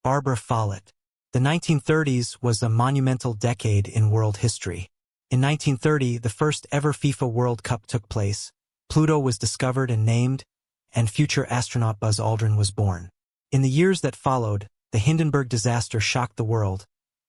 Barbara Follett. The 1930s was a monumental decade in world history. In 1930, the first ever FIFA World Cup took place, Pluto was discovered and named, and future astronaut Buzz Aldrin was born. In the years that followed, the Hindenburg disaster shocked the world,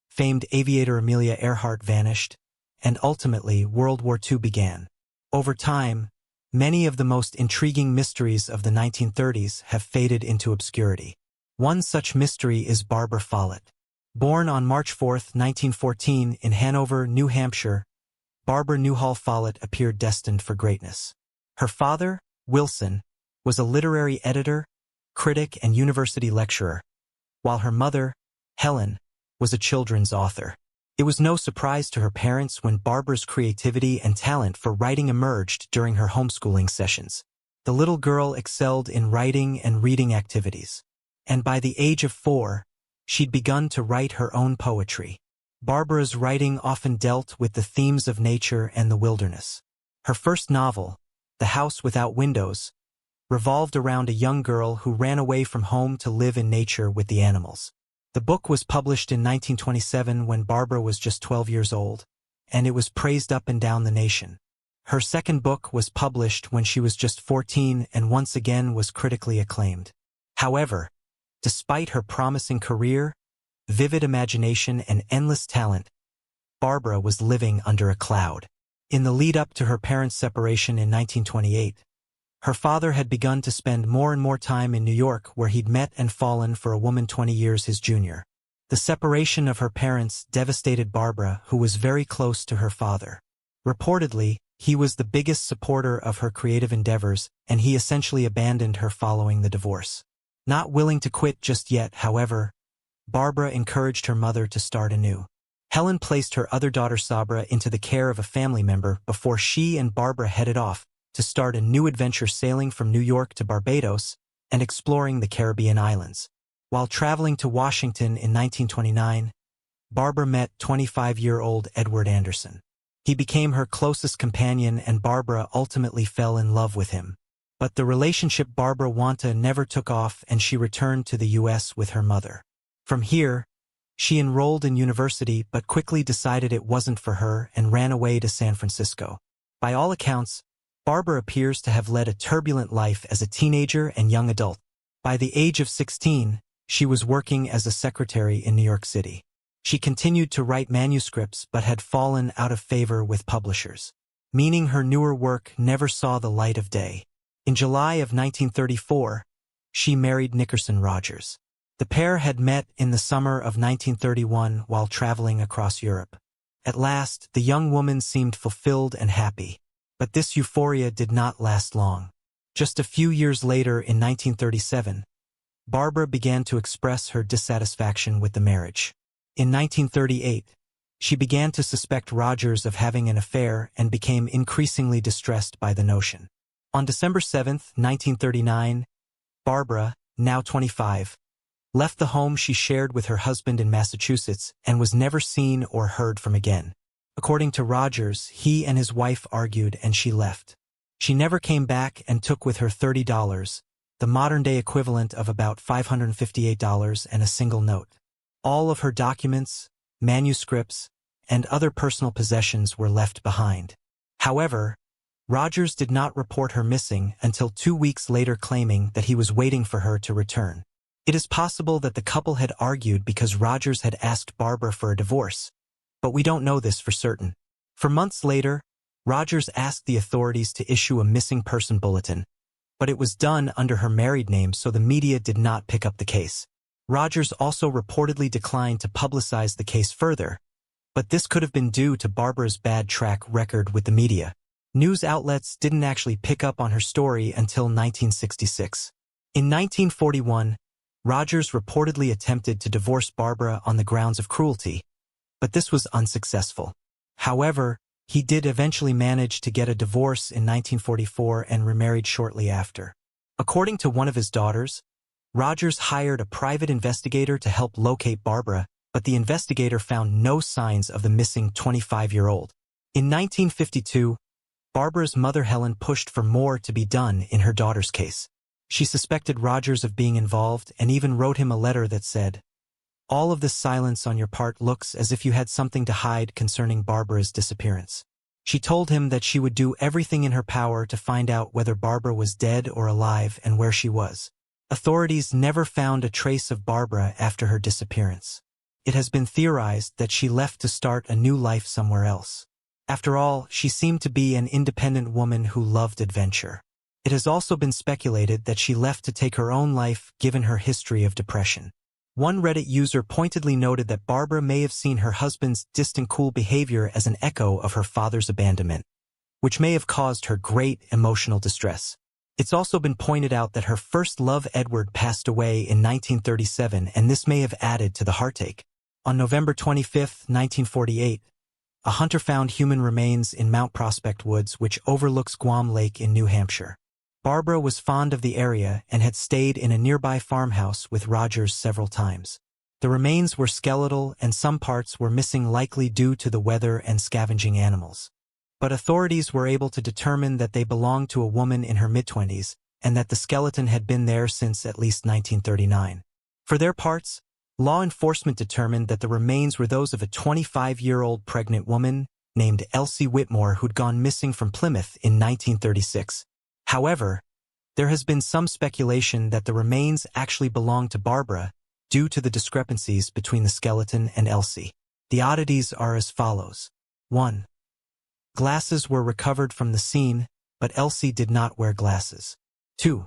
famed aviator Amelia Earhart vanished, and ultimately World War II began. Over time, many of the most intriguing mysteries of the 1930s have faded into obscurity. One such mystery is Barbara Follett. Born on March 4, 1914 in Hanover, New Hampshire, Barbara Newhall Follett appeared destined for greatness. Her father, Wilson, was a literary editor, critic, and university lecturer, while her mother, Helen, was a children's author. It was no surprise to her parents when Barbara's creativity and talent for writing emerged during her homeschooling sessions. The little girl excelled in writing and reading activities, and by the age of 4, she'd begun to write her own poetry. Barbara's writing often dealt with the themes of nature and the wilderness. Her first novel, The House Without Windows, revolved around a young girl who ran away from home to live in nature with the animals. The book was published in 1927 when Barbara was just 12 years old, and it was praised up and down the nation. Her second book was published when she was just 14 and once again was critically acclaimed. However, despite her promising career, vivid imagination, and endless talent, Barbara was living under a cloud. In the lead-up to her parents' separation in 1928, her father had begun to spend more and more time in New York, where he'd met and fallen for a woman 20 years his junior. The separation of her parents devastated Barbara, who was very close to her father. Reportedly, he was the biggest supporter of her creative endeavors, and he essentially abandoned her following the divorce. Not willing to quit just yet, however, Barbara encouraged her mother to start anew. Helen placed her other daughter Sabra into the care of a family member before she and Barbara headed off to start a new adventure, sailing from New York to Barbados and exploring the Caribbean islands. While traveling to Washington in 1929, Barbara met 25-year-old Edward Anderson. He became her closest companion, and Barbara ultimately fell in love with him. But the relationship Barbara wanted never took off, and she returned to the U.S. with her mother. From here, she enrolled in university but quickly decided it wasn't for her and ran away to San Francisco. By all accounts, Barbara appears to have led a turbulent life as a teenager and young adult. By the age of 16, she was working as a secretary in New York City. She continued to write manuscripts but had fallen out of favor with publishers, meaning her newer work never saw the light of day. In July of 1934, she married Nickerson Rogers. The pair had met in the summer of 1931 while traveling across Europe. At last, the young woman seemed fulfilled and happy. But this euphoria did not last long. Just a few years later, in 1937, Barbara began to express her dissatisfaction with the marriage. In 1938, she began to suspect Rogers of having an affair and became increasingly distressed by the notion. On December 7, 1939, Barbara, now 25, left the home she shared with her husband in Massachusetts and was never seen or heard from again. According to Rogers, he and his wife argued and she left. She never came back and took with her $30, the modern-day equivalent of about $558, and a single note. All of her documents, manuscripts, and other personal possessions were left behind. However, Rogers did not report her missing until 2 weeks later, claiming that he was waiting for her to return. It is possible that the couple had argued because Rogers had asked Barbara for a divorce, but we don't know this for certain. For months later, Rogers asked the authorities to issue a missing person bulletin, but it was done under her married name, so the media did not pick up the case. Rogers also reportedly declined to publicize the case further, but this could have been due to Barbara's bad track record with the media. News outlets didn't actually pick up on her story until 1966. In 1941, Rogers reportedly attempted to divorce Barbara on the grounds of cruelty, but this was unsuccessful. However, he did eventually manage to get a divorce in 1944 and remarried shortly after. According to one of his daughters, Rogers hired a private investigator to help locate Barbara, but the investigator found no signs of the missing 25-year-old. In 1952, Barbara's mother Helen pushed for more to be done in her daughter's case. She suspected Rogers of being involved and even wrote him a letter that said, All of this silence on your part looks as if you had something to hide concerning Barbara's disappearance. She told him that she would do everything in her power to find out whether Barbara was dead or alive and where she was. Authorities never found a trace of Barbara after her disappearance. It has been theorized that she left to start a new life somewhere else. After all, she seemed to be an independent woman who loved adventure. It has also been speculated that she left to take her own life given her history of depression. One Reddit user pointedly noted that Barbara may have seen her husband's distant cool behavior as an echo of her father's abandonment, which may have caused her great emotional distress. It's also been pointed out that her first love, Edward, passed away in 1937, and this may have added to the heartache. On November 25, 1948, a hunter found human remains in Mount Prospect Woods, which overlooks Guam Lake in New Hampshire. Barbara was fond of the area and had stayed in a nearby farmhouse with Rogers several times. The remains were skeletal and some parts were missing, likely due to the weather and scavenging animals. But authorities were able to determine that they belonged to a woman in her mid-20s and that the skeleton had been there since at least 1939. For their parts, law enforcement determined that the remains were those of a 25-year-old pregnant woman named Elsie Whitmore who'd gone missing from Plymouth in 1936. However, there has been some speculation that the remains actually belonged to Barbara due to the discrepancies between the skeleton and Elsie. The oddities are as follows. 1. Glasses were recovered from the scene, but Elsie did not wear glasses. 2.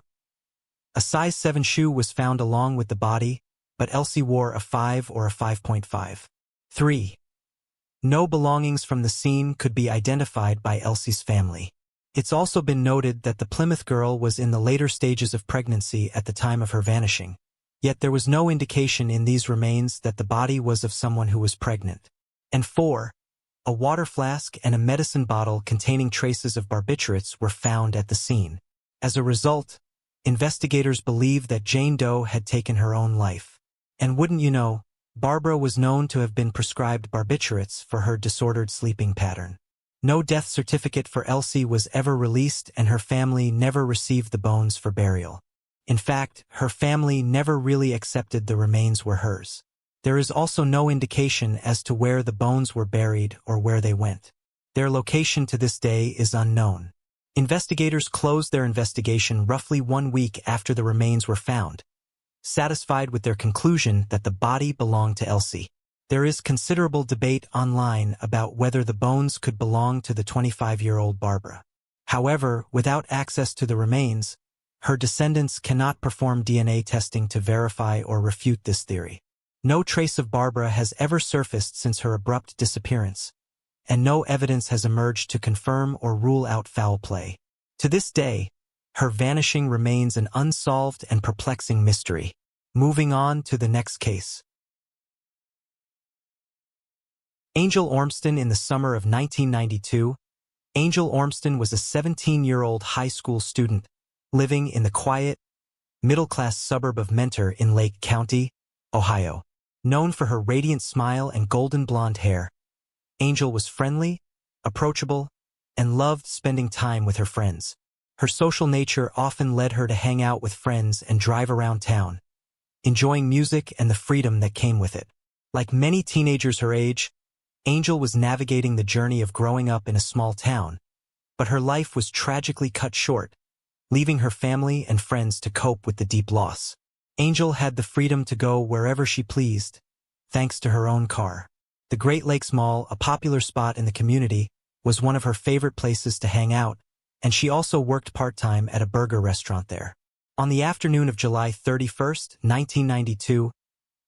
A size 7 shoe was found along with the body, but Elsie wore a 5 or a 5.5. 3. No belongings from the scene could be identified by Elsie's family. It's also been noted that the Plymouth girl was in the later stages of pregnancy at the time of her vanishing, yet there was no indication in these remains that the body was of someone who was pregnant. And 4. A water flask and a medicine bottle containing traces of barbiturates were found at the scene. As a result, investigators believe that Jane Doe had taken her own life. And wouldn't you know, Barbara was known to have been prescribed barbiturates for her disordered sleeping pattern. No death certificate for Elsie was ever released, and her family never received the bones for burial. In fact, her family never really accepted the remains were hers. There is also no indication as to where the bones were buried or where they went. Their location to this day is unknown. Investigators closed their investigation roughly 1 week after the remains were found, satisfied with their conclusion that the body belonged to Elsie. There is considerable debate online about whether the bones could belong to the 25-year-old Barbara. However, without access to the remains, her descendants cannot perform DNA testing to verify or refute this theory. No trace of Barbara has ever surfaced since her abrupt disappearance, and no evidence has emerged to confirm or rule out foul play. To this day, her vanishing remains an unsolved and perplexing mystery. Moving on to the next case. Angel Ormston. In the summer of 1992, Angel Ormston was a 17-year-old high school student living in the quiet, middle-class suburb of Mentor in Lake County, Ohio. Known for her radiant smile and golden blonde hair, Angel was friendly, approachable, and loved spending time with her friends. Her social nature often led her to hang out with friends and drive around town, enjoying music and the freedom that came with it. Like many teenagers her age, Angel was navigating the journey of growing up in a small town, but her life was tragically cut short, leaving her family and friends to cope with the deep loss. Angel had the freedom to go wherever she pleased, thanks to her own car. The Great Lakes Mall, a popular spot in the community, was one of her favorite places to hang out, and she also worked part-time at a burger restaurant there. On the afternoon of July 31st, 1992,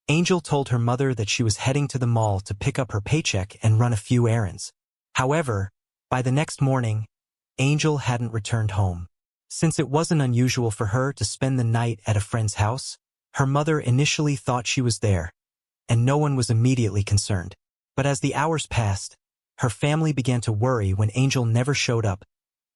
Angel told her mother that she was heading to the mall to pick up her paycheck and run a few errands. However, by the next morning, Angel hadn't returned home. Since it wasn't unusual for her to spend the night at a friend's house, her mother initially thought she was there, and no one was immediately concerned. But as the hours passed, her family began to worry when Angel never showed up,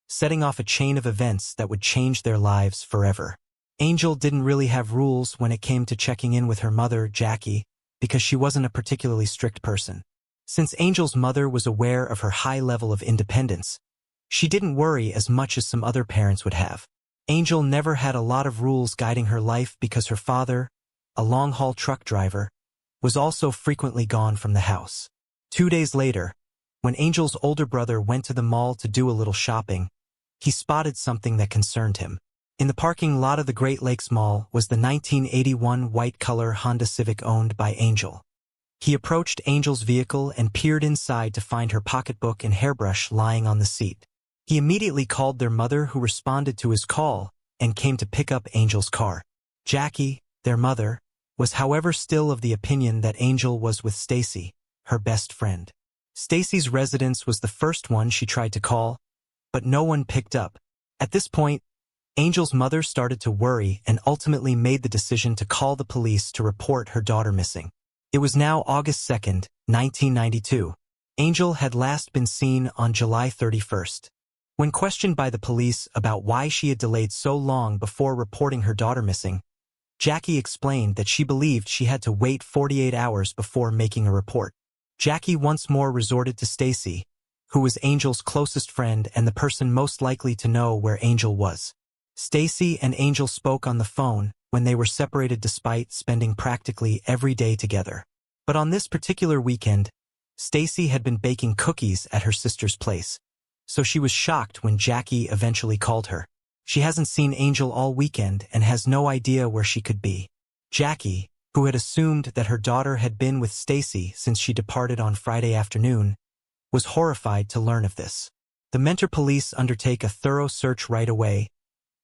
setting off a chain of events that would change their lives forever. Angel didn't really have rules when it came to checking in with her mother, Jackie, because she wasn't a particularly strict person. Since Angel's mother was aware of her high level of independence, she didn't worry as much as some other parents would have. Angel never had a lot of rules guiding her life because her father, a long-haul truck driver, was also frequently gone from the house. 2 days later, when Angel's older brother went to the mall to do a little shopping, he spotted something that concerned him. In the parking lot of the Great Lakes Mall was the 1981 white-color Honda Civic owned by Angel. He approached Angel's vehicle and peered inside to find her pocketbook and hairbrush lying on the seat. He immediately called their mother, who responded to his call and came to pick up Angel's car. Jackie, their mother, was however still of the opinion that Angel was with Stacy, her best friend. Stacy's residence was the first one she tried to call, but no one picked up. At this point, Angel's mother started to worry and ultimately made the decision to call the police to report her daughter missing. It was now August 2nd, 1992. Angel had last been seen on July 31st. When questioned by the police about why she had delayed so long before reporting her daughter missing, Jackie explained that she believed she had to wait 48 hours before making a report. Jackie once more resorted to Stacy, who was Angel's closest friend and the person most likely to know where Angel was. Stacy and Angel spoke on the phone when they were separated despite spending practically every day together. But on this particular weekend, Stacy had been baking cookies at her sister's place, so she was shocked when Jackie eventually called her. She hasn't seen Angel all weekend and has no idea where she could be. Jackie, who had assumed that her daughter had been with Stacy since she departed on Friday afternoon, was horrified to learn of this. The Mentor police undertake a thorough search right away,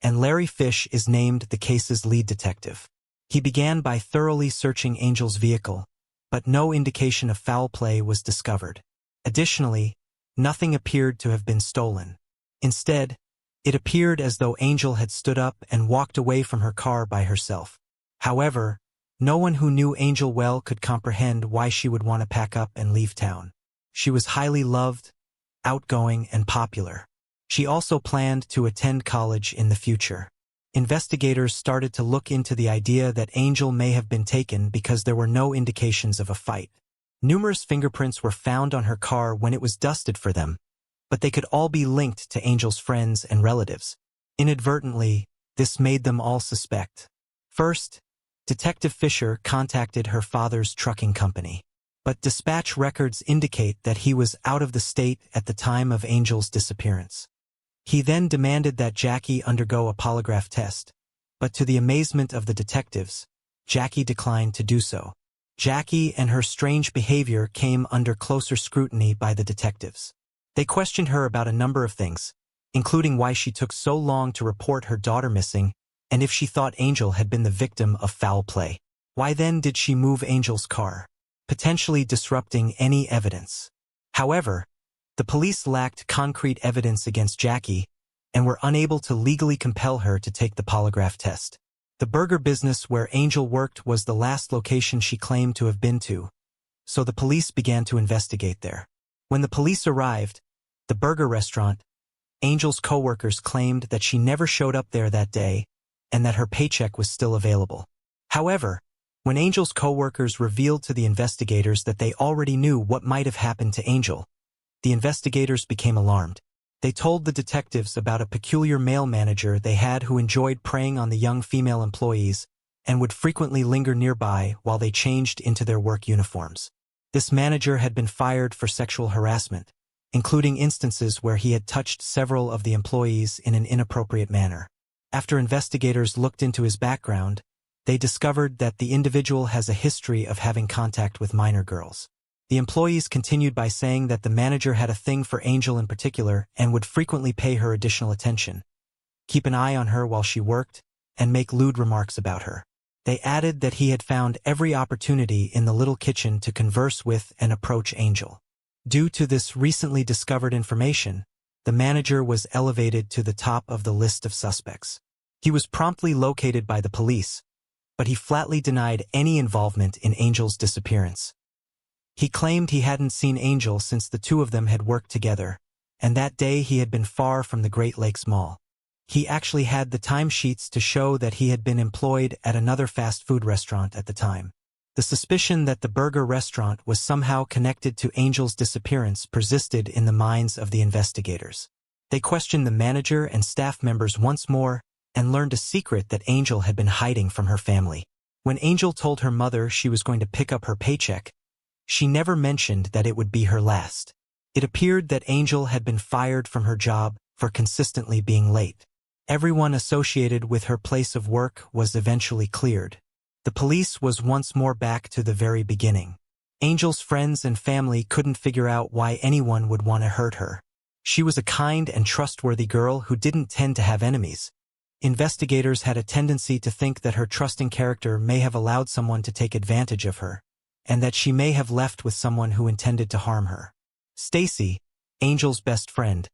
and Larry Fish is named the case's lead detective. He began by thoroughly searching Angel's vehicle, but no indication of foul play was discovered. Additionally, nothing appeared to have been stolen. Instead, it appeared as though Angel had stood up and walked away from her car by herself. However, no one who knew Angel well could comprehend why she would want to pack up and leave town. She was highly loved, outgoing, and popular. She also planned to attend college in the future. Investigators started to look into the idea that Angel may have been taken because there were no indications of a fight. Numerous fingerprints were found on her car when it was dusted for them, but they could all be linked to Angel's friends and relatives. Inadvertently, this made them all suspect. First, Detective Fisher contacted her father's trucking company, but dispatch records indicate that he was out of the state at the time of Angel's disappearance. He then demanded that Jackie undergo a polygraph test, but to the amazement of the detectives, Jackie declined to do so. Jackie and her strange behavior came under closer scrutiny by the detectives. They questioned her about a number of things, including why she took so long to report her daughter missing and if she thought Angel had been the victim of foul play. Why then did she move Angel's car, potentially disrupting any evidence? However, the police lacked concrete evidence against Jackie and were unable to legally compel her to take the polygraph test. The burger business where Angel worked was the last location she claimed to have been to, so the police began to investigate there. When the police arrived, the burger restaurant, Angel's co-workers claimed that she never showed up there that day and that her paycheck was still available. However, when Angel's co-workers revealed to the investigators that they already knew what might have happened to Angel, the investigators became alarmed. They told the detectives about a peculiar male manager they had who enjoyed preying on the young female employees and would frequently linger nearby while they changed into their work uniforms. This manager had been fired for sexual harassment, including instances where he had touched several of the employees in an inappropriate manner. After investigators looked into his background, they discovered that the individual has a history of having contact with minor girls. The employees continued by saying that the manager had a thing for Angel in particular and would frequently pay her additional attention, keep an eye on her while she worked, and make lewd remarks about her. They added that he had found every opportunity in the little kitchen to converse with and approach Angel. Due to this recently discovered information, the manager was elevated to the top of the list of suspects. He was promptly located by the police, but he flatly denied any involvement in Angel's disappearance. He claimed he hadn't seen Angel since the two of them had worked together, and that day he had been far from the Great Lakes Mall. He actually had the timesheets to show that he had been employed at another fast food restaurant at the time. The suspicion that the burger restaurant was somehow connected to Angel's disappearance persisted in the minds of the investigators. They questioned the manager and staff members once more and learned a secret that Angel had been hiding from her family. When Angel told her mother she was going to pick up her paycheck, she never mentioned that it would be her last. It appeared that Angel had been fired from her job for consistently being late. Everyone associated with her place of work was eventually cleared. The police was once more back to the very beginning. Angel's friends and family couldn't figure out why anyone would want to hurt her. She was a kind and trustworthy girl who didn't tend to have enemies. Investigators had a tendency to think that her trusting character may have allowed someone to take advantage of her, and that she may have left with someone who intended to harm her. Stacy, Angel's best friend,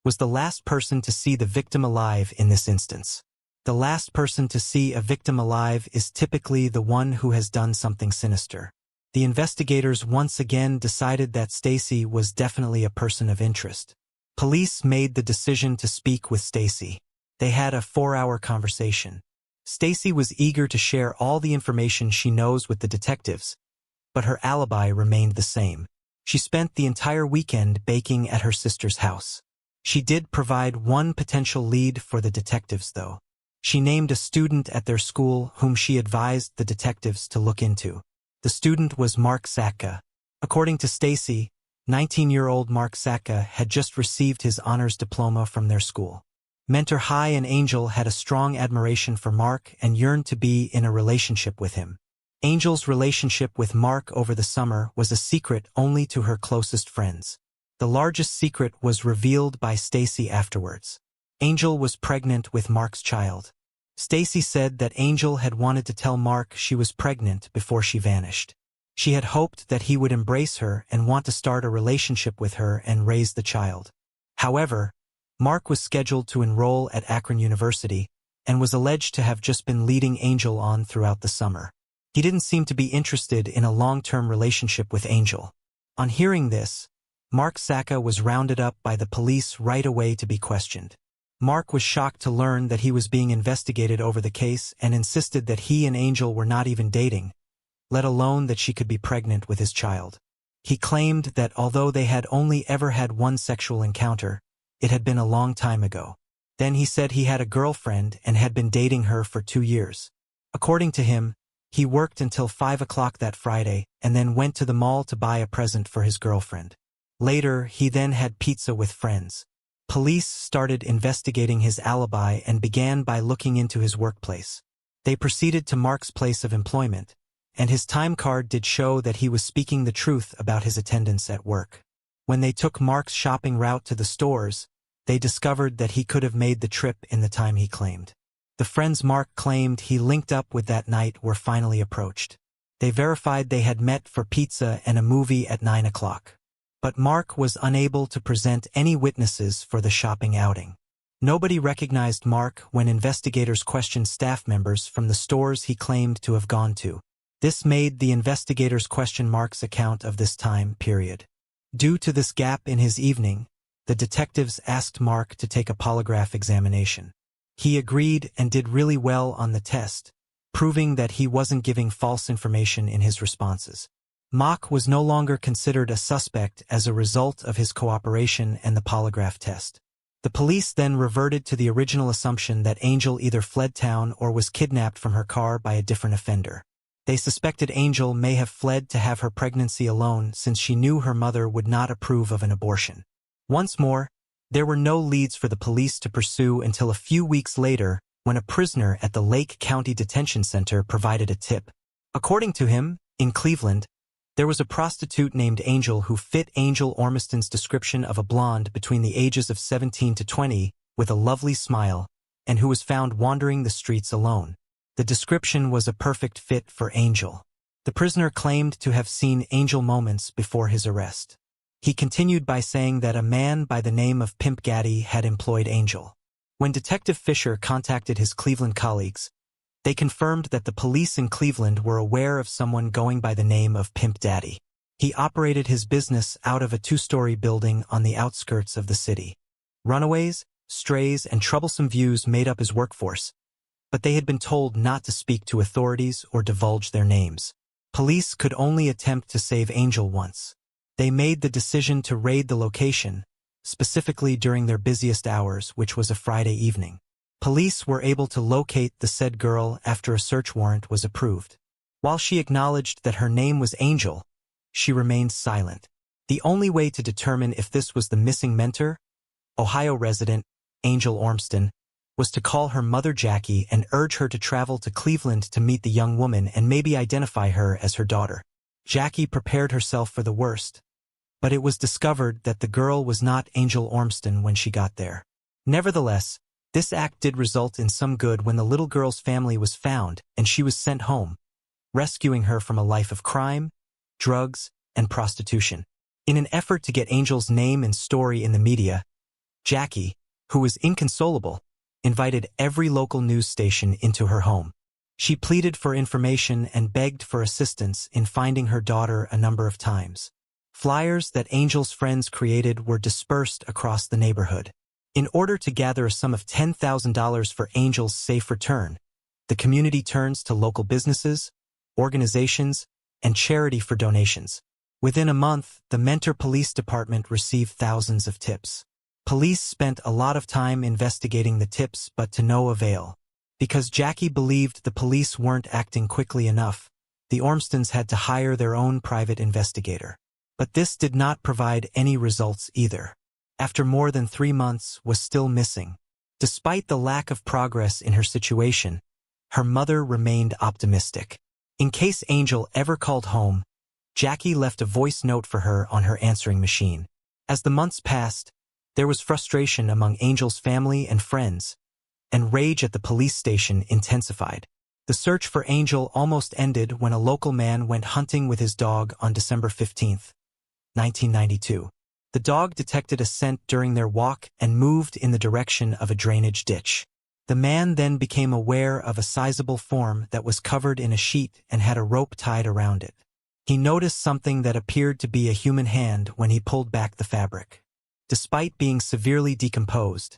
was the last person to see the victim alive in this instance. The last person to see a victim alive is typically the one who has done something sinister. The investigators once again decided that Stacy was definitely a person of interest. Police made the decision to speak with Stacy. They had a 4-hour conversation. Stacy was eager to share all the information she knows with the detectives, but her alibi remained the same. She spent the entire weekend baking at her sister's house. She did provide one potential lead for the detectives, though. She named a student at their school whom she advised the detectives to look into. The student was Mark Saka. According to Stacy, 19-year-old Mark Saka had just received his honors diploma from their school. Mentor Hai and Angel had a strong admiration for Mark and yearned to be in a relationship with him. Angel's relationship with Mark over the summer was a secret only to her closest friends. The largest secret was revealed by Stacy afterwards. Angel was pregnant with Mark's child. Stacy said that Angel had wanted to tell Mark she was pregnant before she vanished. She had hoped that he would embrace her and want to start a relationship with her and raise the child. However, Mark was scheduled to enroll at Akron University and was alleged to have just been leading Angel on throughout the summer. He didn't seem to be interested in a long-term relationship with Angel. On hearing this, Mark Saka was rounded up by the police right away to be questioned. Mark was shocked to learn that he was being investigated over the case and insisted that he and Angel were not even dating, let alone that she could be pregnant with his child. He claimed that although they had only ever had one sexual encounter, it had been a long time ago. Then he said he had a girlfriend and had been dating her for 2 years. According to him, he worked until 5 o'clock that Friday and then went to the mall to buy a present for his girlfriend. Later, he then had pizza with friends. Police started investigating his alibi and began by looking into his workplace. They proceeded to Mark's place of employment, and his time card did show that he was speaking the truth about his attendance at work. When they took Mark's shopping route to the stores, they discovered that he could have made the trip in the time he claimed. The friends Mark claimed he linked up with that night were finally approached. They verified they had met for pizza and a movie at 9 o'clock. But Mark was unable to present any witnesses for the shopping outing. Nobody recognized Mark when investigators questioned staff members from the stores he claimed to have gone to. This made the investigators question Mark's account of this time period. Due to this gap in his evening, the detectives asked Mark to take a polygraph examination. He agreed and did really well on the test, proving that he wasn't giving false information in his responses. Mark was no longer considered a suspect as a result of his cooperation and the polygraph test. The police then reverted to the original assumption that Angel either fled town or was kidnapped from her car by a different offender. They suspected Angel may have fled to have her pregnancy alone since she knew her mother would not approve of an abortion. Once more, there were no leads for the police to pursue until a few weeks later when a prisoner at the Lake County Detention Center provided a tip. According to him, in Cleveland, there was a prostitute named Angel who fit Angel Ormiston's description of a blonde between the ages of 17 to 20 with a lovely smile and who was found wandering the streets alone. The description was a perfect fit for Angel. The prisoner claimed to have seen Angel moments before his arrest. He continued by saying that a man by the name of Pimp Gaddy had employed Angel. When Detective Fisher contacted his Cleveland colleagues, they confirmed that the police in Cleveland were aware of someone going by the name of Pimp Daddy. He operated his business out of a 2-story building on the outskirts of the city. Runaways, strays, and troublesome views made up his workforce, but they had been told not to speak to authorities or divulge their names. Police could only attempt to save Angel once. They made the decision to raid the location, specifically during their busiest hours, which was a Friday evening. Police were able to locate the said girl after a search warrant was approved. While she acknowledged that her name was Angel, she remained silent. The only way to determine if this was the missing mentor, Ohio resident Angel Ormston, was to call her mother Jackie and urge her to travel to Cleveland to meet the young woman and maybe identify her as her daughter. Jackie prepared herself for the worst, but it was discovered that the girl was not Angel Ormston when she got there. Nevertheless, this act did result in some good when the little girl's family was found and she was sent home, rescuing her from a life of crime, drugs, and prostitution. In an effort to get Angel's name and story in the media, Jackie, who was inconsolable, invited every local news station into her home. She pleaded for information and begged for assistance in finding her daughter a number of times. Flyers that Angel's friends created were dispersed across the neighborhood. In order to gather a sum of $10,000 for Angel's safe return, the community turns to local businesses, organizations, and charity for donations. Within a month, the Mentor Police Department received thousands of tips. Police spent a lot of time investigating the tips, but to no avail. Because Jackie believed the police weren't acting quickly enough, the Ormstons had to hire their own private investigator. But this did not provide any results either. After more than 3 months, was still missing. Despite the lack of progress in her situation, her mother remained optimistic. In case Angel ever called home, Jackie left a voice note for her on her answering machine. As the months passed, there was frustration among Angel's family and friends, and rage at the police station intensified. The search for Angel almost ended when a local man went hunting with his dog on December 15, 1992. The dog detected a scent during their walk and moved in the direction of a drainage ditch. The man then became aware of a sizable form that was covered in a sheet and had a rope tied around it. He noticed something that appeared to be a human hand when he pulled back the fabric. Despite being severely decomposed,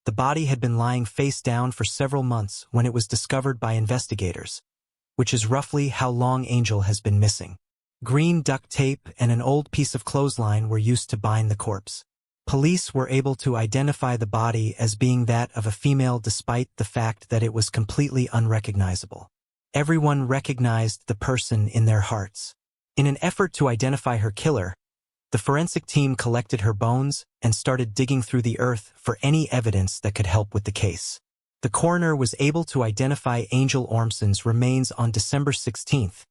the body had been lying face down for several months when it was discovered by investigators, which is roughly how long Angel has been missing. Green duct tape and an old piece of clothesline were used to bind the corpse. Police were able to identify the body as being that of a female despite the fact that it was completely unrecognizable. Everyone recognized the person in their hearts. In an effort to identify her killer, the forensic team collected her bones and started digging through the earth for any evidence that could help with the case. The coroner was able to identify Angel Ormston's remains on December 16th,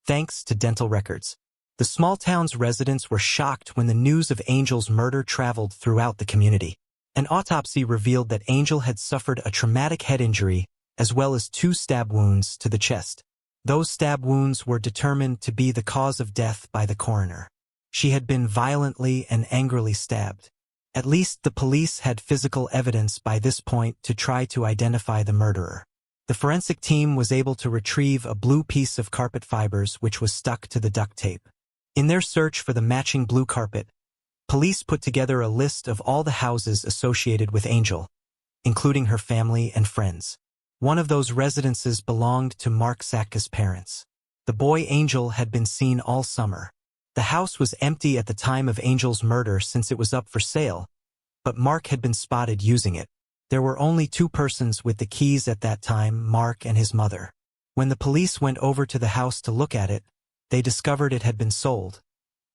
thanks to dental records. The small town's residents were shocked when the news of Angel's murder traveled throughout the community. An autopsy revealed that Angel had suffered a traumatic head injury as well as 2 stab wounds to the chest. Those stab wounds were determined to be the cause of death by the coroner. She had been violently and angrily stabbed. At least the police had physical evidence by this point to try to identify the murderer. The forensic team was able to retrieve a blue piece of carpet fibers which was stuck to the duct tape. In their search for the matching blue carpet, police put together a list of all the houses associated with Angel, including her family and friends. One of those residences belonged to Mark Satka's parents. The boy Angel had been seen all summer. The house was empty at the time of Angel's murder since it was up for sale, but Mark had been spotted using it. There were only 2 persons with the keys at that time, Mark and his mother. When the police went over to the house to look at it, they discovered it had been sold,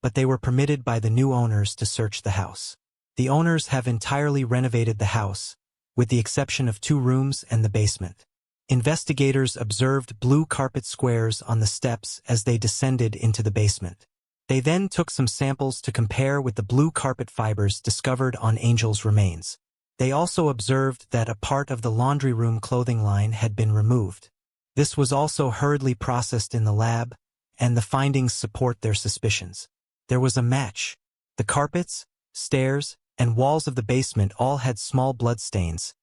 but they were permitted by the new owners to search the house. The owners have entirely renovated the house, with the exception of 2 rooms and the basement. Investigators observed blue carpet squares on the steps as they descended into the basement. They then took some samples to compare with the blue carpet fibers discovered on Angel's remains. They also observed that a part of the laundry room clothing line had been removed. This was also hurriedly processed in the lab, and the findings support their suspicions. There was a match. The carpets, stairs, and walls of the basement all had small blood stains,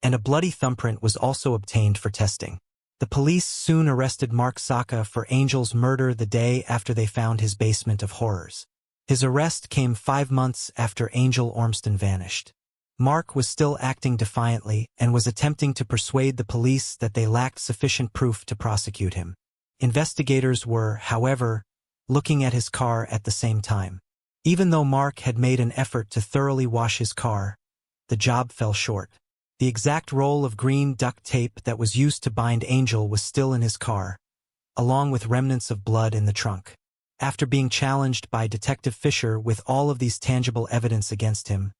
and a bloody thumbprint was also obtained for testing. The police soon arrested Mark Saka for Angel's murder the day after they found his basement of horrors. His arrest came 5 months after Angel Ormston vanished. Mark was still acting defiantly and was attempting to persuade the police that they lacked sufficient proof to prosecute him. Investigators were, however, looking at his car at the same time. Even though Mark had made an effort to thoroughly wash his car, the job fell short. The exact roll of green duct tape that was used to bind Angel was still in his car, along with remnants of blood in the trunk. After being challenged by Detective Fisher with all of these tangible evidence against him,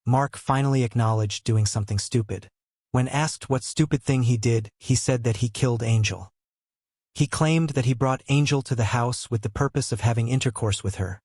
Mark finally acknowledged doing something stupid. When asked what stupid thing he did, he said that he killed Angel. He claimed that he brought Angel to the house with the purpose of having intercourse with her,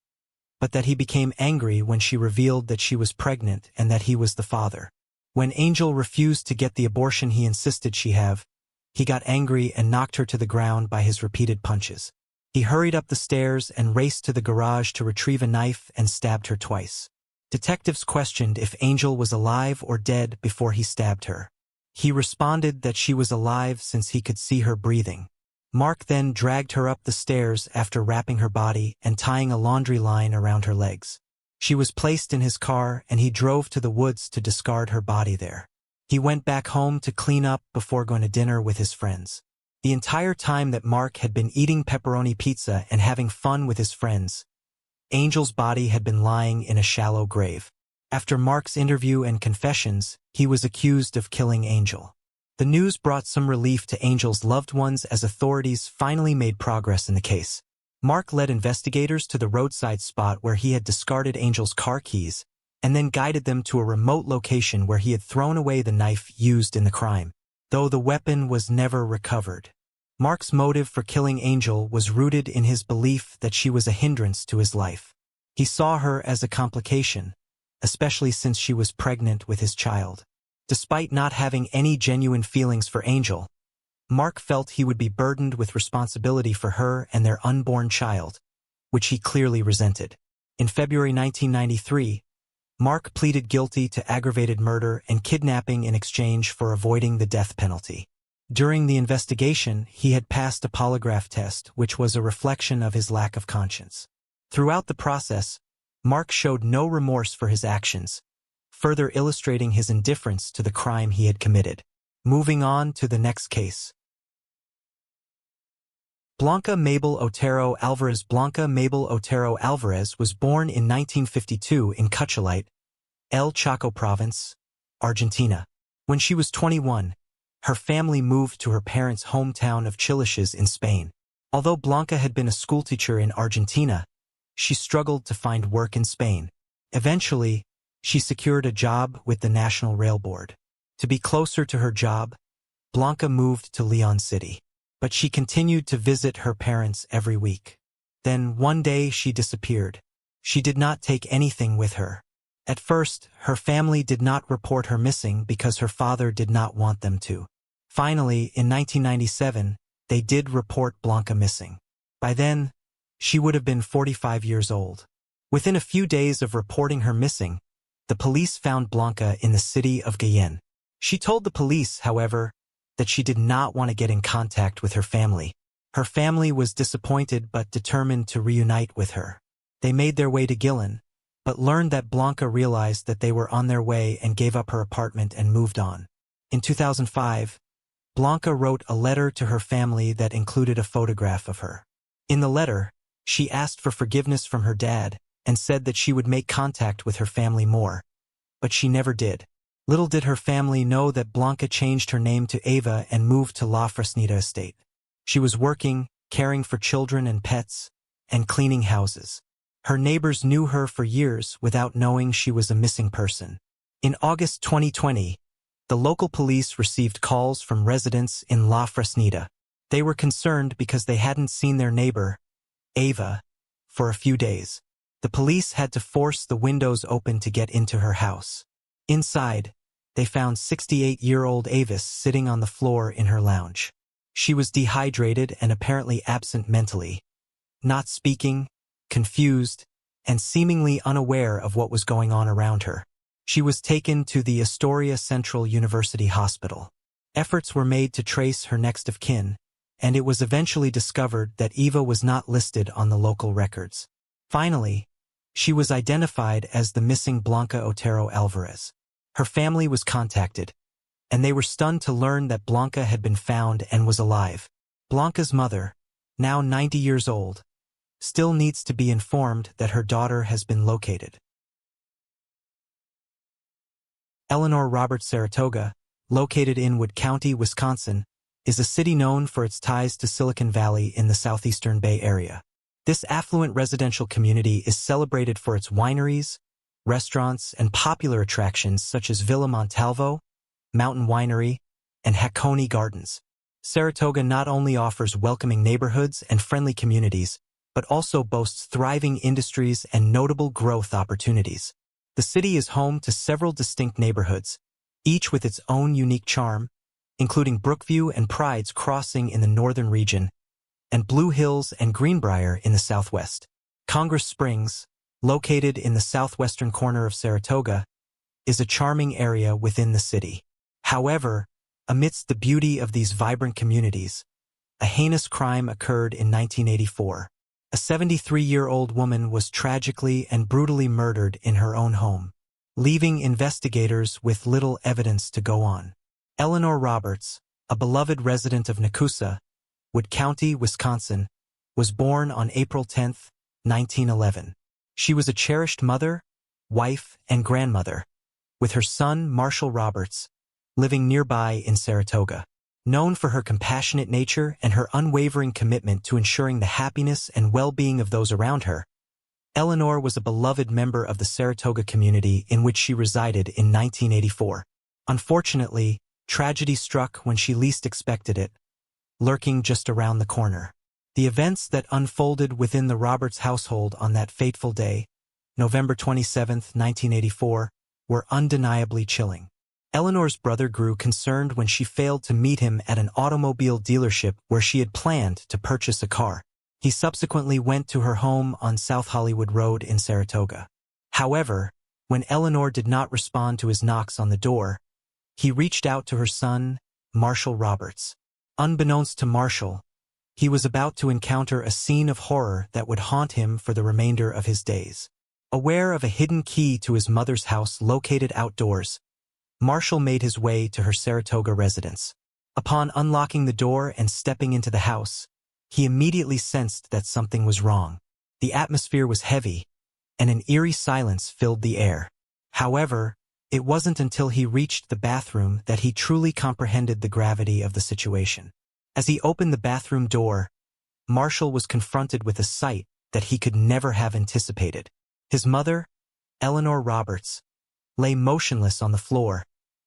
but that he became angry when she revealed that she was pregnant and that he was the father. When Angel refused to get the abortion he insisted she have, he got angry and knocked her to the ground by his repeated punches. He hurried up the stairs and raced to the garage to retrieve a knife and stabbed her twice. Detectives questioned if Angel was alive or dead before he stabbed her. He responded that she was alive since he could see her breathing. Mark then dragged her up the stairs after wrapping her body and tying a laundry line around her legs. She was placed in his car and he drove to the woods to discard her body there. He went back home to clean up before going to dinner with his friends. The entire time that Mark had been eating pepperoni pizza and having fun with his friends, Angel's body had been lying in a shallow grave. After Mark's interview and confessions, he was accused of killing Angel. The news brought some relief to Angel's loved ones as authorities finally made progress in the case. Mark led investigators to the roadside spot where he had discarded Angel's car keys and then guided them to a remote location where he had thrown away the knife used in the crime, though the weapon was never recovered. Mark's motive for killing Angel was rooted in his belief that she was a hindrance to his life. He saw her as a complication, especially since she was pregnant with his child. Despite not having any genuine feelings for Angel, Mark felt he would be burdened with responsibility for her and their unborn child, which he clearly resented. In February 1993, Mark pleaded guilty to aggravated murder and kidnapping in exchange for avoiding the death penalty. During the investigation, he had passed a polygraph test, which was a reflection of his lack of conscience. Throughout the process, Mark showed no remorse for his actions, further illustrating his indifference to the crime he had committed. Moving on to the next case. Blanca Mabel Otero Alvarez. Blanca Mabel Otero Alvarez was born in 1952 in Cuchilite, El Chaco Province, Argentina. When she was 21, her family moved to her parents' hometown of Chilaches in Spain. Although Blanca had been a schoolteacher in Argentina, she struggled to find work in Spain. Eventually, she secured a job with the National Rail Board. To be closer to her job, Blanca moved to Leon City. But she continued to visit her parents every week. Then one day she disappeared. She did not take anything with her. At first, her family did not report her missing because her father did not want them to. Finally, in 1997, they did report Blanca missing. By then, she would have been 45 years old. Within a few days of reporting her missing, the police found Blanca in the city of Guyenne. She told the police, however, that she did not want to get in contact with her family. Her family was disappointed but determined to reunite with her. They made their way to Guyenne, but learned that Blanca realized that they were on their way and gave up her apartment and moved on. In 2005, Blanca wrote a letter to her family that included a photograph of her. In the letter, she asked for forgiveness from her dad and said that she would make contact with her family more, but she never did. Little did her family know that Blanca changed her name to Ava and moved to La Fresneda estate. She was working, caring for children and pets, and cleaning houses. Her neighbors knew her for years without knowing she was a missing person. In August 2020, the local police received calls from residents in La Fresneda. They were concerned because they hadn't seen their neighbor, Ava, for a few days. The police had to force the windows open to get into her house. Inside, they found 68-year-old Avis sitting on the floor in her lounge. She was dehydrated and apparently absent mentally, not speaking, confused, and seemingly unaware of what was going on around her. She was taken to the Astoria Central University Hospital. Efforts were made to trace her next of kin, and it was eventually discovered that Eva was not listed on the local records. Finally, she was identified as the missing Blanca Otero Alvarez. Her family was contacted, and they were stunned to learn that Blanca had been found and was alive. Blanca's mother, now 90 years old, still needs to be informed that her daughter has been located. Eleanor Robert Saratoga, located in Wood County, Wisconsin, is a city known for its ties to Silicon Valley in the southeastern Bay Area. This affluent residential community is celebrated for its wineries, restaurants, and popular attractions such as Villa Montalvo, Mountain Winery, and Hackney Gardens. Saratoga not only offers welcoming neighborhoods and friendly communities, but also boasts thriving industries and notable growth opportunities. The city is home to several distinct neighborhoods, each with its own unique charm, including Brookview and Pride's Crossing in the northern region, and Blue Hills and Greenbrier in the southwest. Congress Springs, located in the southwestern corner of Saratoga, is a charming area within the city. However, amidst the beauty of these vibrant communities, a heinous crime occurred in 1984. A 73-year-old woman was tragically and brutally murdered in her own home, leaving investigators with little evidence to go on. Eleanor Roberts, a beloved resident of Nakusa, Wood County, Wisconsin, was born on April 10, 1911. She was a cherished mother, wife, and grandmother, with her son, Marshall Roberts, living nearby in Saratoga. Known for her compassionate nature and her unwavering commitment to ensuring the happiness and well-being of those around her, Eleanor was a beloved member of the Saratoga community in which she resided in 1984. Unfortunately, tragedy struck when she least expected it, lurking just around the corner. The events that unfolded within the Roberts household on that fateful day, November 27, 1984, were undeniably chilling. Eleanor's brother grew concerned when she failed to meet him at an automobile dealership where she had planned to purchase a car. He subsequently went to her home on South Hollywood Road in Saratoga. However, when Eleanor did not respond to his knocks on the door, he reached out to her son, Marshall Roberts. Unbeknownst to Marshall, he was about to encounter a scene of horror that would haunt him for the remainder of his days. Aware of a hidden key to his mother's house located outdoors, Marshall made his way to her Saratoga residence. Upon unlocking the door and stepping into the house, he immediately sensed that something was wrong. The atmosphere was heavy, and an eerie silence filled the air. However, it wasn't until he reached the bathroom that he truly comprehended the gravity of the situation. As he opened the bathroom door, Marshall was confronted with a sight that he could never have anticipated. His mother, Eleanor Roberts, lay motionless on the floor,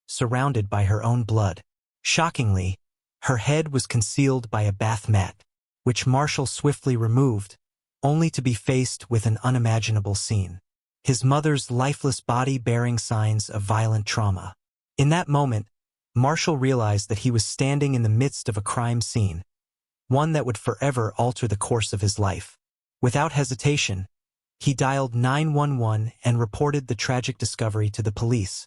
surrounded by her own blood. Shockingly, her head was concealed by a bath mat, which Marshall swiftly removed, only to be faced with an unimaginable scene. His mother's lifeless body bearing signs of violent trauma. In that moment, Marshall realized that he was standing in the midst of a crime scene, one that would forever alter the course of his life. Without hesitation, he dialed 911 and reported the tragic discovery to the police,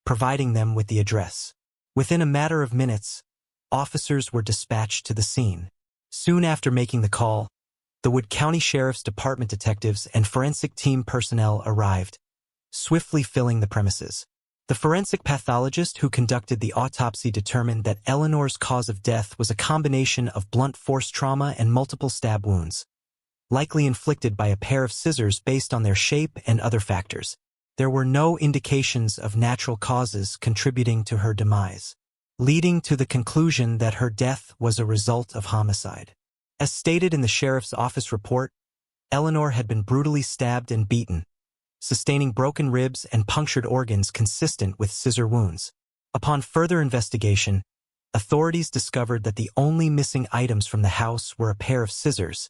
providing them with the address. Within a matter of minutes, officers were dispatched to the scene. Soon after making the call, the Wood County Sheriff's Department detectives and forensic team personnel arrived, swiftly filling the premises. The forensic pathologist who conducted the autopsy determined that Eleanor's cause of death was a combination of blunt force trauma and multiple stab wounds, likely inflicted by a pair of scissors based on their shape and other factors. There were no indications of natural causes contributing to her demise, leading to the conclusion that her death was a result of homicide. As stated in the sheriff's office report, Eleanor had been brutally stabbed and beaten, sustaining broken ribs and punctured organs consistent with scissor wounds. Upon further investigation, authorities discovered that the only missing items from the house were a pair of scissors,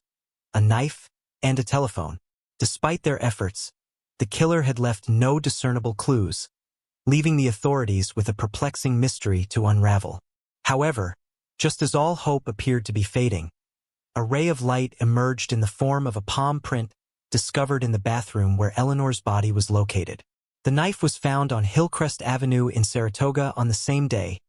a knife, and a telephone. Despite their efforts, the killer had left no discernible clues, leaving the authorities with a perplexing mystery to unravel. However, just as all hope appeared to be fading, a ray of light emerged in the form of a palm print discovered in the bathroom where Eleanor's body was located. The knife was found on Hillcrest Avenue in Saratoga on the same day,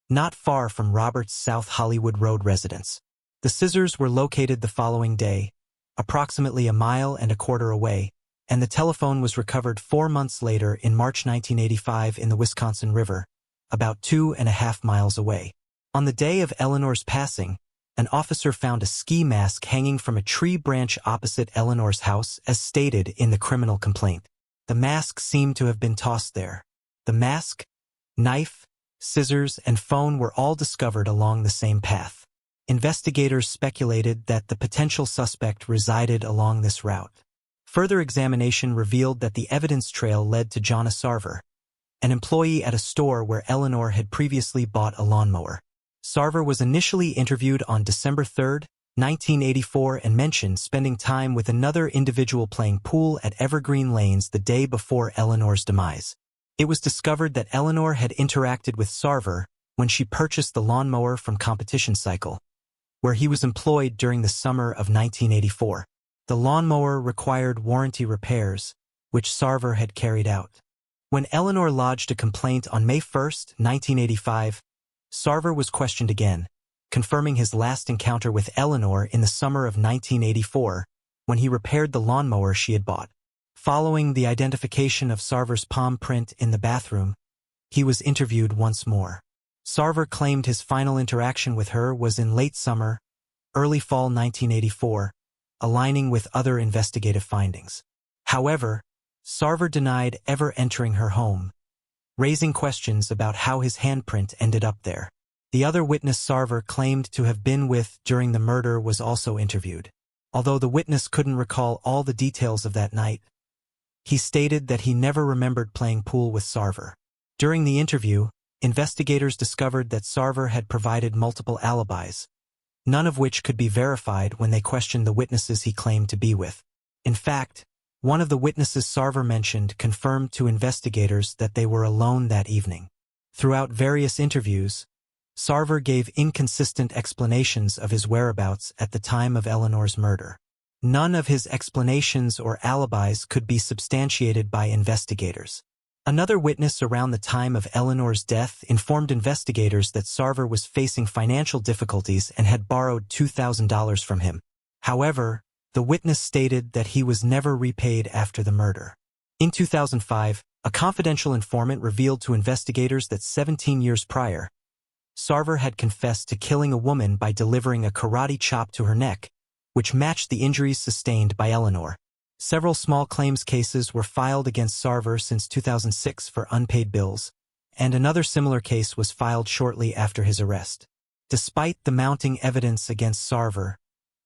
not far from Roberts' South Hollywood Road residence. The scissors were located the following day, approximately 1.25 miles away, and the telephone was recovered 4 months later in March 1985 in the Wisconsin River, about 2.5 miles away. On the day of Eleanor's passing, an officer found a ski mask hanging from a tree branch opposite Eleanor's house as stated in the criminal complaint. The mask seemed to have been tossed there. The mask, knife, scissors, and phone were all discovered along the same path. Investigators speculated that the potential suspect resided along this route. Further examination revealed that the evidence trail led to Jonna Sarver, an employee at a store where Eleanor had previously bought a lawnmower. Sarver was initially interviewed on December 3, 1984, and mentioned spending time with another individual playing pool at Evergreen Lanes the day before Eleanor's demise. It was discovered that Eleanor had interacted with Sarver when she purchased the lawnmower from Compilation, where he was employed during the summer of 1984. The lawnmower required warranty repairs, which Sarver had carried out. When Eleanor lodged a complaint on May 1, 1985, Sarver was questioned again, confirming his last encounter with Eleanor in the summer of 1984, when he repaired the lawnmower she had bought. Following the identification of Sarver's palm print in the bathroom, he was interviewed once more. Sarver claimed his final interaction with her was in late summer, early fall 1984, aligning with other investigative findings. However, Sarver denied ever entering her home, raising questions about how his handprint ended up there. The other witness Sarver claimed to have been with during the murder was also interviewed. Although the witness couldn't recall all the details of that night, he stated that he never remembered playing pool with Sarver. During the interview, investigators discovered that Sarver had provided multiple alibis, none of which could be verified when they questioned the witnesses he claimed to be with. In fact, one of the witnesses Sarver mentioned confirmed to investigators that they were alone that evening. Throughout various interviews, Sarver gave inconsistent explanations of his whereabouts at the time of Eleanor's murder. None of his explanations or alibis could be substantiated by investigators. Another witness around the time of Eleanor's death informed investigators that Sarver was facing financial difficulties and had borrowed $2,000 from him. However, the witness stated that he was never repaid after the murder. In 2005, a confidential informant revealed to investigators that 17 years prior, Sarver had confessed to killing a woman by delivering a karate chop to her neck, which matched the injuries sustained by Eleanor. Several small claims cases were filed against Sarver since 2006 for unpaid bills, and another similar case was filed shortly after his arrest. Despite the mounting evidence against Sarver,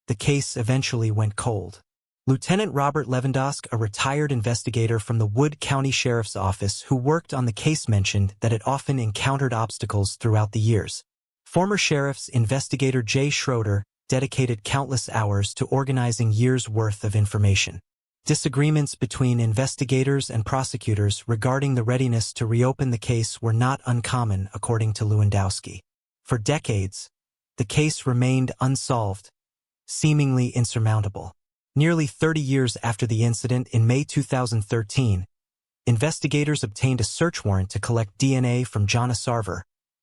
the case eventually went cold. Lieutenant Robert Lewandowski, a retired investigator from the Wood County Sheriff's Office who worked on the case, mentioned that it often encountered obstacles throughout the years. Former Sheriff's investigator Jay Schroeder dedicated countless hours to organizing years' worth of information. Disagreements between investigators and prosecutors regarding the readiness to reopen the case were not uncommon, according to Lewandowski. For decades, the case remained unsolved, seemingly insurmountable. Nearly 30 years after the incident in May 2013, investigators obtained a search warrant to collect DNA from Jonna Sarver,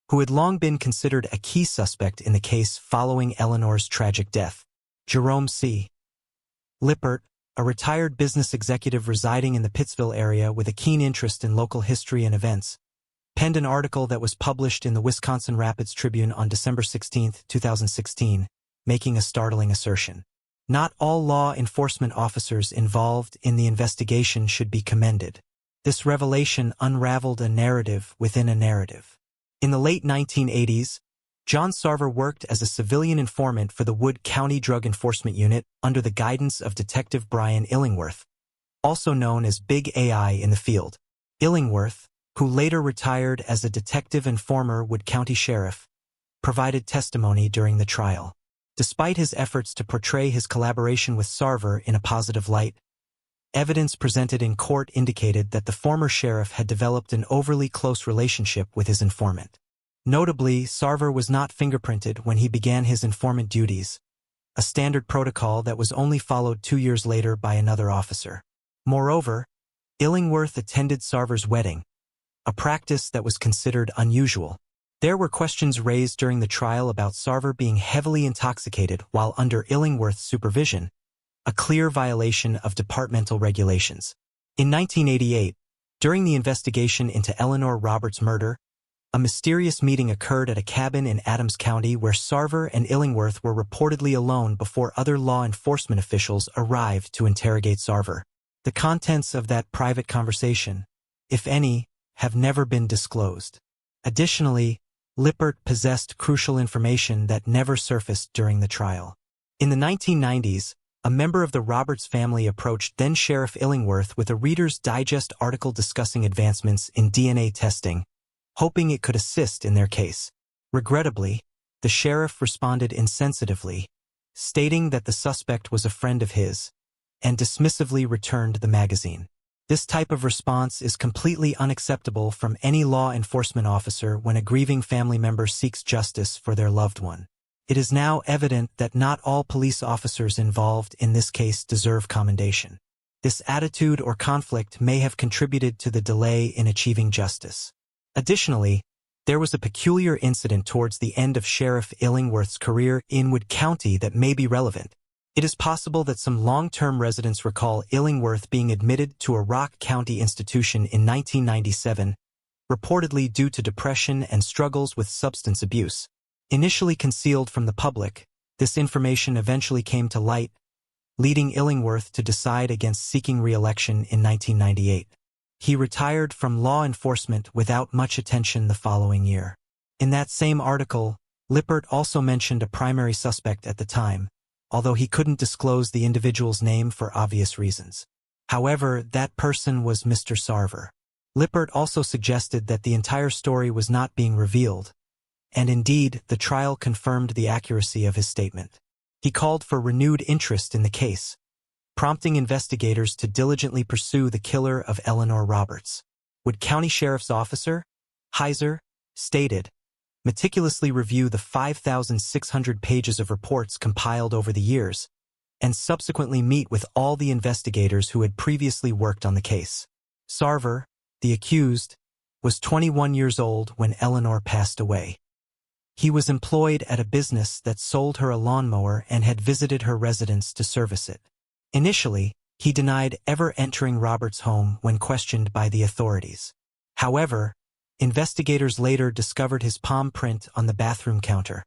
who had long been considered a key suspect in the case following Eleanor's tragic death. Jerome C. Lippert, a retired business executive residing in the Pittsville area with a keen interest in local history and events, penned an article that was published in the Wisconsin Rapids Tribune on December 16, 2016, making a startling assertion. Not all law enforcement officers involved in the investigation should be commended. This revelation unraveled a narrative within a narrative. In the late 1980s, John Sarver worked as a civilian informant for the Wood County Drug Enforcement Unit under the guidance of Detective Brian Illingworth, also known as Big AI in the field. Illingworth, who later retired as a detective and former Wood County Sheriff, provided testimony during the trial. Despite his efforts to portray his collaboration with Sarver in a positive light, evidence presented in court indicated that the former sheriff had developed an overly close relationship with his informant. Notably, Sarver was not fingerprinted when he began his informant duties, a standard protocol that was only followed 2 years later by another officer. Moreover, Illingworth attended Sarver's wedding, a practice that was considered unusual. There were questions raised during the trial about Sarver being heavily intoxicated while under Illingworth's supervision, a clear violation of departmental regulations. In 1988, during the investigation into Eleanor Roberts' murder, a mysterious meeting occurred at a cabin in Adams County where Sarver and Illingworth were reportedly alone before other law enforcement officials arrived to interrogate Sarver. The contents of that private conversation, if any, have never been disclosed. Additionally, Lippert possessed crucial information that never surfaced during the trial. In the 1990s, a member of the Roberts family approached then-Sheriff Illingworth with a Reader's Digest article discussing advancements in DNA testing, hoping it could assist in their case. Regrettably, the sheriff responded insensitively, stating that the suspect was a friend of his, and dismissively returned the magazine. This type of response is completely unacceptable from any law enforcement officer when a grieving family member seeks justice for their loved one. It is now evident that not all police officers involved in this case deserve commendation. This attitude or conflict may have contributed to the delay in achieving justice. Additionally, there was a peculiar incident towards the end of Sheriff Illingworth's career in Wood County that may be relevant. It is possible that some long-term residents recall Illingworth being admitted to a Rock County institution in 1997, reportedly due to depression and struggles with substance abuse. Initially concealed from the public, this information eventually came to light, leading Illingworth to decide against seeking re-election in 1998. He retired from law enforcement without much attention the following year. In that same article, Lippert also mentioned a primary suspect at the time, although he couldn't disclose the individual's name for obvious reasons. However, that person was Mr. Sarver. Lippert also suggested that the entire story was not being revealed, and indeed, the trial confirmed the accuracy of his statement. He called for renewed interest in the case, prompting investigators to diligently pursue the killer of Eleanor Roberts. Wood County Sheriff's Officer, Heiser, stated, meticulously review the 5,600 pages of reports compiled over the years, and subsequently meet with all the investigators who had previously worked on the case. Sarver, the accused, was 21 years old when Eleanor passed away. He was employed at a business that sold her a lawnmower and had visited her residence to service it. Initially, he denied ever entering Roberts' home when questioned by the authorities. However, investigators later discovered his palm print on the bathroom counter,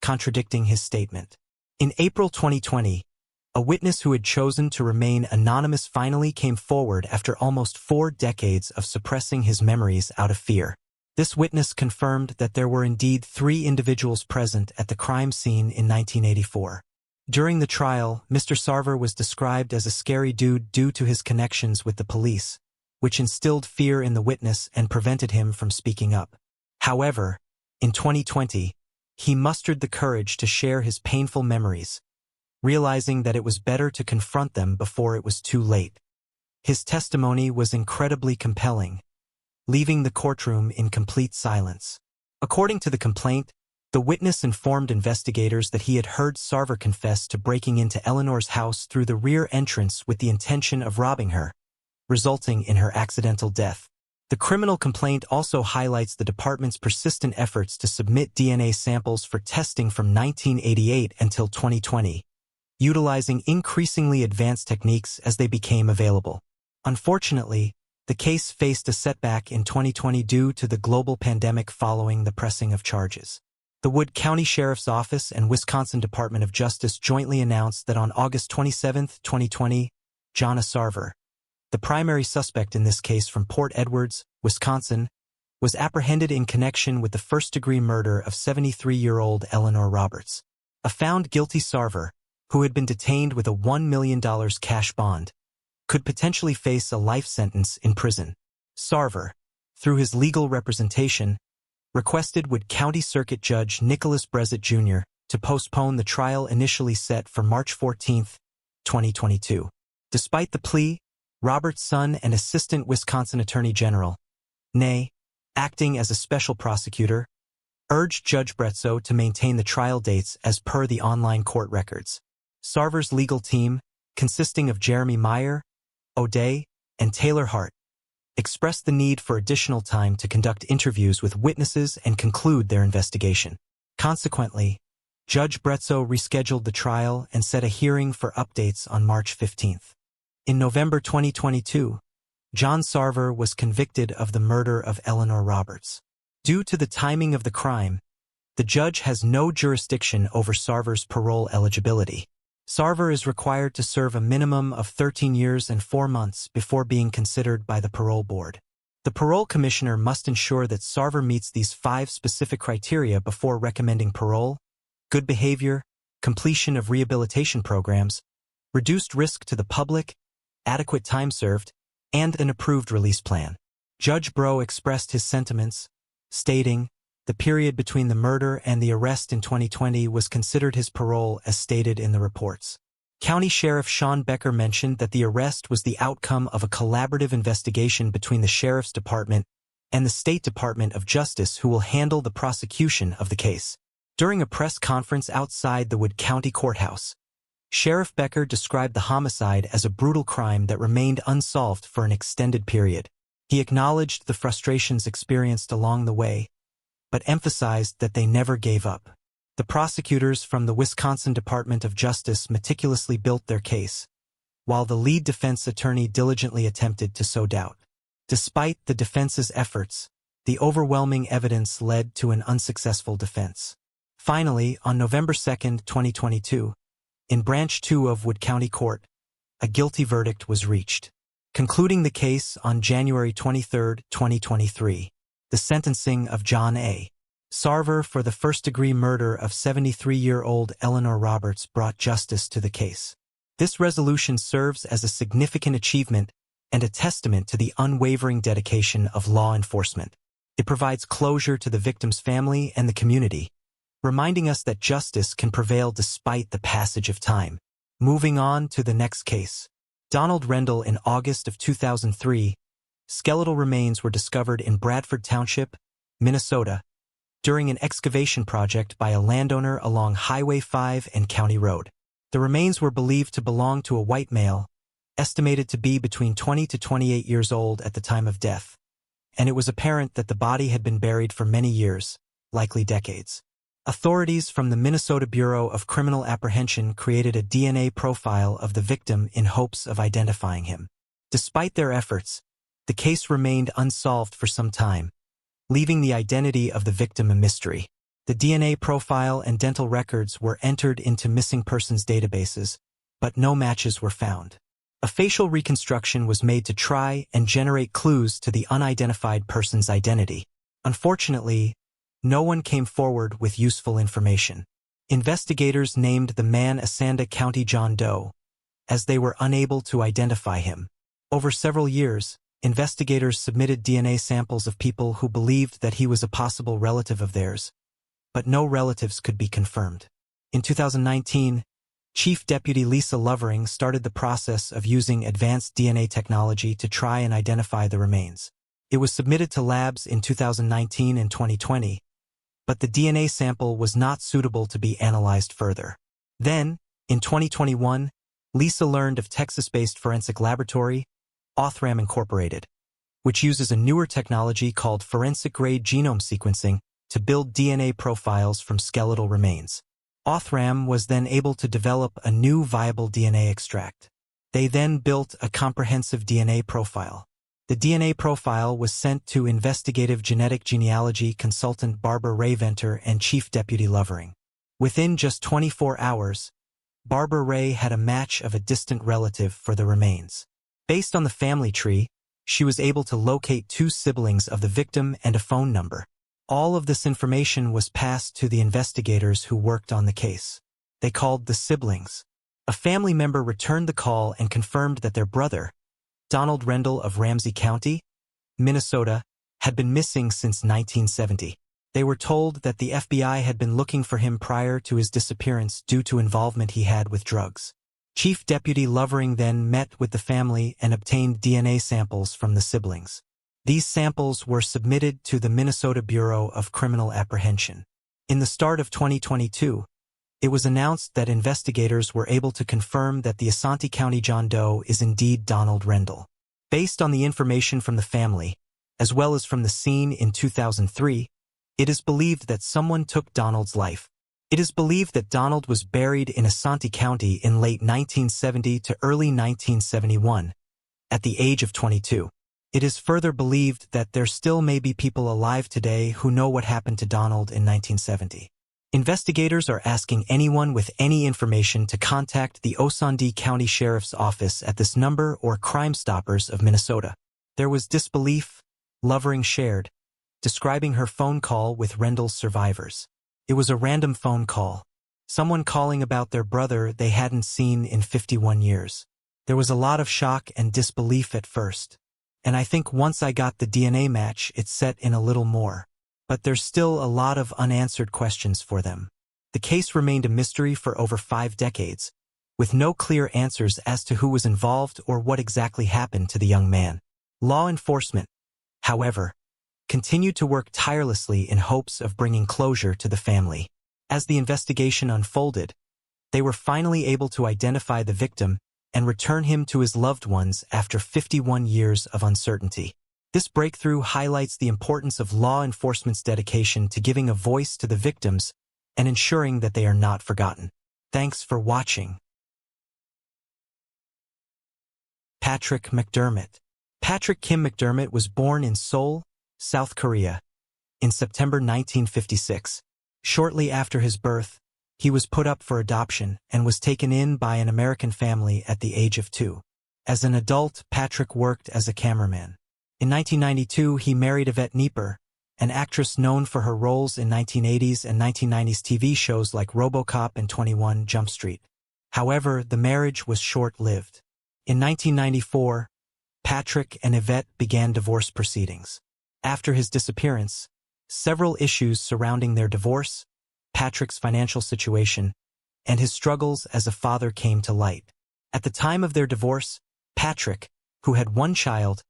contradicting his statement. In April 2020, a witness who had chosen to remain anonymous finally came forward after almost 4 decades of suppressing his memories out of fear. This witness confirmed that there were indeed 3 individuals present at the crime scene in 1984. During the trial, Mr. Sarver was described as a scary dude due to his connections with the police, which instilled fear in the witness and prevented him from speaking up. However, in 2020, he mustered the courage to share his painful memories, realizing that it was better to confront them before it was too late. His testimony was incredibly compelling, leaving the courtroom in complete silence. According to the complaint, the witness informed investigators that he had heard Sarver confess to breaking into Eleanor's house through the rear entrance with the intention of robbing her, resulting in her accidental death. The criminal complaint also highlights the department's persistent efforts to submit DNA samples for testing from 1988 until 2020, utilizing increasingly advanced techniques as they became available. Unfortunately, the case faced a setback in 2020 due to the global pandemic following the pressing of charges. The Wood County Sheriff's Office and Wisconsin Department of Justice jointly announced that on August 27, 2020, Jonna Sarver, the primary suspect in this case from Port Edwards, Wisconsin, was apprehended in connection with the first-degree murder of 73-year-old Eleanor Roberts. A found guilty Sarver, who had been detained with a $1 million cash bond, could potentially face a life sentence in prison. Sarver, through his legal representation, requested Wood County Circuit Judge Nicholas Brezett Jr. to postpone the trial initially set for March 14, 2022. Despite the plea, Roberts' son and Assistant Wisconsin Attorney General, Ney, acting as a special prosecutor, urged Judge Brezett to maintain the trial dates as per the online court records. Sarver's legal team, consisting of Jeremy Meyer, O'Day, and Taylor Hart, expressed the need for additional time to conduct interviews with witnesses and conclude their investigation. Consequently, Judge Brezett rescheduled the trial and set a hearing for updates on March 15. In November 2022, John Sarver was convicted of the murder of Eleanor Roberts. Due to the timing of the crime, the judge has no jurisdiction over Sarver's parole eligibility. Sarver is required to serve a minimum of 13 years and 4 months before being considered by the parole board. The parole commissioner must ensure that Sarver meets these 5 specific criteria before recommending parole: good behavior, completion of rehabilitation programs, reduced risk to the public, adequate time served, and an approved release plan. Judge Bro expressed his sentiments, stating, "The period between the murder and the arrest in 2020 was considered his parole as stated in the reports." County Sheriff Sean Becker mentioned that the arrest was the outcome of a collaborative investigation between the Sheriff's Department and the State Department of Justice, who will handle the prosecution of the case. During a press conference outside the Wood County Courthouse, Sheriff Becker described the homicide as a brutal crime that remained unsolved for an extended period. He acknowledged the frustrations experienced along the way, but emphasized that they never gave up. The prosecutors from the Wisconsin Department of Justice meticulously built their case, while the lead defense attorney diligently attempted to sow doubt. Despite the defense's efforts, the overwhelming evidence led to an unsuccessful defense. Finally, on November 2, 2022, in Branch 2 of Wood County Court, a guilty verdict was reached. Concluding the case on January 23, 2023, the sentencing of John A. Sarver for the first-degree murder of 73-year-old Eleanor Roberts brought justice to the case. This resolution serves as a significant achievement and a testament to the unwavering dedication of law enforcement. It provides closure to the victim's family and the community, reminding us that justice can prevail despite the passage of time. Moving on to the next case. Donald Rendell. In August of 2003, skeletal remains were discovered in Bradford Township, Minnesota, during an excavation project by a landowner along Highway 5 and County Road. The remains were believed to belong to a white male, estimated to be between 20 to 28 years old at the time of death, and it was apparent that the body had been buried for many years, likely decades. Authorities from the Minnesota Bureau of Criminal Apprehension created a DNA profile of the victim in hopes of identifying him. Despite their efforts, the case remained unsolved for some time, leaving the identity of the victim a mystery. The DNA profile and dental records were entered into missing persons databases, but no matches were found. A facial reconstruction was made to try and generate clues to the unidentified person's identity. Unfortunately, no one came forward with useful information. Investigators named the man Asanda County John Doe, as they were unable to identify him. Over several years, investigators submitted DNA samples of people who believed that he was a possible relative of theirs, but no relatives could be confirmed. In 2019, Chief Deputy Lisa Lovering started the process of using advanced DNA technology to try and identify the remains. It was submitted to labs in 2019 and 2020, but the DNA sample was not suitable to be analyzed further. Then, in 2021, Lisa learned of Texas-based forensic laboratory, Othram Incorporated, which uses a newer technology called forensic-grade genome sequencing to build DNA profiles from skeletal remains. Othram was then able to develop a new viable DNA extract. They then built a comprehensive DNA profile. The DNA profile was sent to investigative genetic genealogy consultant Barbara Ray-Venter and Chief Deputy Lovering. Within just 24 hours, Barbara Ray had a match of a distant relative for the remains. Based on the family tree, she was able to locate 2 siblings of the victim and a phone number. All of this information was passed to the investigators who worked on the case. They called the siblings. A family member returned the call and confirmed that their brother, Donald Rendell of Ramsey County, Minnesota, had been missing since 1970. They were told that the FBI had been looking for him prior to his disappearance due to involvement he had with drugs. Chief Deputy Lovering then met with the family and obtained DNA samples from the siblings. These samples were submitted to the Minnesota Bureau of Criminal Apprehension. In the start of 2022, it was announced that investigators were able to confirm that the Asante County John Doe is indeed Donald Rendell. Based on the information from the family, as well as from the scene in 2003, it is believed that someone took Donald's life. It is believed that Donald was buried in Asante County in late 1970 to early 1971, at the age of 22. It is further believed that there still may be people alive today who know what happened to Donald in 1970. Investigators are asking anyone with any information to contact the Osande County Sheriff's Office at this number or Crime Stoppers of Minnesota. There was disbelief, Lovering shared, describing her phone call with Rendell's survivors. It was a random phone call. Someone calling about their brother they hadn't seen in 51 years. There was a lot of shock and disbelief at first. And I think once I got the DNA match, it set in a little more. But there's still a lot of unanswered questions for them. The case remained a mystery for over 5 decades, with no clear answers as to who was involved or what exactly happened to the young man. Law enforcement, however, continued to work tirelessly in hopes of bringing closure to the family. As the investigation unfolded, they were finally able to identify the victim and return him to his loved ones after 51 years of uncertainty. This breakthrough highlights the importance of law enforcement's dedication to giving a voice to the victims and ensuring that they are not forgotten. Thanks for watching. Patrick McDermott. Patrick Kim McDermott was born in Seoul, South Korea, in September 1956. Shortly after his birth, he was put up for adoption and was taken in by an American family at the age of 2. As an adult, Patrick worked as a cameraman. In 1992, he married Yvette Nieper, an actress known for her roles in 1980s and 1990s TV shows like RoboCop and 21 Jump Street. However, the marriage was short-lived. In 1994, Patrick and Yvette began divorce proceedings. After his disappearance, several issues surrounding their divorce, Patrick's financial situation, and his struggles as a father came to light. At the time of their divorce, Patrick, who had 1 child,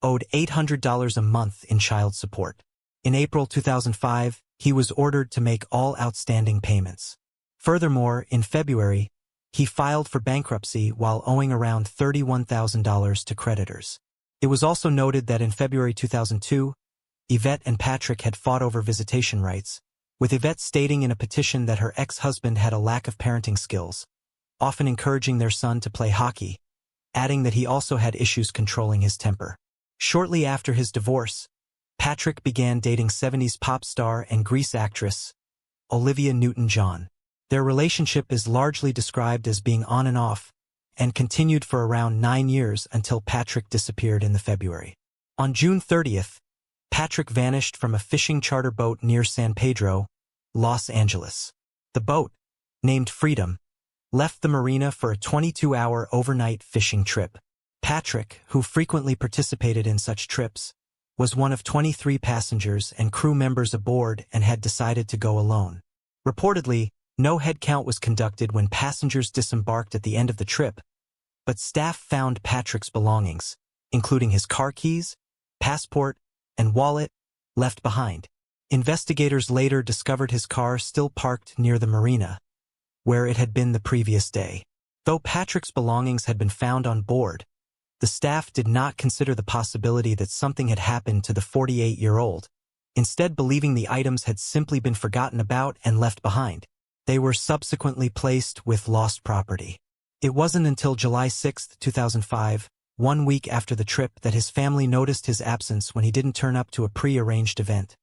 owed $800 a month in child support. In April 2005, he was ordered to make all outstanding payments. Furthermore, in February, he filed for bankruptcy while owing around $31,000 to creditors. It was also noted that in February 2002, Yvette and Patrick had fought over visitation rights, with Yvette stating in a petition that her ex-husband had a lack of parenting skills, often encouraging their son to play hockey, adding that he also had issues controlling his temper. Shortly after his divorce, Patrick began dating 70s pop star and Grease actress, Olivia Newton-John. Their relationship is largely described as being on and off, and continued for around 9 years until Patrick disappeared in February. On June 30th, Patrick vanished from a fishing charter boat near San Pedro, Los Angeles. The boat, named Freedom, left the marina for a 22-hour overnight fishing trip. Patrick, who frequently participated in such trips, was one of 23 passengers and crew members aboard and had decided to go alone. Reportedly, no head count was conducted when passengers disembarked at the end of the trip, but staff found Patrick's belongings, including his car keys, passport, and wallet, left behind. Investigators later discovered his car still parked near the marina, where it had been the previous day. Though Patrick's belongings had been found on board, the staff did not consider the possibility that something had happened to the 48-year-old, instead believing the items had simply been forgotten about and left behind. They were subsequently placed with lost property. It wasn't until July 6, 2005, 1 week after the trip, that his family noticed his absence when he didn't turn up to a pre-arranged event.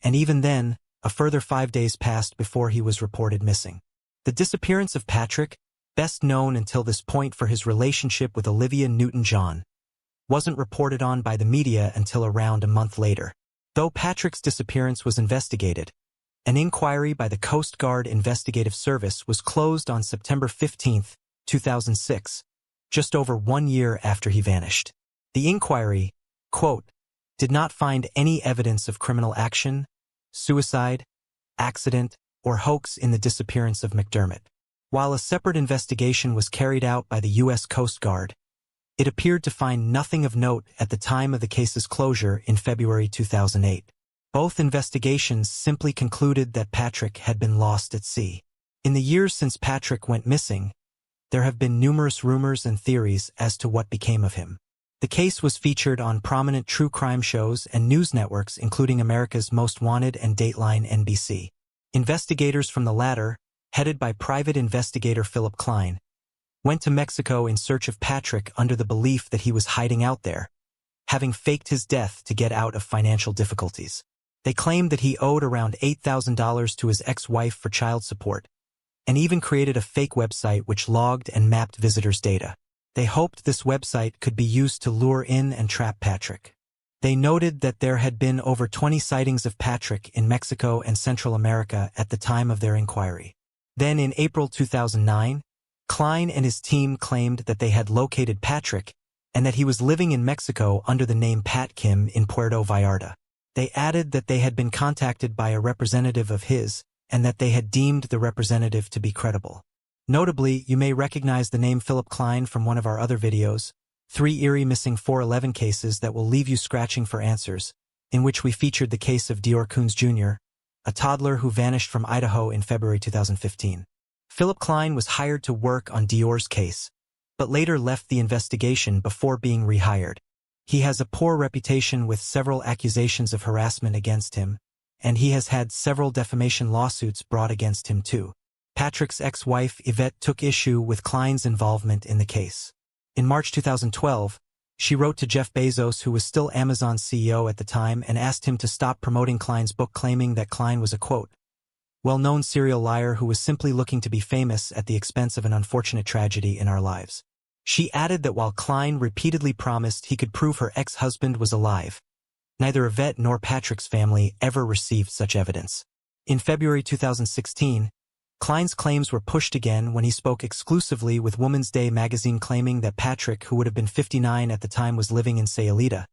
And even then, a further 5 days passed before he was reported missing. The disappearance of Patrick, best known until this point for his relationship with Olivia Newton-John, wasn't reported on by the media until around a month later. Though Patrick's disappearance was investigated, an inquiry by the Coast Guard Investigative Service was closed on September 15, 2006, just over 1 year after he vanished. The inquiry, quote, did not find any evidence of criminal action, suicide, accident, or hoax in the disappearance of McDermott. While a separate investigation was carried out by the U.S. Coast Guard, it appeared to find nothing of note at the time of the case's closure in February 2008. Both investigations simply concluded that Patrick had been lost at sea. In the years since Patrick went missing, there have been numerous rumors and theories as to what became of him. The case was featured on prominent true crime shows and news networks including America's Most Wanted and Dateline NBC. Investigators from the latter, headed by private investigator Philip Klein, went to Mexico in search of Patrick under the belief that he was hiding out there, having faked his death to get out of financial difficulties. They claimed that he owed around $8,000 to his ex-wife for child support, and even created a fake website which logged and mapped visitors' data. They hoped this website could be used to lure in and trap Patrick. They noted that there had been over 20 sightings of Patrick in Mexico and Central America at the time of their inquiry. Then in April 2009, Klein and his team claimed that they had located Patrick and that he was living in Mexico under the name Pat Kim in Puerto Vallarta. They added that they had been contacted by a representative of his and that they had deemed the representative to be credible. Notably, you may recognize the name Philip Klein from one of our other videos, 3 eerie missing 411 cases that will leave you scratching for answers, in which we featured the case of Dior Coons Jr., a toddler who vanished from Idaho in February 2015. Philip Klein was hired to work on Dior's case, but later left the investigation before being rehired. He has a poor reputation with several accusations of harassment against him, and he has had several defamation lawsuits brought against him too. Patrick's ex-wife Yvette took issue with Klein's involvement in the case. In March 2012, she wrote to Jeff Bezos, who was still Amazon's CEO at the time, and asked him to stop promoting Klein's book, claiming that Klein was a, quote, well-known serial liar who was simply looking to be famous at the expense of an unfortunate tragedy in our lives. She added that while Klein repeatedly promised he could prove her ex-husband was alive, neither Yvette nor Patrick's family ever received such evidence. In February 2016, Klein's claims were pushed again when he spoke exclusively with Woman's Day magazine, claiming that Patrick, who would have been 59 at the time, was living in Sayulita,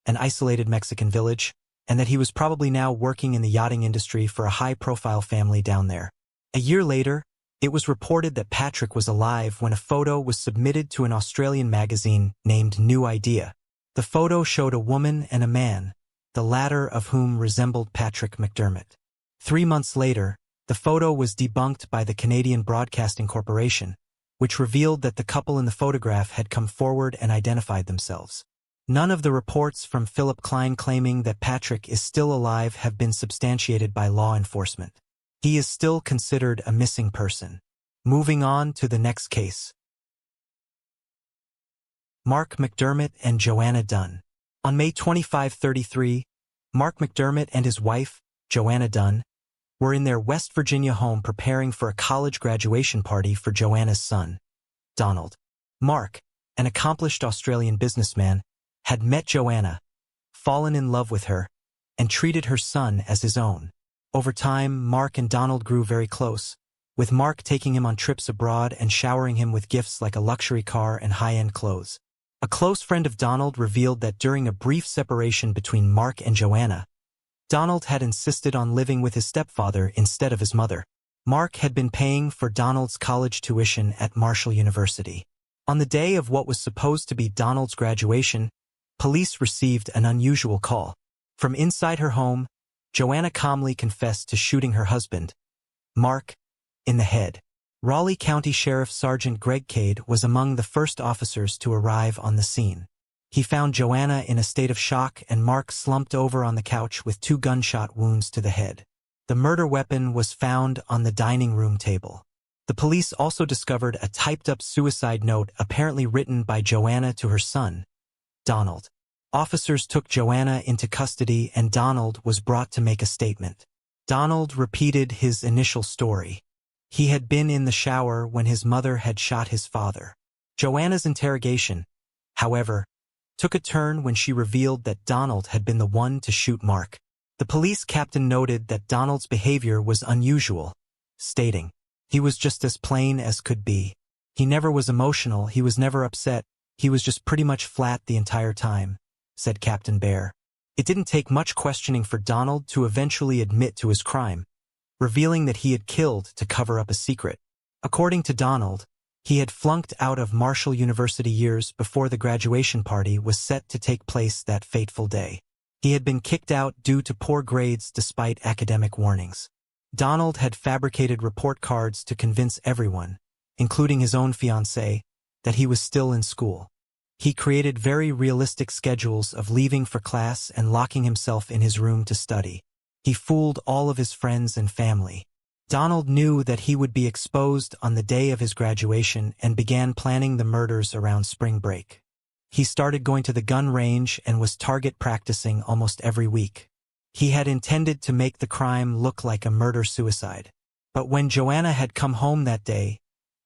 an isolated Mexican village, and that he was probably now working in the yachting industry for a high-profile family down there. A year later, it was reported that Patrick was alive when a photo was submitted to an Australian magazine named New Idea. The photo showed a woman and a man, the latter of whom resembled Patrick McDermott. 3 months later, the photo was debunked by the Canadian Broadcasting Corporation, which revealed that the couple in the photograph had come forward and identified themselves. None of the reports from Philip Klein claiming that Patrick is still alive have been substantiated by law enforcement. He is still considered a missing person. Moving on to the next case. Mark McDermott and Joanna Dunn. On May 25, 33, Mark McDermott and his wife, Joanna Dunn, were in their West Virginia home preparing for a college graduation party for Joanna's son, Donald. Mark, an accomplished Australian businessman, had met Joanna, fallen in love with her, and treated her son as his own. Over time, Mark and Donald grew very close, with Mark taking him on trips abroad and showering him with gifts like a luxury car and high-end clothes. A close friend of Donald revealed that during a brief separation between Mark and Joanna, Donald had insisted on living with his stepfather instead of his mother. Mark had been paying for Donald's college tuition at Marshall University. On the day of what was supposed to be Donald's graduation, police received an unusual call. From inside her home, Joanna calmly confessed to shooting her husband, Mark, in the head. Raleigh County Sheriff Sergeant Greg Cade was among the first officers to arrive on the scene. He found Joanna in a state of shock and Mark slumped over on the couch with 2 gunshot wounds to the head. The murder weapon was found on the dining room table. The police also discovered a typed-up suicide note apparently written by Joanna to her son, Donald. Officers took Joanna into custody and Donald was brought to make a statement. Donald repeated his initial story. He had been in the shower when his mother had shot his father. Joanna's interrogation, however, took a turn when she revealed that Donald had been the one to shoot Mark. The police captain noted that Donald's behavior was unusual, stating, "He was just as plain as could be. He never was emotional, he was never upset, he was just pretty much flat the entire time," said Captain Bear. It didn't take much questioning for Donald to eventually admit to his crime, revealing that he had killed to cover up a secret. According to Donald, he had flunked out of Marshall University years before the graduation party was set to take place that fateful day. He had been kicked out due to poor grades despite academic warnings. Donald had fabricated report cards to convince everyone, including his own fiancée, that he was still in school. He created very realistic schedules of leaving for class and locking himself in his room to study. He fooled all of his friends and family. Donald knew that he would be exposed on the day of his graduation and began planning the murders around spring break. He started going to the gun range and was target practicing almost every week. He had intended to make the crime look like a murder-suicide. But when Joanna had come home that day,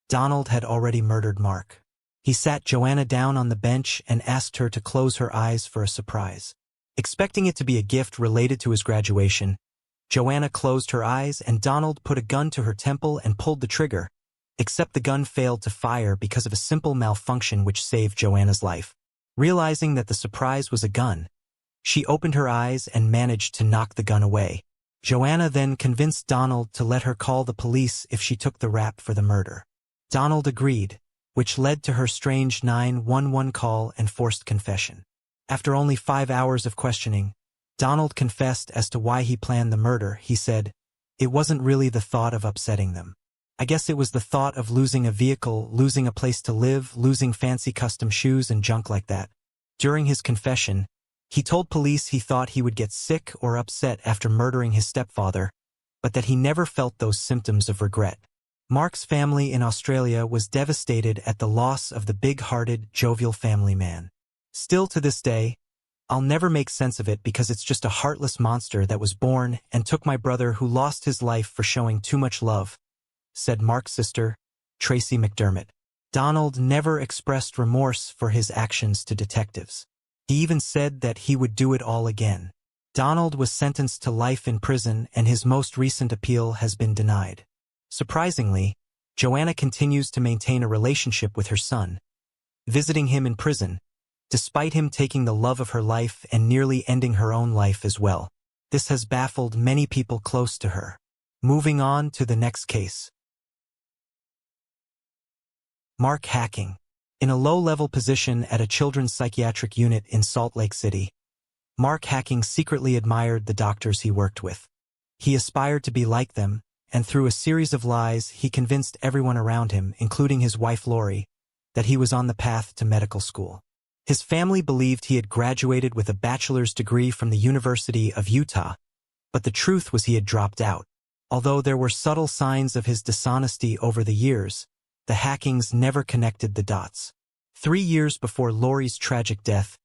Donald had already murdered Mark. He sat Joanna down on the bench and asked her to close her eyes for a surprise. Expecting it to be a gift related to his graduation, Joanna closed her eyes and Donald put a gun to her temple and pulled the trigger, except the gun failed to fire because of a simple malfunction which saved Joanna's life. Realizing that the surprise was a gun, she opened her eyes and managed to knock the gun away. Joanna then convinced Donald to let her call the police if she took the rap for the murder. Donald agreed, which led to her strange 911 call and forced confession. After only 5 hours of questioning, Donald confessed as to why he planned the murder. He said, "It wasn't really the thought of upsetting them. I guess it was the thought of losing a vehicle, losing a place to live, losing fancy custom shoes and junk like that." During his confession, he told police he thought he would get sick or upset after murdering his stepfather, but that he never felt those symptoms of regret. Mark's family in Australia was devastated at the loss of the big-hearted, jovial family man. Still to this day, I'll never make sense of it because it's just a heartless monster that was born and took my brother who lost his life for showing too much love, said Mark's sister, Tracy McDermott. Donald never expressed remorse for his actions to detectives. He even said that he would do it all again. Donald was sentenced to life in prison and his most recent appeal has been denied. Surprisingly, Joanna continues to maintain a relationship with her son, visiting him in prison, despite him taking the love of her life and nearly ending her own life as well. This has baffled many people close to her. Moving on to the next case. Mark hacking. In a low-level position at a children's psychiatric unit in Salt Lake City, Mark Hacking secretly admired the doctors he worked with. He aspired to be like them, and through a series of lies he convinced everyone around him, including his wife Lori, that he was on the path to medical school. His family believed he had graduated with a bachelor's degree from the University of Utah, but the truth was he had dropped out. Although there were subtle signs of his dishonesty over the years, the Hackings never connected the dots. 3 years before Lori's tragic death,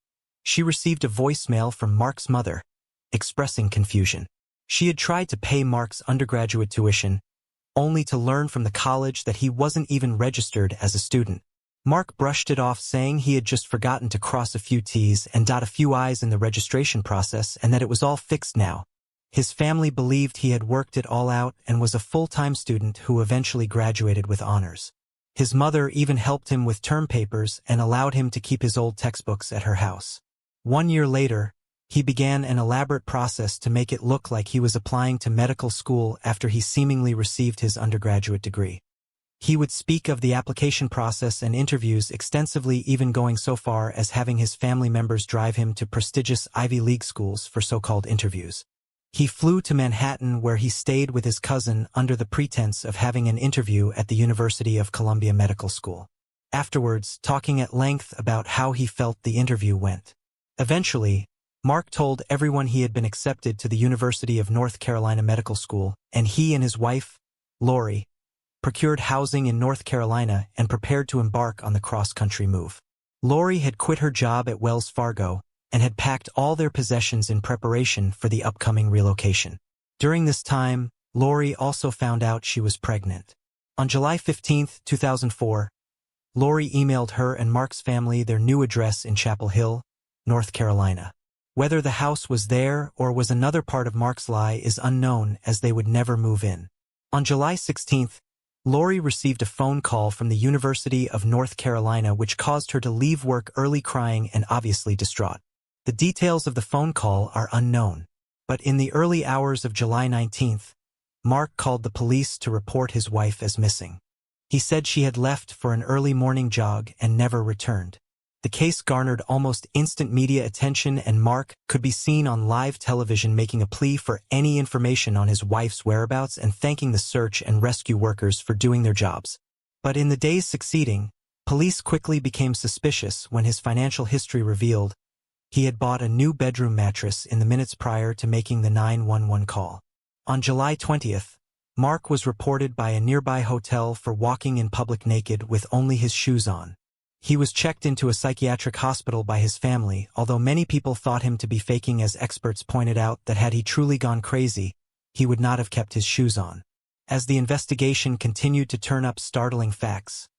she received a voicemail from Mark's mother, expressing confusion. She had tried to pay Mark's undergraduate tuition, only to learn from the college that he wasn't even registered as a student. Mark brushed it off, saying he had just forgotten to cross a few T's and dot a few I's in the registration process and that it was all fixed now. His family believed he had worked it all out and was a full-time student who eventually graduated with honors. His mother even helped him with term papers and allowed him to keep his old textbooks at her house. 1 year later, he began an elaborate process to make it look like he was applying to medical school after he seemingly received his undergraduate degree. He would speak of the application process and interviews extensively, even going so far as having his family members drive him to prestigious Ivy League schools for so-called interviews. He flew to Manhattan, where he stayed with his cousin under the pretense of having an interview at the University of Columbia Medical School. Afterwards, talking at length about how he felt the interview went. Eventually, Mark told everyone he had been accepted to the University of North Carolina Medical School, and he and his wife, Lori, procured housing in North Carolina and prepared to embark on the cross-country move. Lori had quit her job at Wells Fargo and had packed all their possessions in preparation for the upcoming relocation. During this time, Lori also found out she was pregnant. On July 15, 2004, Lori emailed her and Mark's family their new address in Chapel Hill, North Carolina. Whether the house was there or was another part of Mark's lie is unknown, as they would never move in. On July 16, Lori received a phone call from the University of North Carolina which caused her to leave work early, crying and obviously distraught. The details of the phone call are unknown, but in the early hours of July 19th, Mark called the police to report his wife as missing. He said she had left for an early morning jog and never returned. The case garnered almost instant media attention, and Mark could be seen on live television making a plea for any information on his wife's whereabouts and thanking the search and rescue workers for doing their jobs. But in the days succeeding, police quickly became suspicious when his financial history revealed he had bought a new bedroom mattress in the minutes prior to making the 911 call. On July 20th, Mark was reported by a nearby hotel for walking in public naked with only his shoes on. He was checked into a psychiatric hospital by his family, although many people thought him to be faking, as experts pointed out that had he truly gone crazy, he would not have kept his shoes on. As the investigation continued to turn up startling facts,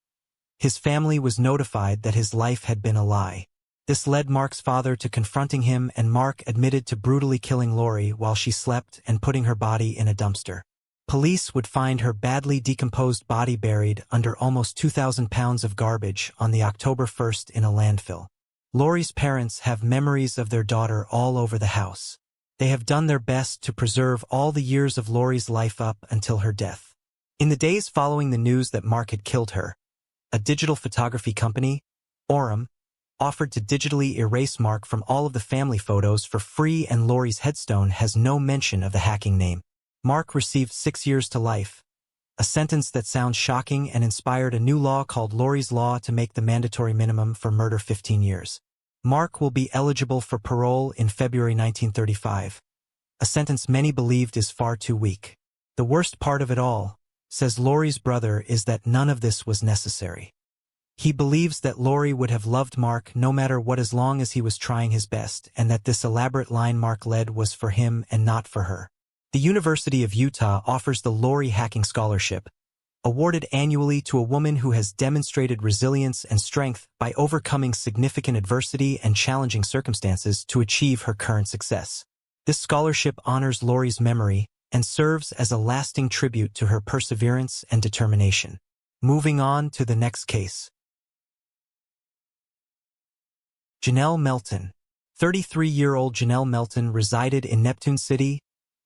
his family was notified that his life had been a lie. This led Mark's father to confronting him, and Mark admitted to brutally killing Lori while she slept and putting her body in a dumpster. Police would find her badly decomposed body buried under almost 2,000 pounds of garbage on the October 1st in a landfill. Lori's parents have memories of their daughter all over the house. They have done their best to preserve all the years of Lori's life up until her death. In the days following the news that Mark had killed her, a digital photography company, Orem, offered to digitally erase Mark from all of the family photos for free, and Lori's headstone has no mention of the hacking name. Mark received 6 years to life, a sentence that sounds shocking and inspired a new law called Lori's Law to make the mandatory minimum for murder 15 years. Mark will be eligible for parole in February 1935, a sentence many believed is far too weak. The worst part of it all, says Lori's brother, is that none of this was necessary. He believes that Lori would have loved Mark no matter what as long as he was trying his best, and that this elaborate line Mark led was for him and not for her. The University of Utah offers the Lori Hacking Scholarship, awarded annually to a woman who has demonstrated resilience and strength by overcoming significant adversity and challenging circumstances to achieve her current success. This scholarship honors Lori's memory and serves as a lasting tribute to her perseverance and determination. Moving on to the next case. Janelle Melton. 33-year-old Janelle Melton resided in Neptune City,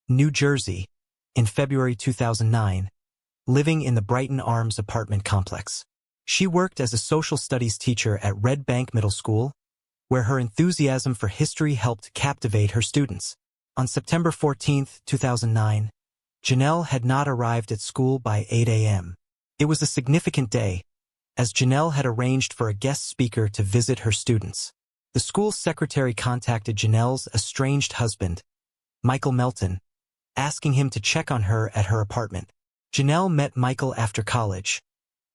New Jersey, in February 2009, living in the Brighton Arms apartment complex. She worked as a social studies teacher at Red Bank Middle School, where her enthusiasm for history helped captivate her students. On September 14, 2009, Janelle had not arrived at school by 8 a.m. It was a significant day, as Janelle had arranged for a guest speaker to visit her students. The school's secretary contacted Janelle's estranged husband, Michael Melton, asking him to check on her at her apartment. Janelle met Michael after college,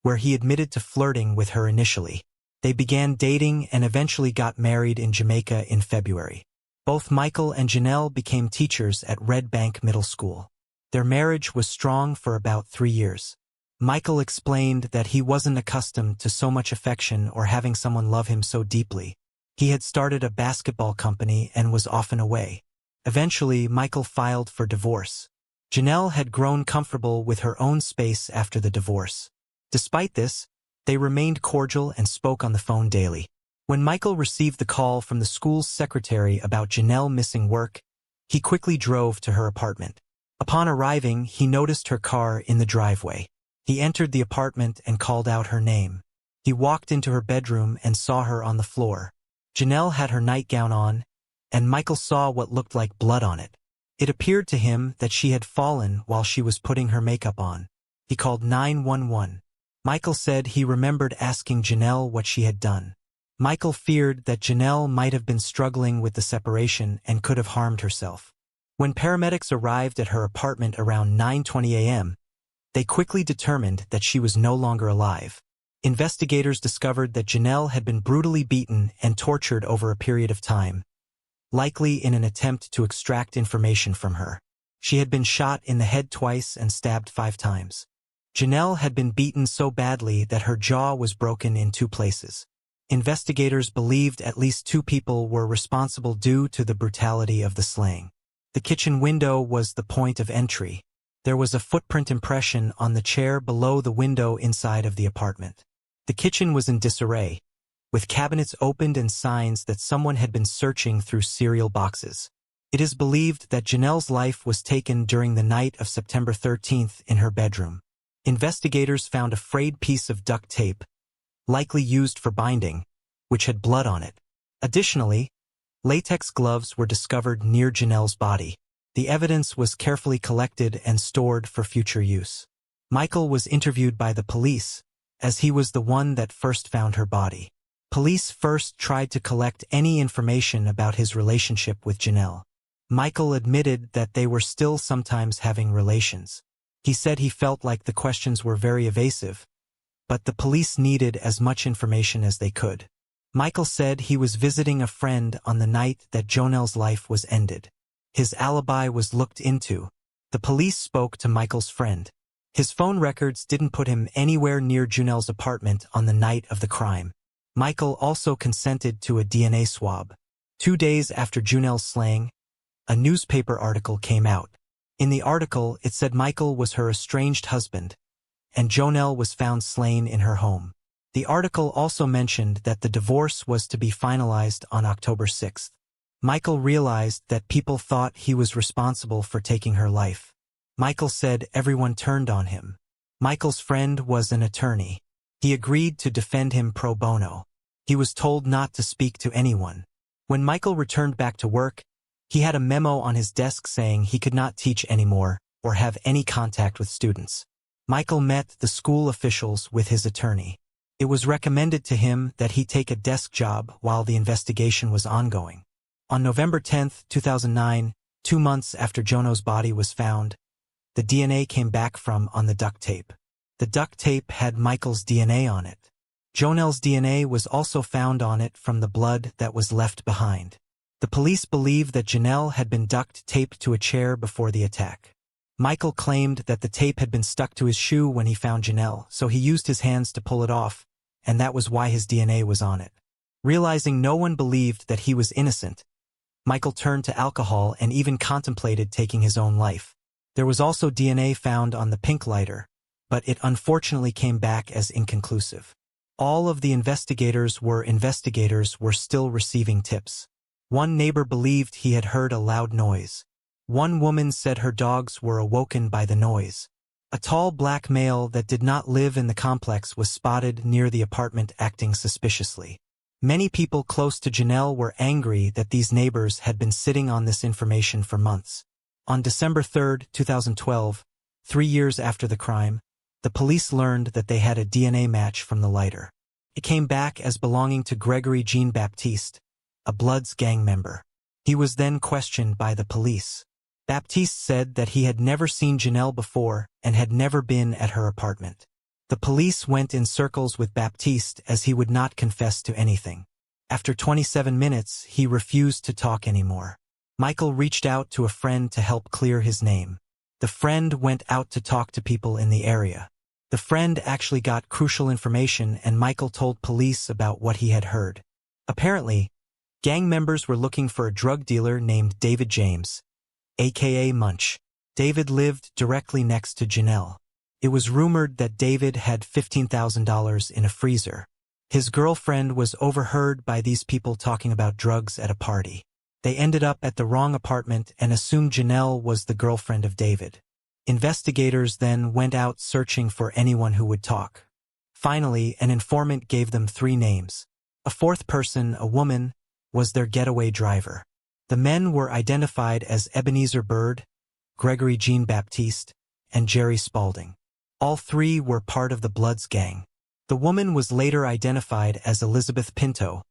where he admitted to flirting with her initially. They began dating and eventually got married in Jamaica in February. Both Michael and Janelle became teachers at Red Bank Middle School. Their marriage was strong for about 3 years. Michael explained that he wasn't accustomed to so much affection or having someone love him so deeply. He had started a basketball company and was often away. Eventually, Michael filed for divorce. Janelle had grown comfortable with her own space after the divorce. Despite this, they remained cordial and spoke on the phone daily. When Michael received the call from the school's secretary about Janelle missing work, he quickly drove to her apartment. Upon arriving, he noticed her car in the driveway. He entered the apartment and called out her name. He walked into her bedroom and saw her on the floor. Janelle had her nightgown on, and Michael saw what looked like blood on it. It appeared to him that she had fallen while she was putting her makeup on. He called 911. Michael said he remembered asking Janelle what she had done. Michael feared that Janelle might have been struggling with the separation and could have harmed herself. When paramedics arrived at her apartment around 9:20 a.m., they quickly determined that she was no longer alive. Investigators discovered that Janelle had been brutally beaten and tortured over a period of time, likely in an attempt to extract information from her. She had been shot in the head twice and stabbed 5 times. Janelle had been beaten so badly that her jaw was broken in 2 places. Investigators believed at least 2 people were responsible due to the brutality of the slaying. The kitchen window was the point of entry. There was a footprint impression on the chair below the window inside of the apartment. The kitchen was in disarray, with cabinets opened and signs that someone had been searching through cereal boxes. It is believed that Janelle's life was taken during the night of September 13th in her bedroom. Investigators found a frayed piece of duct tape, likely used for binding, which had blood on it. Additionally, latex gloves were discovered near Janelle's body. The evidence was carefully collected and stored for future use. Michael was interviewed by the police, as he was the one that first found her body. Police first tried to collect any information about his relationship with Janelle. Michael admitted that they were still sometimes having relations. He said he felt like the questions were very evasive, but the police needed as much information as they could. Michael said he was visiting a friend on the night that Janelle's life was ended. His alibi was looked into. The police spoke to Michael's friend. His phone records didn't put him anywhere near Janelle's apartment on the night of the crime. Michael also consented to a DNA swab. 2 days after Janelle's slaying, a newspaper article came out. In the article, it said Michael was her estranged husband, and Janelle was found slain in her home. The article also mentioned that the divorce was to be finalized on October 6th. Michael realized that people thought he was responsible for taking her life. Michael said everyone turned on him. Michael's friend was an attorney. He agreed to defend him pro bono. He was told not to speak to anyone. When Michael returned back to work, he had a memo on his desk saying he could not teach anymore or have any contact with students. Michael met the school officials with his attorney. It was recommended to him that he take a desk job while the investigation was ongoing. On November 10, 2009, 2 months after Jono's body was found, the DNA came back on the duct tape. The duct tape had Michael's DNA on it. Janelle's DNA was also found on it from the blood that was left behind. The police believe that Janelle had been duct taped to a chair before the attack. Michael claimed that the tape had been stuck to his shoe when he found Janelle, so he used his hands to pull it off, and that was why his DNA was on it. Realizing no one believed that he was innocent, Michael turned to alcohol and even contemplated taking his own life. There was also DNA found on the pink lighter, but it unfortunately came back as inconclusive. All of the investigators were still receiving tips. One neighbor believed he had heard a loud noise. One woman said her dogs were awoken by the noise. A tall black male that did not live in the complex was spotted near the apartment acting suspiciously. Many people close to Janelle were angry that these neighbors had been sitting on this information for months. On December 3, 2012, 3 years after the crime, the police learned that they had a DNA match from the lighter. It came back as belonging to Gregory Jean-Baptiste, a Bloods gang member. He was then questioned by the police. Baptiste said that he had never seen Janelle before and had never been at her apartment. The police went in circles with Baptiste as he would not confess to anything. After 27 minutes, he refused to talk anymore. Michael reached out to a friend to help clear his name. The friend went out to talk to people in the area. The friend actually got crucial information, and Michael told police about what he had heard. Apparently, gang members were looking for a drug dealer named David James, aka Munch. David lived directly next to Janelle. It was rumored that David had $15,000 in a freezer. His girlfriend was overheard by these people talking about drugs at a party. They ended up at the wrong apartment and assumed Janelle was the girlfriend of David. Investigators then went out searching for anyone who would talk. Finally, an informant gave them 3 names. A fourth person, a woman, was their getaway driver. The men were identified as Ebenezer Bird, Gregory Jean-Baptiste, and Jerry Spaulding. All 3 were part of the Bloods gang. The woman was later identified as Elizabeth Pinto,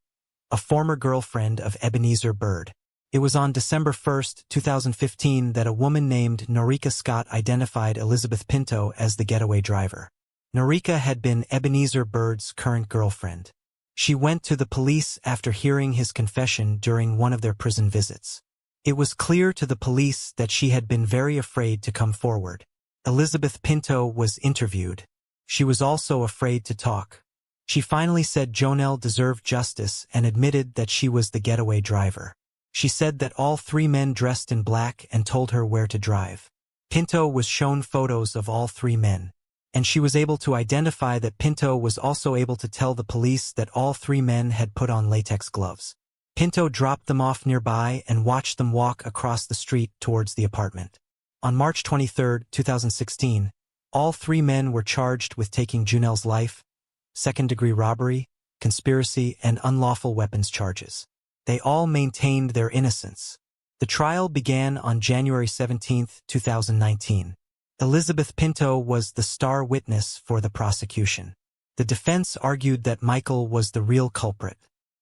a former girlfriend of Ebenezer Bird. It was on December 1, 2015 that a woman named Norika Scott identified Elizabeth Pinto as the getaway driver. Norika had been Ebenezer Bird's current girlfriend. She went to the police after hearing his confession during one of their prison visits. It was clear to the police that she had been very afraid to come forward. Elizabeth Pinto was interviewed. She was also afraid to talk. She finally said Janelle deserved justice and admitted that she was the getaway driver. She said that all 3 men dressed in black and told her where to drive. Pinto was shown photos of all 3 men, and she was able to identify that Pinto was also able to tell the police that all 3 men had put on latex gloves. Pinto dropped them off nearby and watched them walk across the street towards the apartment. On March 23, 2016, all 3 men were charged with taking Janelle's life, second-degree robbery, conspiracy, and unlawful weapons charges. They all maintained their innocence. The trial began on January 17, 2019. Elizabeth Pinto was the star witness for the prosecution. The defense argued that Michael was the real culprit.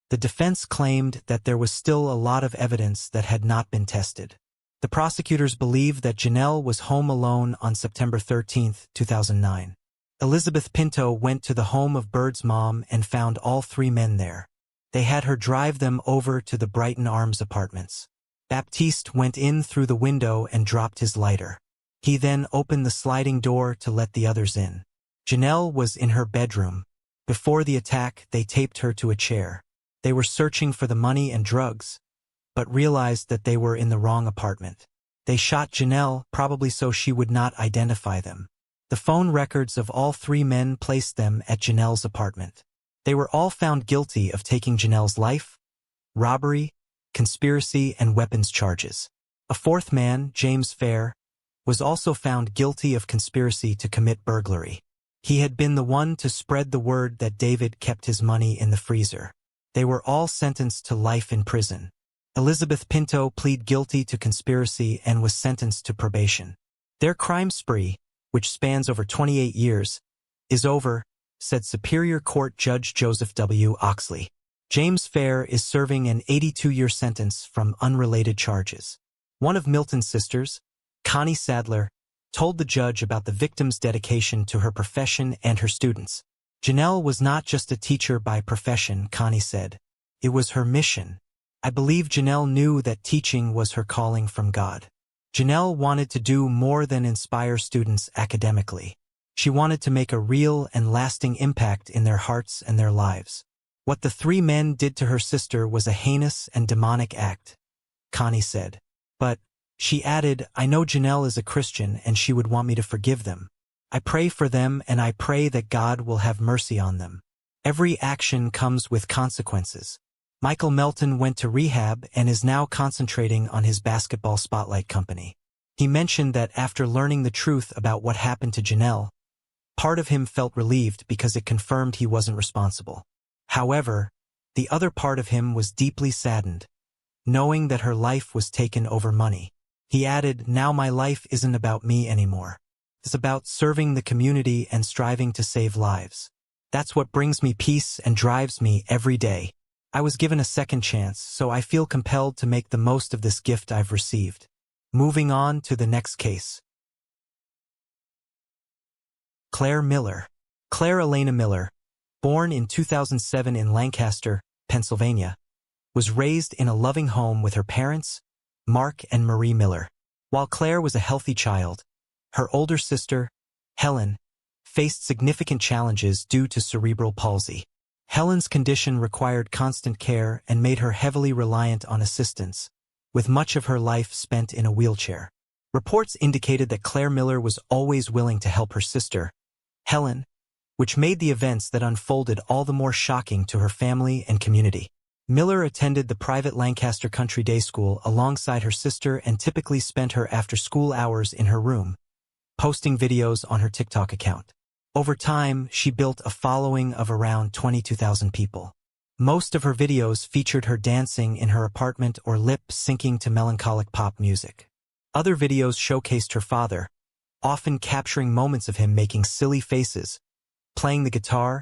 The defense claimed that there was still a lot of evidence that had not been tested. The prosecutors believed that Janelle was home alone on September 13, 2009. Elizabeth Pinto went to the home of Bird's mom and found all 3 men there. They had her drive them over to the Brighton Arms apartments. Baptiste went in through the window and dropped his lighter. He then opened the sliding door to let the others in. Janelle was in her bedroom. Before the attack, they taped her to a chair. They were searching for the money and drugs, but realized that they were in the wrong apartment. They shot Janelle, probably so she would not identify them. The phone records of all three men placed them at Janelle's apartment. They were all found guilty of taking Janelle's life, robbery, conspiracy, and weapons charges. A fourth man, James Fair, was also found guilty of conspiracy to commit burglary. He had been the one to spread the word that David kept his money in the freezer. They were all sentenced to life in prison. Elizabeth Pinto pleaded guilty to conspiracy and was sentenced to probation. Their crime spree, which spans over 28 years, is over, said Superior Court Judge Joseph W. Oxley. James Fair is serving an 82-year sentence from unrelated charges. One of Milton's sisters, Connie Sadler, told the judge about the victim's dedication to her profession and her students. Janelle was not just a teacher by profession, Connie said. It was her mission. I believe Janelle knew that teaching was her calling from God. Janelle wanted to do more than inspire students academically. She wanted to make a real and lasting impact in their hearts and their lives. What the three men did to her sister was a heinous and demonic act, Connie said. But, she added, I know Janelle is a Christian and she would want me to forgive them. I pray for them and I pray that God will have mercy on them. Every action comes with consequences. Michael Melton went to rehab and is now concentrating on his basketball spotlight company. He mentioned that after learning the truth about what happened to Janelle, part of him felt relieved because it confirmed he wasn't responsible. However, the other part of him was deeply saddened, knowing that her life was taken over money. He added, now my life isn't about me anymore. It's about serving the community and striving to save lives. That's what brings me peace and drives me every day. I was given a second chance, so I feel compelled to make the most of this gift I've received. Moving on to the next case. Claire Miller. Claire Elena Miller, born in 2007 in Lancaster, Pennsylvania, was raised in a loving home with her parents, Mark and Marie Miller. While Claire was a healthy child, her older sister, Helen, faced significant challenges due to cerebral palsy. Helen's condition required constant care and made her heavily reliant on assistance, with much of her life spent in a wheelchair. Reports indicated that Claire Miller was always willing to help her sister, Helen, which made the events that unfolded all the more shocking to her family and community. Miller attended the private Lancaster Country Day School alongside her sister and typically spent her after-school hours in her room, posting videos on her TikTok account. Over time, she built a following of around 22,000 people. Most of her videos featured her dancing in her apartment or lip-syncing to melancholic pop music. Other videos showcased her father, often capturing moments of him making silly faces, playing the guitar,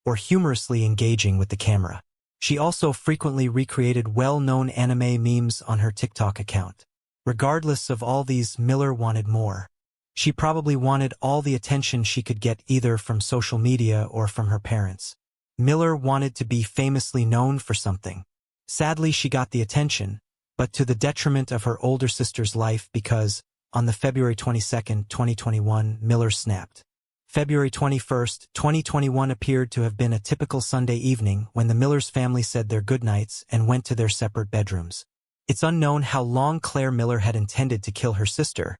or humorously engaging with the camera. She also frequently recreated well-known anime memes on her TikTok account. Regardless of all these, Miller wanted more. She probably wanted all the attention she could get either from social media or from her parents. Miller wanted to be famously known for something. Sadly, she got the attention, but to the detriment of her older sister's life because, on the February 22, 2021, Miller snapped. February 21, 2021 appeared to have been a typical Sunday evening when the Millers' family said their goodnights and went to their separate bedrooms. It's unknown how long Claire Miller had intended to kill her sister,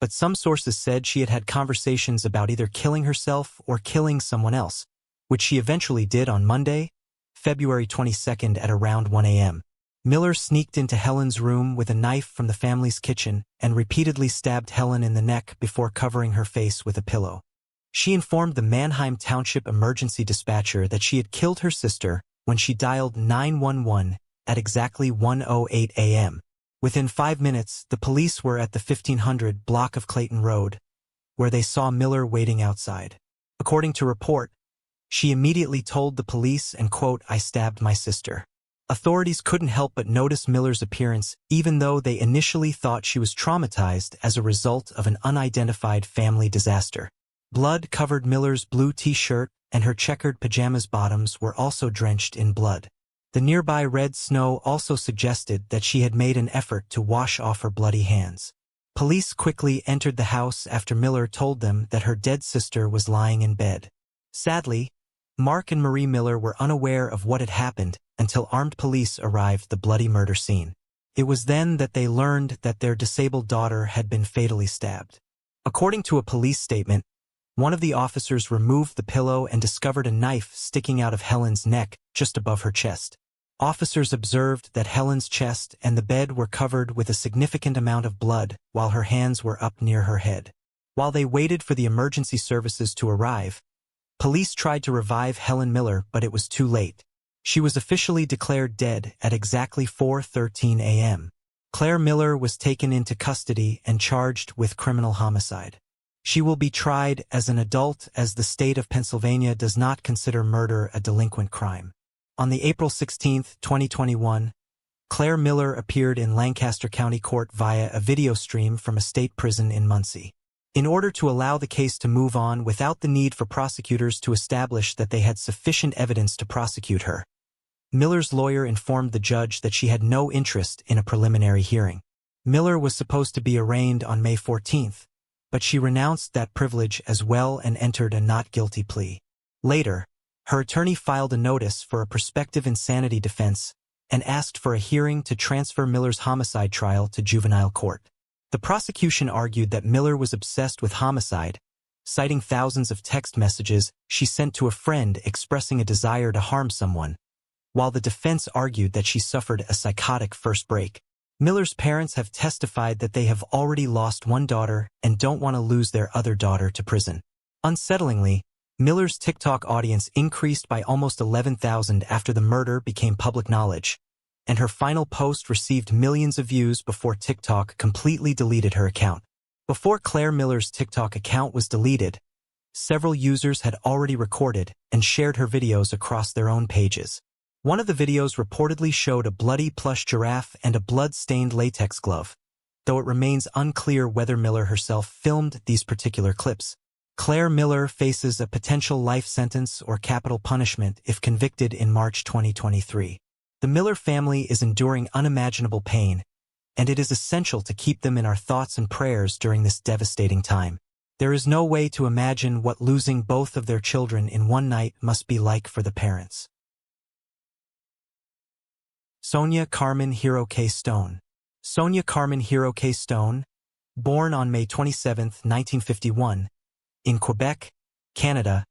but some sources said she had had conversations about either killing herself or killing someone else, which she eventually did on Monday, February 22 at around 1 a.m. Miller sneaked into Helen's room with a knife from the family's kitchen and repeatedly stabbed Helen in the neck before covering her face with a pillow. She informed the Manheim Township emergency dispatcher that she had killed her sister when she dialed 911 at exactly 1:08 a.m. Within 5 minutes, the police were at the 1500 block of Clayton Road, where they saw Miller waiting outside. According to report, she immediately told the police and, quote, "I stabbed my sister." Authorities couldn't help but notice Miller's appearance, even though they initially thought she was traumatized as a result of an unidentified family disaster. Blood covered Miller's blue t-shirt, and her checkered pajamas bottoms were also drenched in blood. The nearby red snow also suggested that she had made an effort to wash off her bloody hands. Police quickly entered the house after Miller told them that her dead sister was lying in bed. Sadly, Mark and Marie Miller were unaware of what had happened until armed police arrived at the bloody murder scene. It was then that they learned that their disabled daughter had been fatally stabbed. According to a police statement, one of the officers removed the pillow and discovered a knife sticking out of Helen's neck just above her chest. Officers observed that Helen's chest and the bed were covered with a significant amount of blood while her hands were up near her head. While they waited for the emergency services to arrive, police tried to revive Helen Miller, but it was too late. She was officially declared dead at exactly 4:13 a.m. Claire Miller was taken into custody and charged with criminal homicide. She will be tried as an adult as the state of Pennsylvania does not consider murder a delinquent crime. On the April 16, 2021, Claire Miller appeared in Lancaster County Court via a video stream from a state prison in Muncie. In order to allow the case to move on without the need for prosecutors to establish that they had sufficient evidence to prosecute her, Miller's lawyer informed the judge that she had no interest in a preliminary hearing. Miller was supposed to be arraigned on May 14th, but she renounced that privilege as well and entered a not guilty plea. Later, her attorney filed a notice for a prospective insanity defense and asked for a hearing to transfer Miller's homicide trial to juvenile court. The prosecution argued that Miller was obsessed with homicide, citing thousands of text messages she sent to a friend expressing a desire to harm someone, while the defense argued that she suffered a psychotic first break. Miller's parents have testified that they have already lost one daughter and don't want to lose their other daughter to prison. Unsettlingly, Miller's TikTok audience increased by almost 11,000 after the murder became public knowledge, and her final post received millions of views before TikTok completely deleted her account. Before Claire Miller's TikTok account was deleted, several users had already recorded and shared her videos across their own pages. One of the videos reportedly showed a bloody plush giraffe and a blood-stained latex glove, though it remains unclear whether Miller herself filmed these particular clips. Claire Miller faces a potential life sentence or capital punishment if convicted in March 2023. The Miller family is enduring unimaginable pain, and it is essential to keep them in our thoughts and prayers during this devastating time. There is no way to imagine what losing both of their children in one night must be like for the parents. Sonia Carmen Hero K. Stone. Sonia Carmen Hero K. Stone, born on May 27, 1951, in Quebec, Canada,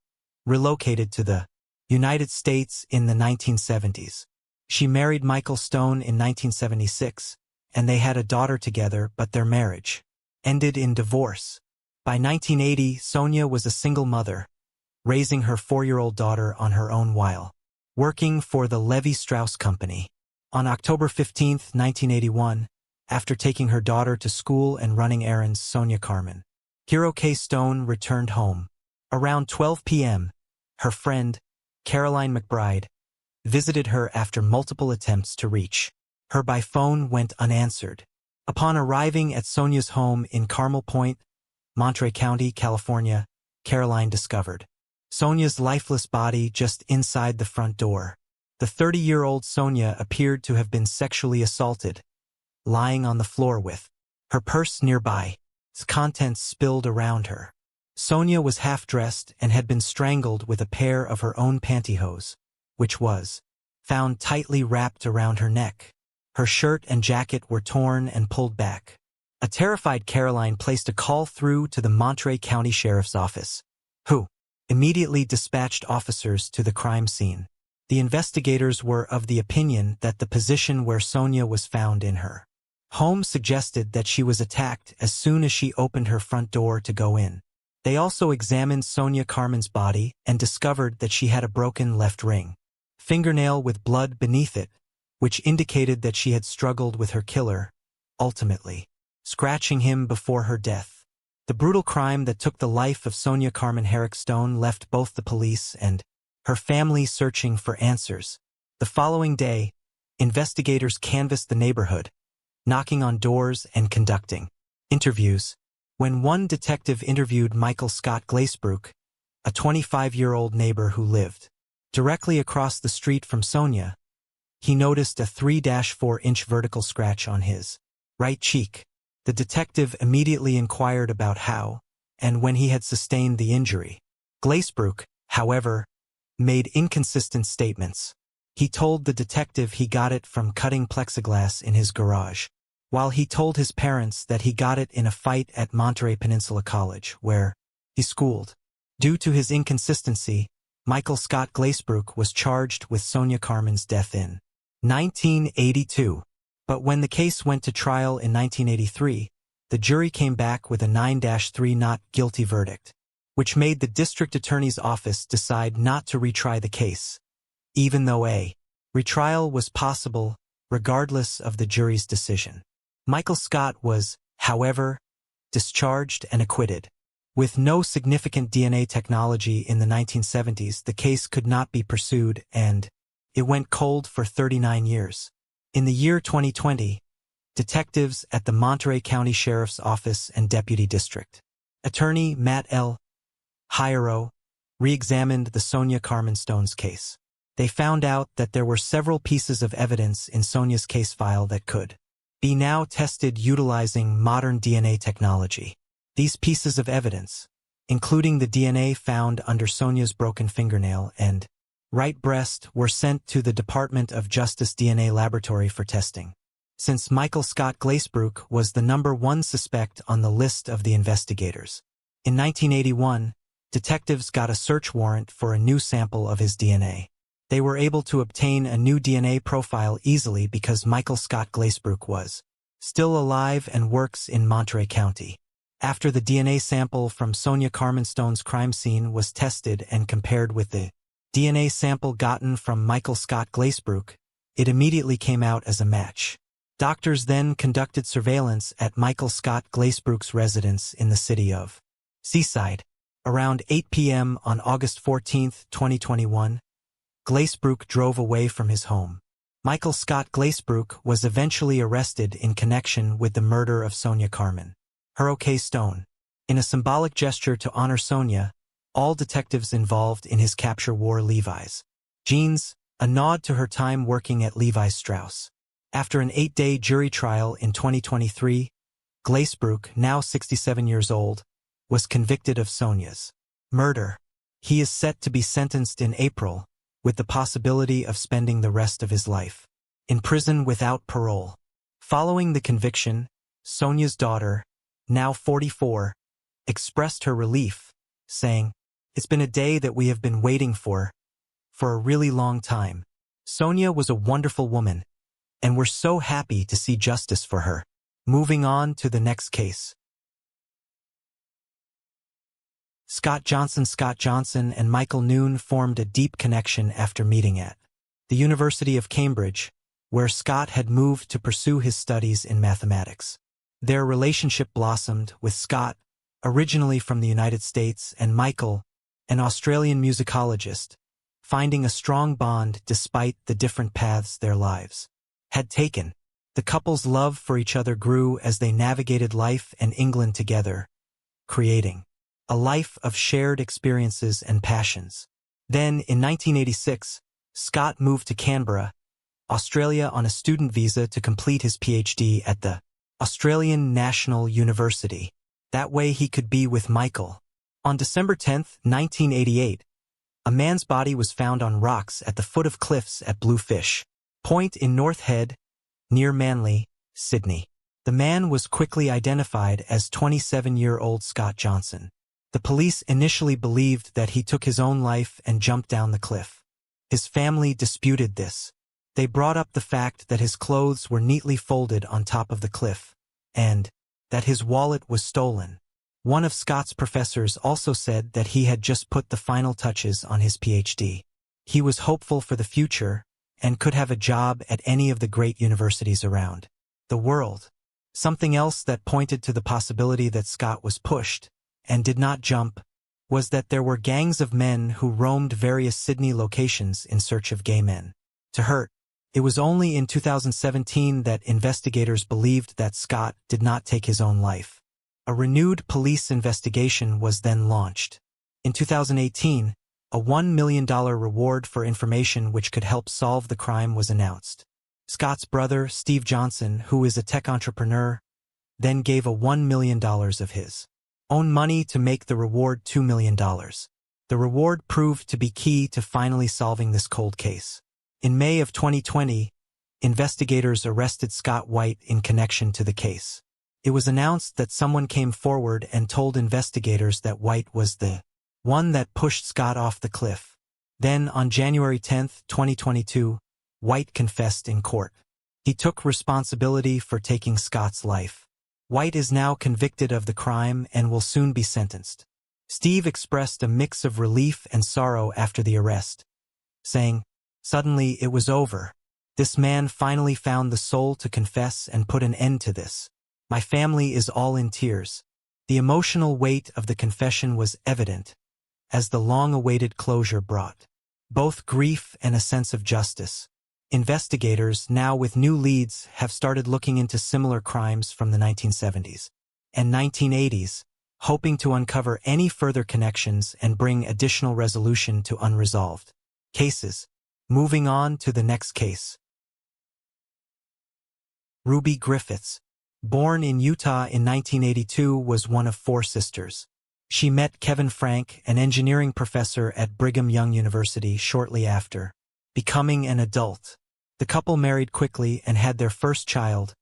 relocated to the United States in the 1970s. She married Michael Stone in 1976, and they had a daughter together, but their marriage ended in divorce. By 1980, Sonia was a single mother, raising her 4-year-old daughter on her own while working for the Levi Strauss Company. On October 15, 1981, after taking her daughter to school and running errands, Sonia Carmen Hero K. Stone returned home. Around 12 p.m., her friend, Caroline McBride, visited her after multiple attempts to reach her by phone went unanswered. Upon arriving at Sonia's home in Carmel Point, Monterey County, California, Caroline discovered Sonia's lifeless body just inside the front door. The 30-year-old Sonia appeared to have been sexually assaulted, lying on the floor with her purse nearby, its contents spilled around her. Sonia was half-dressed and had been strangled with a pair of her own pantyhose, which was found tightly wrapped around her neck. Her shirt and jacket were torn and pulled back. A terrified Caroline placed a call through to the Monterey County Sheriff's Office, who immediately dispatched officers to the crime scene. The investigators were of the opinion that the position where Sonia was found in her home suggested that she was attacked as soon as she opened her front door to go in. They also examined Sonia Carmen's body and discovered that she had a broken left ring fingernail with blood beneath it, which indicated that she had struggled with her killer, ultimately scratching him before her death. The brutal crime that took the life of Sonia Carmen Herrick Stone left both the police and her family searching for answers. The following day, investigators canvassed the neighborhood, knocking on doors and conducting interviews. When one detective interviewed Michael Scott Glacebrook, a 25-year-old neighbor who lived directly across the street from Sonia, he noticed a 3-4-inch vertical scratch on his right cheek. The detective immediately inquired about how and when he had sustained the injury. Glacebrook, however, made inconsistent statements. He told the detective he got it from cutting plexiglass in his garage, while he told his parents that he got it in a fight at Monterey Peninsula College, where he schooled. Due to his inconsistency, Michael Scott Glazebrook was charged with Sonia Carmen's death in 1982. But when the case went to trial in 1983, the jury came back with a 9-3 not guilty verdict, which made the district attorney's office decide not to retry the case, even though a retrial was possible regardless of the jury's decision. Michael Scott was, however, discharged and acquitted. With no significant DNA technology in the 1970s, the case could not be pursued, and it went cold for 39 years. In the year 2020, detectives at the Monterey County Sheriff's Office and Deputy District Attorney Matt L. Hierro re-examined the Sonia Carmen Stones case. They found out that there were several pieces of evidence in Sonia's case file that could be now tested utilizing modern DNA technology. These pieces of evidence, including the DNA found under Sonia's broken fingernail and right breast, were sent to the Department of Justice DNA laboratory for testing. Since Michael Scott Glazebrook was the #1 suspect on the list of the investigators, in 1981, detectives got a search warrant for a new sample of his DNA. They were able to obtain a new DNA profile easily because Michael Scott Glazebrook was still alive and works in Monterey County. After the DNA sample from Sonia Carmen Stone's crime scene was tested and compared with the DNA sample gotten from Michael Scott Glazebrook, it immediately came out as a match. Doctors then conducted surveillance at Michael Scott Glazebrook's residence in the city of Seaside. Around 8 p.m. on August 14, 2021, Glazebrook drove away from his home. Michael Scott Glazebrook was eventually arrested in connection with the murder of Sonia Carmen K. Stone. In a symbolic gesture to honor Sonia, all detectives involved in his capture wore Levi's jeans, a nod to her time working at Levi Strauss. After an 8-day jury trial in 2023, Glazebrook, now 67 years old, was convicted of Sonia's murder. He is set to be sentenced in April, with the possibility of spending the rest of his life in prison without parole. Following the conviction, Sonia's daughter, now 44, expressed her relief, saying, "It's been a day that we have been waiting for a really long time. Sonia was a wonderful woman, and we're so happy to see justice for her." Moving on to the next case. Scott Johnson and Michael Noon formed a deep connection after meeting at the University of Cambridge, where Scott had moved to pursue his studies in mathematics. Their relationship blossomed, with Scott, originally from the United States, and Michael, an Australian musicologist, finding a strong bond despite the different paths their lives had taken. The couple's love for each other grew as they navigated life and England together, creating a life of shared experiences and passions. Then, in 1986, Scott moved to Canberra, Australia on a student visa to complete his PhD at the Australian National University. That way he could be with Michael. On December 10, 1988, a man's body was found on rocks at the foot of cliffs at Bluefish Point in North Head, near Manly, Sydney. The man was quickly identified as 27-year-old Scott Johnson. The police initially believed that he took his own life and jumped down the cliff. His family disputed this. They brought up the fact that his clothes were neatly folded on top of the cliff, and that his wallet was stolen. One of Scott's professors also said that he had just put the final touches on his PhD. He was hopeful for the future and could have a job at any of the great universities around the world. Something else that pointed to the possibility that Scott was pushed and did not jump was that there were gangs of men who roamed various Sydney locations in search of gay men to hurt. It was only in 2017 that investigators believed that Scott did not take his own life. A renewed police investigation was then launched. In 2018, a $1 million reward for information which could help solve the crime was announced. Scott's brother, Steve Johnson, who is a tech entrepreneur, then gave a $1 million of his own money to make the reward $2 million. The The reward proved to be key to finally solving this cold case. In May of 2020, investigators arrested Scott White in connection to the case. It was announced that someone came forward and told investigators that White was the one that pushed Scott off the cliff. Then, on January 10, 2022, White confessed in court. He took responsibility for taking Scott's life. White is now convicted of the crime and will soon be sentenced. Steve expressed a mix of relief and sorrow after the arrest, saying, "Suddenly it was over. This man finally found the soul to confess and put an end to this. My family is all in tears." The emotional weight of the confession was evident, as the long-awaited closure brought both grief and a sense of justice. Investigators, now with new leads, have started looking into similar crimes from the 1970s and 1980s, hoping to uncover any further connections and bring additional resolution to unresolved cases. Moving on to the next case. Ruby Griffiths, born in Utah in 1982, was one of 4 sisters. She met Kevin Frank, an engineering professor at Brigham Young University, shortly after becoming an adult. The couple married quickly and had their first child,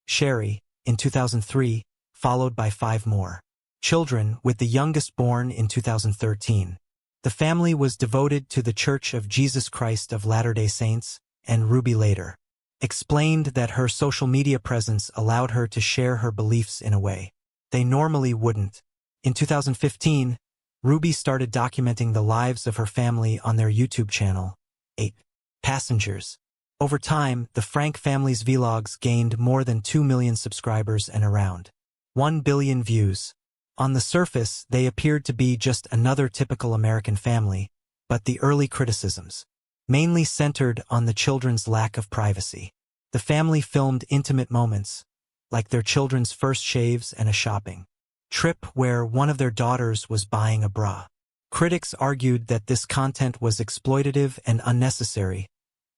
Sherry, in 2003, followed by 5 more children, with the youngest born in 2013. The family was devoted to the Church of Jesus Christ of Latter-day Saints, and Ruby later explained that her social media presence allowed her to share her beliefs in a way they normally wouldn't. In 2015, Ruby started documenting the lives of her family on their YouTube channel, 8 Passengers. Over time, the Frank family's vlogs gained more than 2 million subscribers and around 1 billion views. On the surface, they appeared to be just another typical American family, but the early criticisms mainly centered on the children's lack of privacy. The family filmed intimate moments, like their children's first shaves and a shopping trip where one of their daughters was buying a bra. Critics argued that this content was exploitative and unnecessary,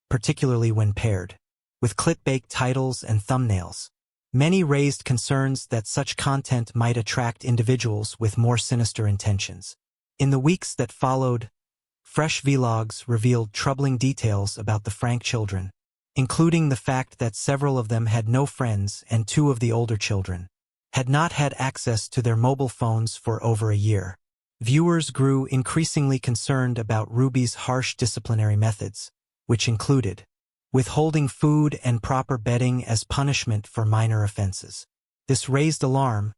particularly when paired with clickbait titles and thumbnails. Many raised concerns that such content might attract individuals with more sinister intentions. In the weeks that followed, fresh vlogs revealed troubling details about the Frank children, including the fact that several of them had no friends and 2 of the older children had not had access to their mobile phones for over a year. Viewers grew increasingly concerned about Ruby's harsh disciplinary methods, which included withholding food and proper bedding as punishment for minor offenses. This raised alarm,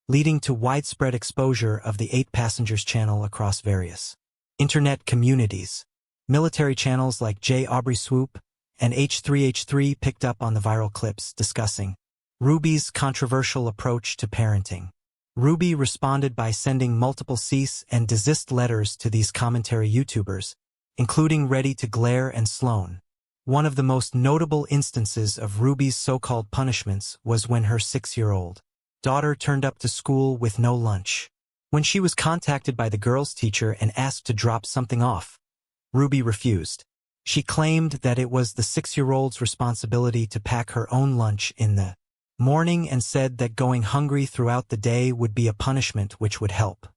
leading to widespread exposure of the 8 Passengers channel across various internet communities. Military channels like J. Aubrey Swoop and H3H3 picked up on the viral clips discussing Ruby's controversial approach to parenting. Ruby responded by sending multiple cease and desist letters to these commentary YouTubers, including Ready to Glare and Sloan. One of the most notable instances of Ruby's so-called punishments was when her 6-year-old daughter turned up to school with no lunch. When she was contacted by the girl's teacher and asked to drop something off, Ruby refused. She claimed that it was the 6-year-old's responsibility to pack her own lunch in the morning and said that going hungry throughout the day would be a punishment which would help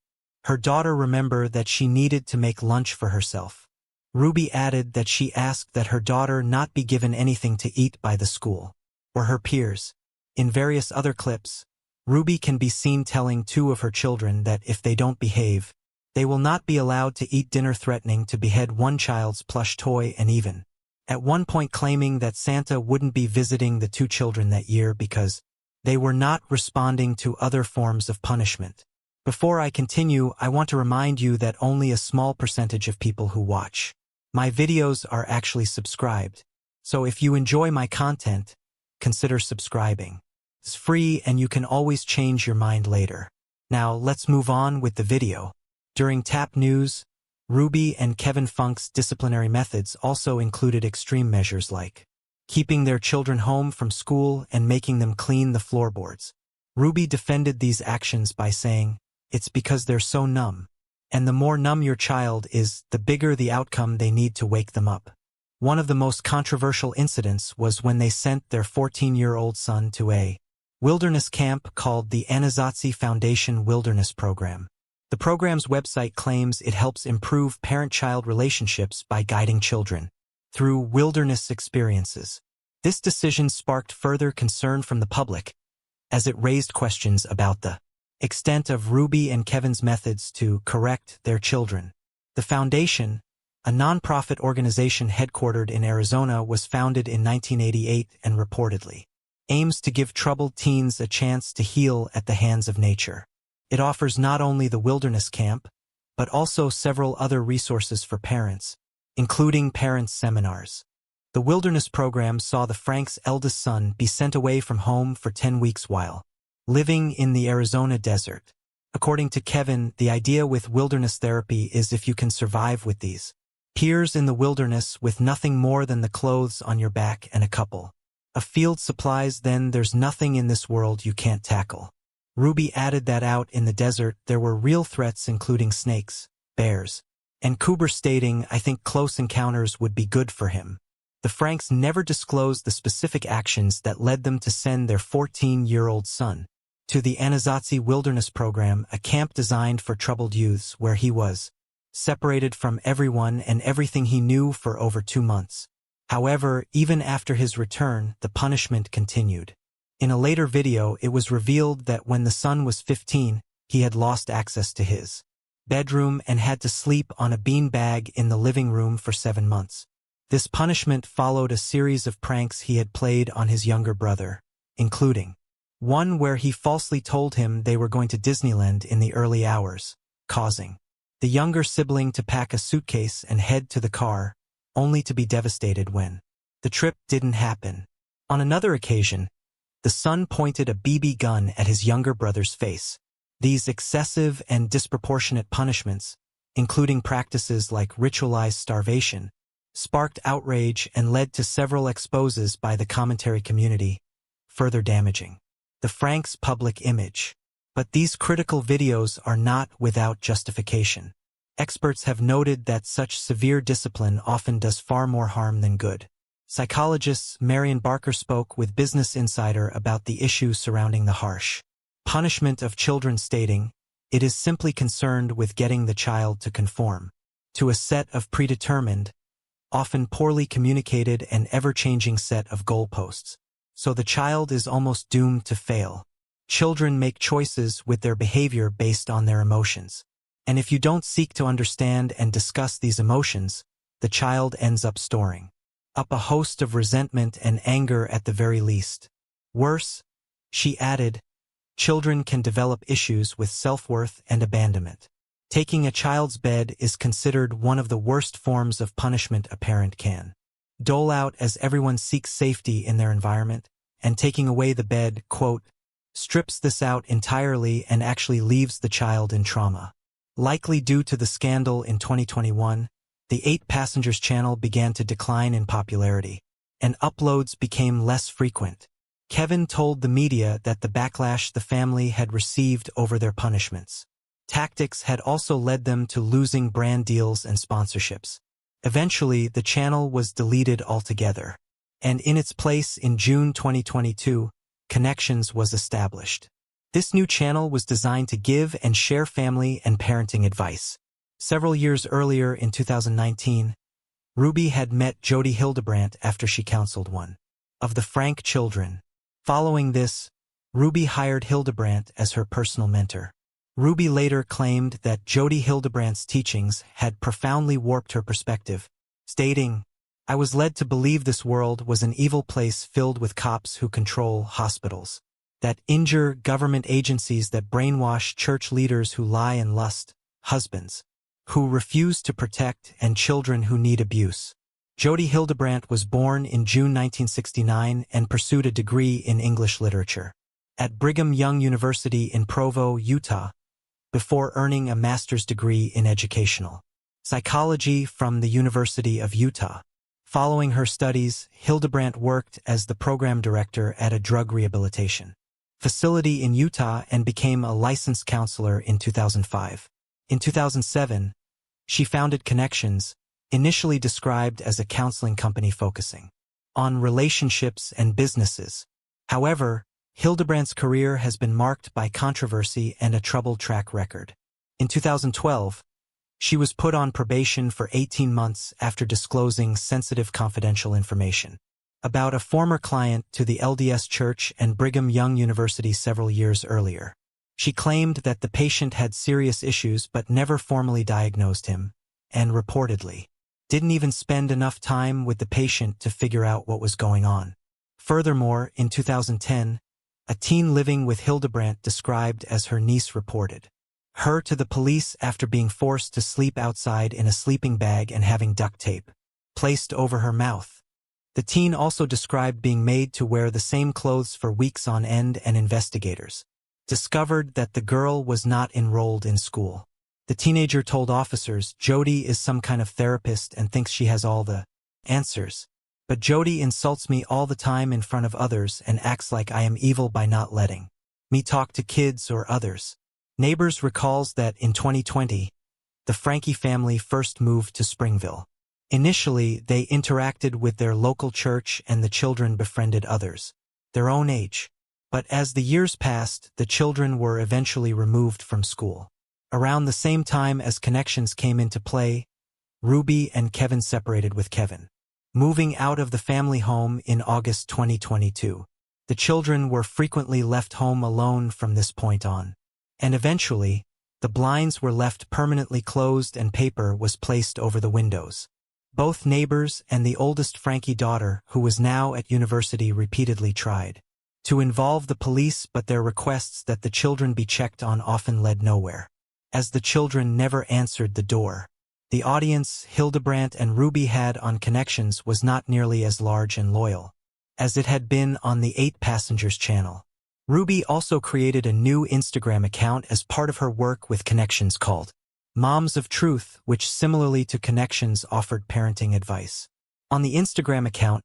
her daughter remember that she needed to make lunch for herself. Ruby added that she asked that her daughter not be given anything to eat by the school or her peers. In various other clips, Ruby can be seen telling 2 of her children that if they don't behave, they will not be allowed to eat dinner, threatening to behead one child's plush toy, and even at one point claiming that Santa wouldn't be visiting the 2 children that year because they were not responding to other forms of punishment. Before I continue, I want to remind you that only a small percentage of people who watch my videos are actually subscribed. So if you enjoy my content, consider subscribing. It's free and you can always change your mind later. Now let's move on with the video. During TAP News, Ruby and Kevin Funk's disciplinary methods also included extreme measures like keeping their children home from school and making them clean the floorboards. Ruby defended these actions by saying, "It's because they're so numb. And the more numb your child is, the bigger the outcome they need to wake them up." One of the most controversial incidents was when they sent their 14-year-old son to a wilderness camp called the Anasazi Foundation Wilderness Program. The program's website claims it helps improve parent-child relationships by guiding children through wilderness experiences. This decision sparked further concern from the public, as it raised questions about the extent of Ruby and Kevin's methods to correct their children. The foundation, a nonprofit organization headquartered in Arizona, was founded in 1988 and reportedly aims to give troubled teens a chance to heal at the hands of nature. It offers not only the wilderness camp, but also several other resources for parents, including parents' seminars. The wilderness program saw the Franks' eldest son be sent away from home for 10 weeks while living in the Arizona desert. According to Kevin, the idea with wilderness therapy is if you can survive with these peers in the wilderness with nothing more than the clothes on your back and a couple of field supplies, then there's nothing in this world you can't tackle. Ruby added that out in the desert there were real threats including snakes, bears, and cougar, stating, "I think close encounters would be good for him." The Franks never disclosed the specific actions that led them to send their 14-year-old son to the Anasazi Wilderness Program, a camp designed for troubled youths where he was separated from everyone and everything he knew for over 2 months. However, even after his return, the punishment continued. In a later video, it was revealed that when the son was 15, he had lost access to his bedroom and had to sleep on a beanbag in the living room for 7 months. This punishment followed a series of pranks he had played on his younger brother, including one where he falsely told him they were going to Disneyland in the early hours, causing the younger sibling to pack a suitcase and head to the car, only to be devastated when the trip didn't happen. On another occasion, the son pointed a BB gun at his younger brother's face. These excessive and disproportionate punishments, including practices like ritualized starvation, sparked outrage and led to several exposes by the commentary community, further damaging the Franks' public image. But these critical videos are not without justification. Experts have noted that such severe discipline often does far more harm than good. Psychologist Marion Barker spoke with Business Insider about the issue surrounding the harsh punishment of children, stating, "It is simply concerned with getting the child to conform to a set of predetermined, often poorly communicated and ever-changing set of goalposts. So the child is almost doomed to fail. Children make choices with their behavior based on their emotions. And if you don't seek to understand and discuss these emotions, the child ends up storing up a host of resentment and anger at the very least. Worse," she added, "children can develop issues with self-worth and abandonment. Taking a child's bed is considered one of the worst forms of punishment a parent can dole out, as everyone seeks safety in their environment, and taking away the bed, quote, strips this out entirely and actually leaves the child in trauma." Likely due to the scandal in 2021, the 8 Passengers channel began to decline in popularity, and uploads became less frequent. Kevin told the media that the backlash the family had received over their punishments tactics had also led them to losing brand deals and sponsorships. Eventually, the channel was deleted altogether, and in its place in June 2022, Connections was established. This new channel was designed to give and share family and parenting advice. Several years earlier, in 2019, Ruby had met Jody Hildebrandt after she counseled one of the Frank children. Following this, Ruby hired Hildebrandt as her personal mentor. Ruby later claimed that Jody Hildebrandt's teachings had profoundly warped her perspective, stating, "I was led to believe this world was an evil place filled with cops who control hospitals, that injure government agencies, that brainwash church leaders who lie and lust, husbands who refuse to protect, and children who need abuse." Jody Hildebrandt was born in June 1969 and pursued a degree in English literature at Brigham Young University in Provo, Utah, before earning a master's degree in educational psychology from the University of Utah. Following her studies, Hildebrandt worked as the program director at a drug rehabilitation facility in Utah and became a licensed counselor in 2005. In 2007, she founded Connections, initially described as a counseling company focusing on relationships and businesses. However, Hildebrandt's career has been marked by controversy and a troubled track record. In 2012, she was put on probation for 18 months after disclosing sensitive confidential information about a former client to the LDS Church and Brigham Young University several years earlier. She claimed that the patient had serious issues but never formally diagnosed him, and reportedly didn't even spend enough time with the patient to figure out what was going on. Furthermore, in 2010, a teen living with Hildebrandt described as her niece reported her to the police after being forced to sleep outside in a sleeping bag and having duct tape placed over her mouth. The teen also described being made to wear the same clothes for weeks on end, and investigators discovered that the girl was not enrolled in school. The teenager told officers Jody is some kind of therapist and thinks she has all the answers. But Jody insults me all the time in front of others and acts like I am evil by not letting me talk to kids or others. Neighbors recalls that in 2020, the Frankie family first moved to Springville. Initially, they interacted with their local church and the children befriended others their own age. But as the years passed, the children were eventually removed from school. Around the same time as connections came into play, Ruby and Kevin separated, with Kevin moving out of the family home in August 2022. The children were frequently left home alone from this point on. And eventually, the blinds were left permanently closed and paper was placed over the windows. Both neighbors and the oldest Frankie daughter, who was now at university, repeatedly tried to involve the police, but their requests that the children be checked on often led nowhere, as the children never answered the door. The audience Hildebrandt and Ruby had on Connections was not nearly as large and loyal as it had been on the 8 Passengers channel. Ruby also created a new Instagram account as part of her work with Connections called Moms of Truth, which similarly to Connections offered parenting advice. On the Instagram account,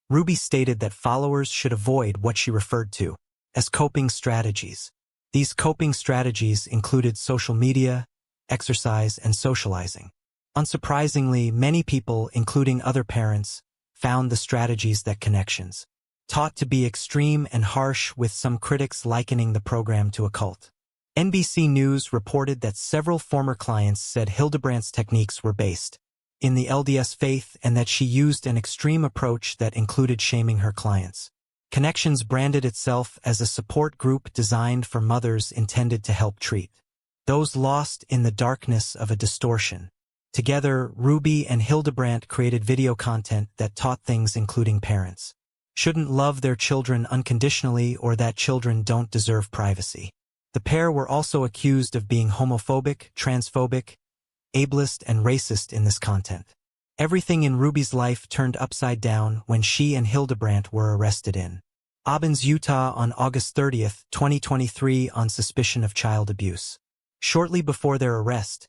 Ruby stated that followers should avoid what she referred to as coping strategies. These coping strategies included social media, exercise, and socializing. Unsurprisingly, many people, including other parents, found the strategies that Connections taught to be extreme and harsh, with some critics likening the program to a cult. NBC News reported that several former clients said Hildebrandt's techniques were based in the LDS faith and that she used an extreme approach that included shaming her clients. Connections branded itself as a support group designed for mothers, intended to help treat those lost in the darkness of a distortion. Together, Ruby and Hildebrandt created video content that taught things including parents shouldn't love their children unconditionally or that children don't deserve privacy. The pair were also accused of being homophobic, transphobic, ableist, and racist in this content. Everything in Ruby's life turned upside down when she and Hildebrandt were arrested in Aubens, Utah on August 30, 2023 on suspicion of child abuse. Shortly before their arrest,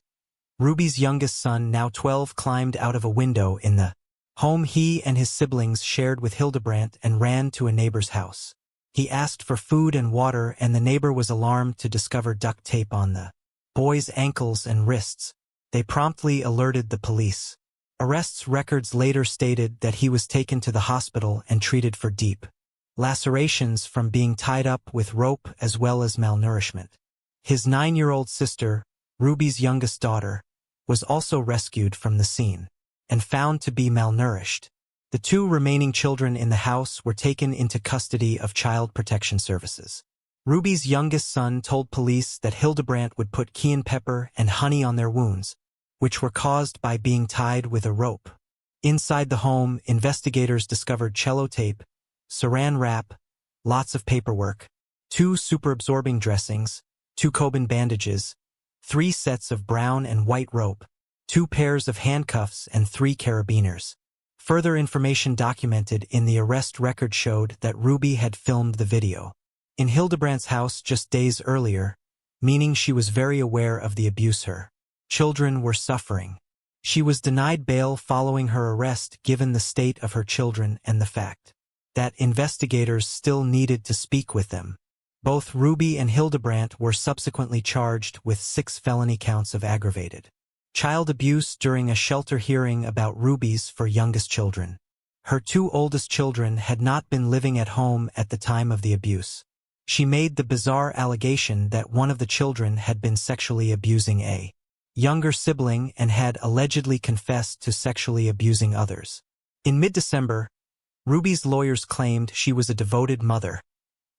Ruby's youngest son, now 12, climbed out of a window in the home he and his siblings shared with Hildebrandt and ran to a neighbor's house. He asked for food and water, and the neighbor was alarmed to discover duct tape on the boy's ankles and wrists. They promptly alerted the police. Arrests records later stated that he was taken to the hospital and treated for deep lacerations from being tied up with rope as well as malnourishment. His 9-year-old sister, Ruby's youngest daughter, was also rescued from the scene and found to be malnourished. The 2 remaining children in the house were taken into custody of Child Protection Services. Ruby's youngest son told police that Hildebrandt would put cayenne pepper and honey on their wounds, which were caused by being tied with a rope. Inside the home, investigators discovered cello tape, saran wrap, lots of paperwork, 2 super-absorbing dressings, 2 Coban bandages, 3 sets of brown and white rope, 2 pairs of handcuffs, and 3 carabiners. Further information documented in the arrest record showed that Ruby had filmed the video in Hildebrandt's house just days earlier, meaning she was very aware of the abuse her children were suffering. She was denied bail following her arrest, given the state of her children and the fact that investigators still needed to speak with them. Both Ruby and Hildebrandt were subsequently charged with 6 felony counts of aggravated child abuse during a shelter hearing about Ruby's 4 youngest children. Her 2 oldest children had not been living at home at the time of the abuse. She made the bizarre allegation that one of the children had been sexually abusing a younger sibling and had allegedly confessed to sexually abusing others. In mid-December, Ruby's lawyers claimed she was a devoted mother,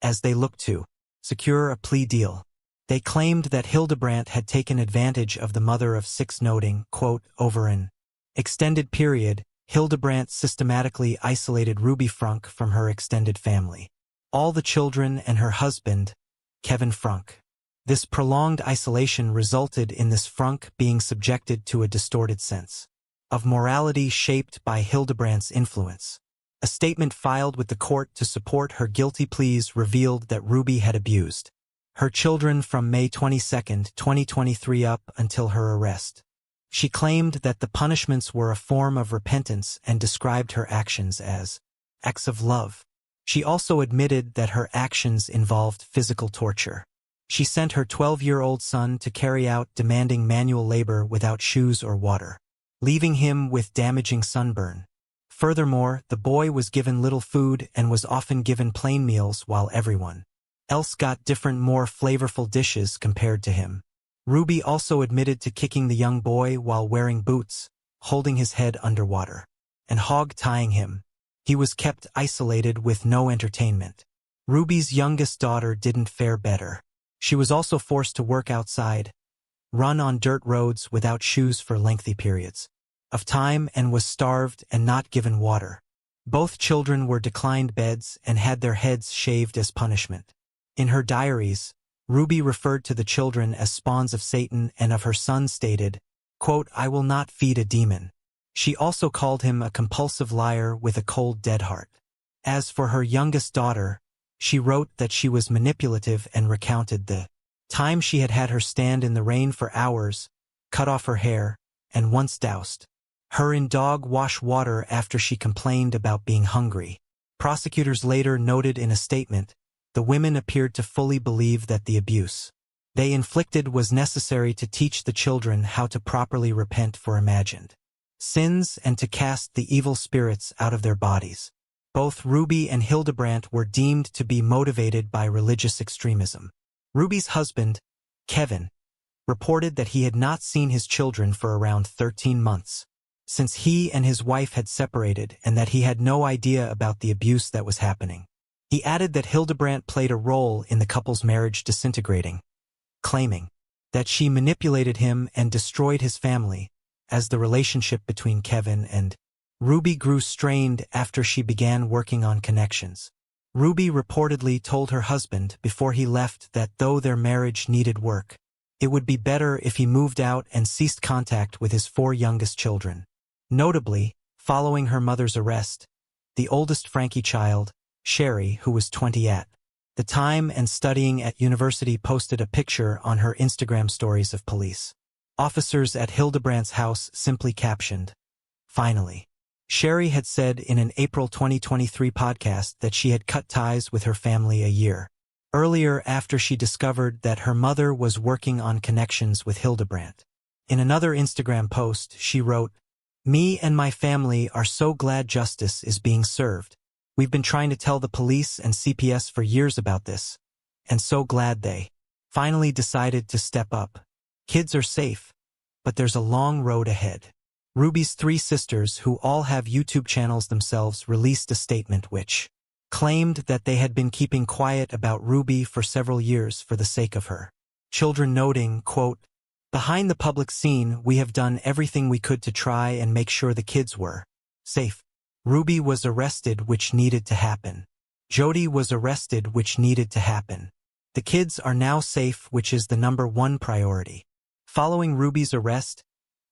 as they looked to secure a plea deal. They claimed that Hildebrandt had taken advantage of the mother of six, noting, quote, over an extended period, Hildebrandt systematically isolated Ruby Frank from her extended family, all the children and her husband, Kevin Frank. This prolonged isolation resulted in this Frank being subjected to a distorted sense of morality shaped by Hildebrandt's influence. A statement filed with the court to support her guilty pleas revealed that Ruby had abused her children from May 22, 2023 up until her arrest. She claimed that the punishments were a form of repentance and described her actions as acts of love. She also admitted that her actions involved physical torture. She sent her 12-year-old son to carry out demanding manual labor without shoes or water, leaving him with damaging sunburn. Furthermore, the boy was given little food and was often given plain meals while everyone else got different, more flavorful dishes compared to him. Ruby also admitted to kicking the young boy while wearing boots, holding his head underwater, and hog-tying him. He was kept isolated with no entertainment. Ruby's youngest daughter didn't fare better. She was also forced to work outside, run on dirt roads without shoes for lengthy periods of time, and was starved and not given water. Both children were declined beds and had their heads shaved as punishment. In her diaries, Ruby referred to the children as spawns of Satan and of her son stated, quote, I will not feed a demon. She also called him a compulsive liar with a cold, dead heart. As for her youngest daughter, she wrote that she was manipulative and recounted the time she had had her stand in the rain for hours, cut off her hair, and once doused her in dog wash water after she complained about being hungry. Prosecutors later noted in a statement, the women appeared to fully believe that the abuse they inflicted was necessary to teach the children how to properly repent for imagined sins and to cast the evil spirits out of their bodies. Both Ruby and Hildebrandt were deemed to be motivated by religious extremism. Ruby's husband, Kevin, reported that he had not seen his children for around 13 months, since he and his wife had separated, and that he had no idea about the abuse that was happening. He added that Hildebrandt played a role in the couple's marriage disintegrating, claiming that she manipulated him and destroyed his family, as the relationship between Kevin and Ruby grew strained after she began working on connections. Ruby reportedly told her husband before he left that though their marriage needed work, it would be better if he moved out and ceased contact with his 4 youngest children. Notably, following her mother's arrest, the oldest Frankie child, Sherry, who was 20 at the time and studying at university, posted a picture on her Instagram stories of police officers at Hildebrandt's house, simply captioned, "Finally." Sherry had said in an April 2023 podcast that she had cut ties with her family a year earlier after she discovered that her mother was working on connections with Hildebrandt. In another Instagram post, she wrote, "Me and my family are so glad justice is being served. We've been trying to tell the police and CPS for years about this, and so glad they finally decided to step up. Kids are safe, but there's a long road ahead." Ruby's 3 sisters, who all have YouTube channels themselves, released a statement which claimed that they had been keeping quiet about Ruby for several years for the sake of her children, noting, quote, "Behind the public scene, we have done everything we could to try and make sure the kids were safe. Ruby was arrested, which needed to happen. Jody was arrested, which needed to happen. The kids are now safe, which is the #1 priority." Following Ruby's arrest,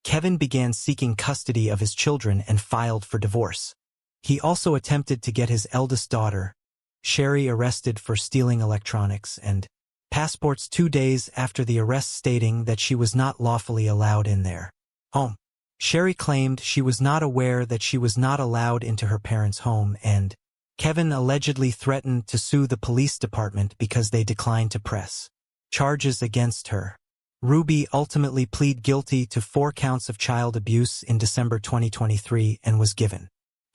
Kevin began seeking custody of his children and filed for divorce. He also attempted to get his eldest daughter, Sherry, arrested for stealing electronics and passports 2 days after the arrest, stating that she was not lawfully allowed in their home. Sherry claimed she was not aware that she was not allowed into her parents' home, and Kevin allegedly threatened to sue the police department because they declined to press charges against her. Ruby ultimately pleaded guilty to 4 counts of child abuse in December 2023 and was given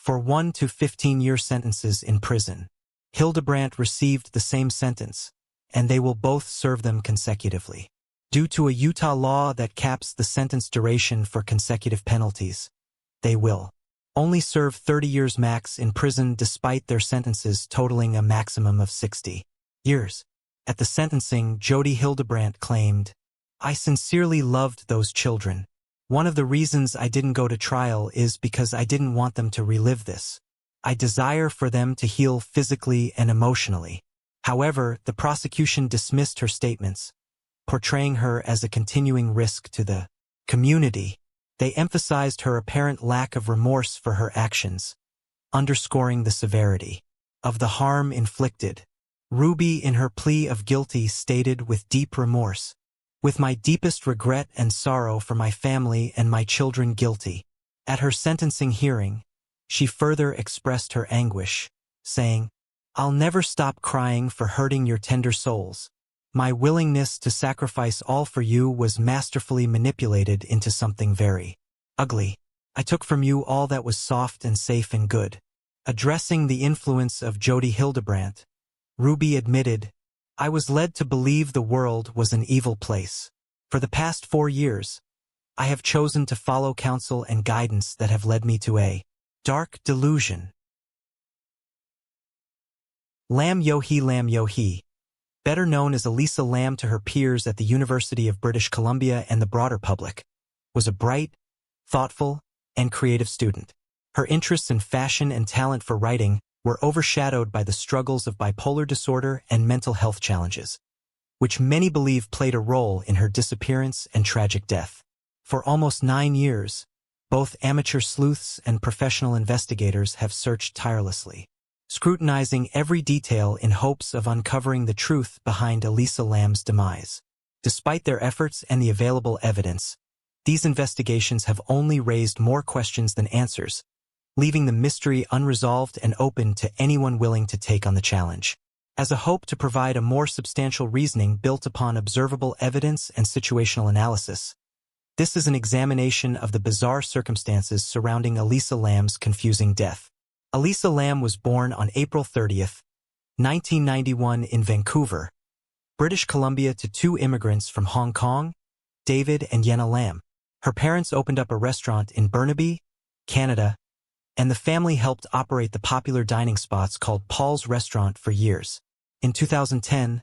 1 to 15-year sentences in prison. Hildebrandt received the same sentence, and they will both serve them consecutively. Due to a Utah law that caps the sentence duration for consecutive penalties, they will only serve 30 years max in prison despite their sentences totaling a maximum of 60 years. At the sentencing, Jody Hildebrandt claimed, "I sincerely loved those children. One of the reasons I didn't go to trial is because I didn't want them to relive this. I desire for them to heal physically and emotionally." However, the prosecution dismissed her statements, portraying her as a continuing risk to the community. They emphasized her apparent lack of remorse for her actions, underscoring the severity of the harm inflicted. Ruby, in her plea of guilty, stated with deep remorse, "With my deepest regret and sorrow for my family and my children guilty." At her sentencing hearing, she further expressed her anguish, saying, "I'll never stop crying for hurting your tender souls. My willingness to sacrifice all for you was masterfully manipulated into something very ugly. I took from you all that was soft and safe and good." Addressing the influence of Jody Hildebrandt, Ruby admitted, "I was led to believe the world was an evil place. For the past 4 years, I have chosen to follow counsel and guidance that have led me to a dark delusion." Lam Yohe, better known as Elisa Lam to her peers at the University of British Columbia and the broader public, was a bright, thoughtful, and creative student. Her interests in fashion and talent for writing were overshadowed by the struggles of bipolar disorder and mental health challenges, which many believe played a role in her disappearance and tragic death. For almost 9 years, both amateur sleuths and professional investigators have searched tirelessly, scrutinizing every detail in hopes of uncovering the truth behind Elisa Lam's demise. Despite their efforts and the available evidence, these investigations have only raised more questions than answers, leaving the mystery unresolved and open to anyone willing to take on the challenge. As a hope to provide a more substantial reasoning built upon observable evidence and situational analysis, this is an examination of the bizarre circumstances surrounding Elisa Lam's confusing death. Elisa Lam was born on April 30, 1991 in Vancouver, British Columbia to 2 immigrants from Hong Kong, David and Yenna Lam. Her parents opened up a restaurant in Burnaby, Canada, and the family helped operate the popular dining spots called Paul's Restaurant for years. In 2010,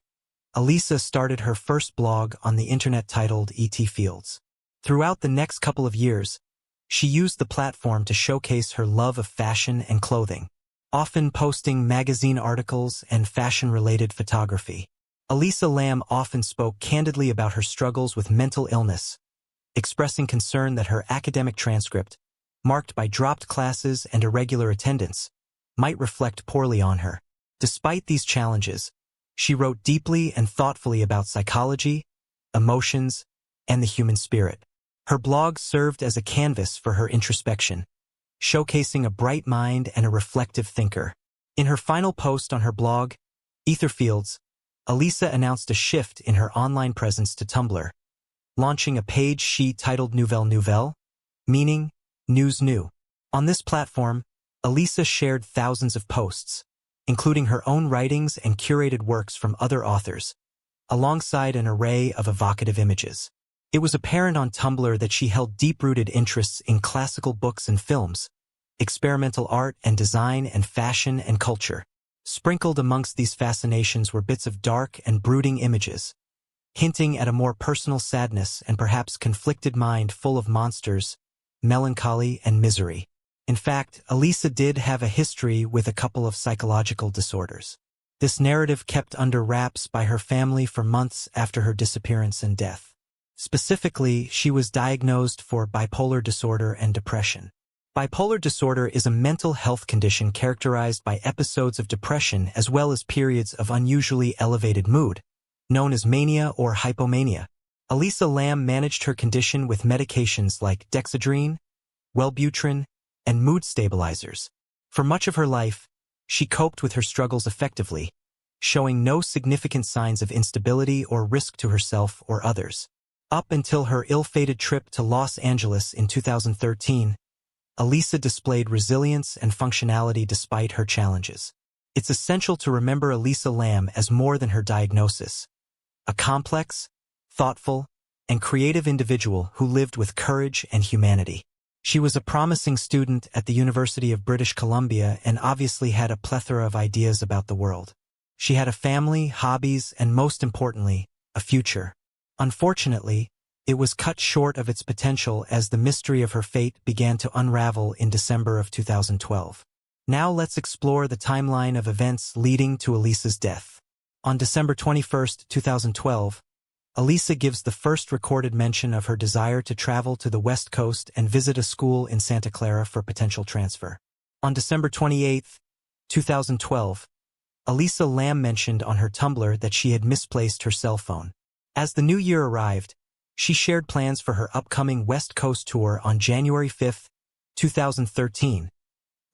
Elisa started her first blog on the internet titled E.T. Fields. Throughout the next couple of years, she used the platform to showcase her love of fashion and clothing, often posting magazine articles and fashion-related photography. Elisa Lam often spoke candidly about her struggles with mental illness, expressing concern that her academic transcript, marked by dropped classes and irregular attendance, might reflect poorly on her. Despite these challenges, she wrote deeply and thoughtfully about psychology, emotions, and the human spirit. Her blog served as a canvas for her introspection, showcasing a bright mind and a reflective thinker. In her final post on her blog, Etherfields, Elisa announced a shift in her online presence to Tumblr, launching a page she titled Nouvelle, meaning News New. On this platform, Elisa shared thousands of posts, including her own writings and curated works from other authors, alongside an array of evocative images. It was apparent on Tumblr that she held deep-rooted interests in classical books and films, experimental art and design, and fashion and culture. Sprinkled amongst these fascinations were bits of dark and brooding images, hinting at a more personal sadness and perhaps conflicted mind full of monsters, melancholy, and misery. In fact, Elisa did have a history with a couple of psychological disorders. This narrative kept under wraps by her family for months after her disappearance and death. Specifically, she was diagnosed for bipolar disorder and depression. Bipolar disorder is a mental health condition characterized by episodes of depression as well as periods of unusually elevated mood, known as mania or hypomania. Elisa Lam managed her condition with medications like Dexedrine, Wellbutrin, and mood stabilizers. For much of her life, she coped with her struggles effectively, showing no significant signs of instability or risk to herself or others. Up until her ill-fated trip to Los Angeles in 2013, Elisa displayed resilience and functionality despite her challenges. It's essential to remember Elisa Lam as more than her diagnosis. A complex, thoughtful, and creative individual who lived with courage and humanity. She was a promising student at the University of British Columbia and obviously had a plethora of ideas about the world. She had a family, hobbies, and most importantly, a future. Unfortunately, it was cut short of its potential as the mystery of her fate began to unravel in December of 2012. Now let's explore the timeline of events leading to Elisa's death. On December 21, 2012, Elisa gives the first recorded mention of her desire to travel to the West Coast and visit a school in Santa Clara for potential transfer. On December 28, 2012, Elisa Lam mentioned on her Tumblr that she had misplaced her cell phone. As the new year arrived, she shared plans for her upcoming West Coast tour on January 5, 2013,